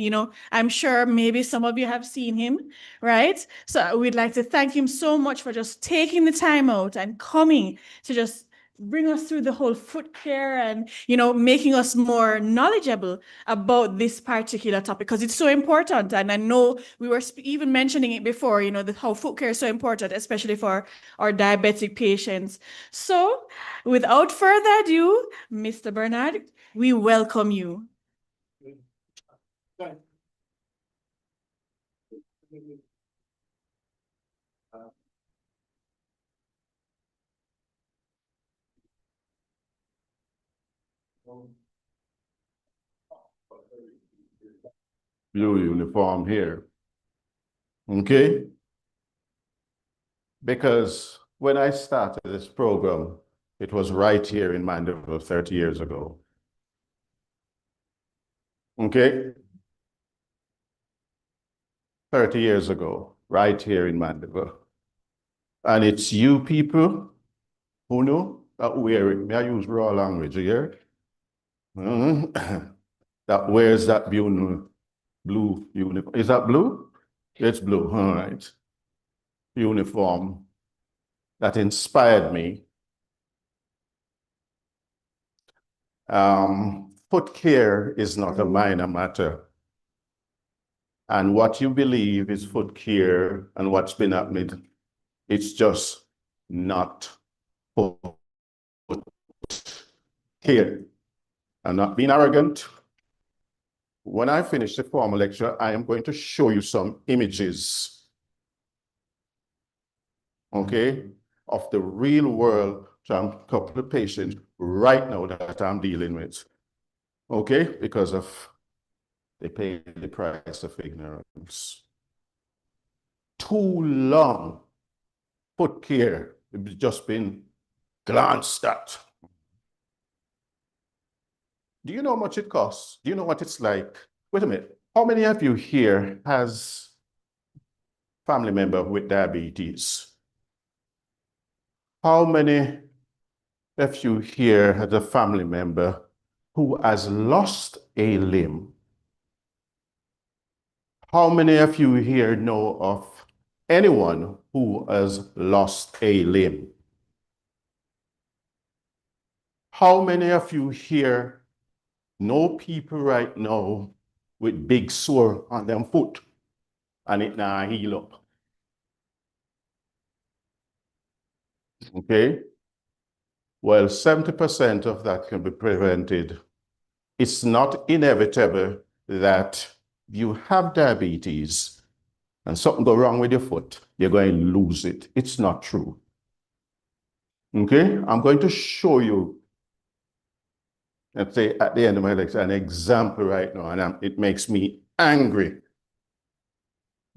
I'm sure maybe some of you have seen him, right? So we'd like to thank him so much for just taking the time out and coming to just bring us through the whole foot care and making us more knowledgeable about this particular topic, because it's so important. And I know we were even mentioning it before, how foot care is so important, especially for our diabetic patients. So without further ado, Mr. Bernard, we welcome you. Blue uniform here. Okay? Because when I started this program, it was right here in Mandeville 30 years ago. Okay? 30 years ago, right here in Mandeville. And it's you people who know that wear it. May I use raw language here? That wears that blue uniform. Is that blue? It's blue, all right. Uniform that inspired me. Foot care is not a minor matter. And what you believe is foot care and what's been happening, it's just not foot care. I'm not being arrogant. When I finish the formal lecture, I am going to show you some images, okay, of the real world from a couple of patients right now that I'm dealing with, okay, because of they pay the price of ignorance. Too long, foot care, it's just been glanced at. Do you know how much it costs? Do you know what it's like? Wait a minute. How many of you here has family member with diabetes? How many of you here has a family member who has lost a limb? How many of you here know of anyone who has lost a limb? How many of you here know people right now with big sore on them foot and it now heal up? Okay? Well, 70% of that can be prevented. It's not inevitable that you have diabetes and something go wrong with your foot, you're going to lose it. It's not true. Okay? I'm going to show you, let's say at the end of my lecture, an example right now, and it makes me angry,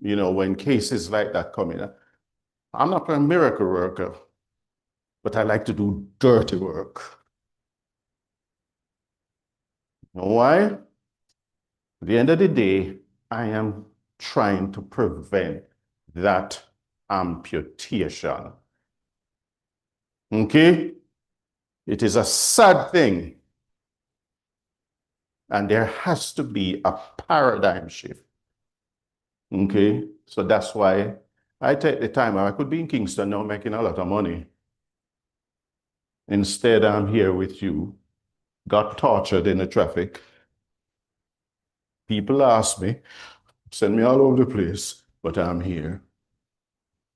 you know, when cases like that come in. I'm not a miracle worker, but I like to do dirty work. You know why? At the end of the day, I am trying to prevent that amputation. Okay? It is a sad thing. And there has to be a paradigm shift. Okay? So that's why I take the time. I could be in Kingston now making a lot of money. Instead, I'm here with you, got tortured in the traffic. People ask me, send me all over the place, but I'm here.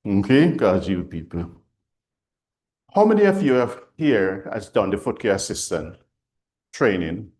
Okay? Because you people. How many of you have here has done the foot care assistant training?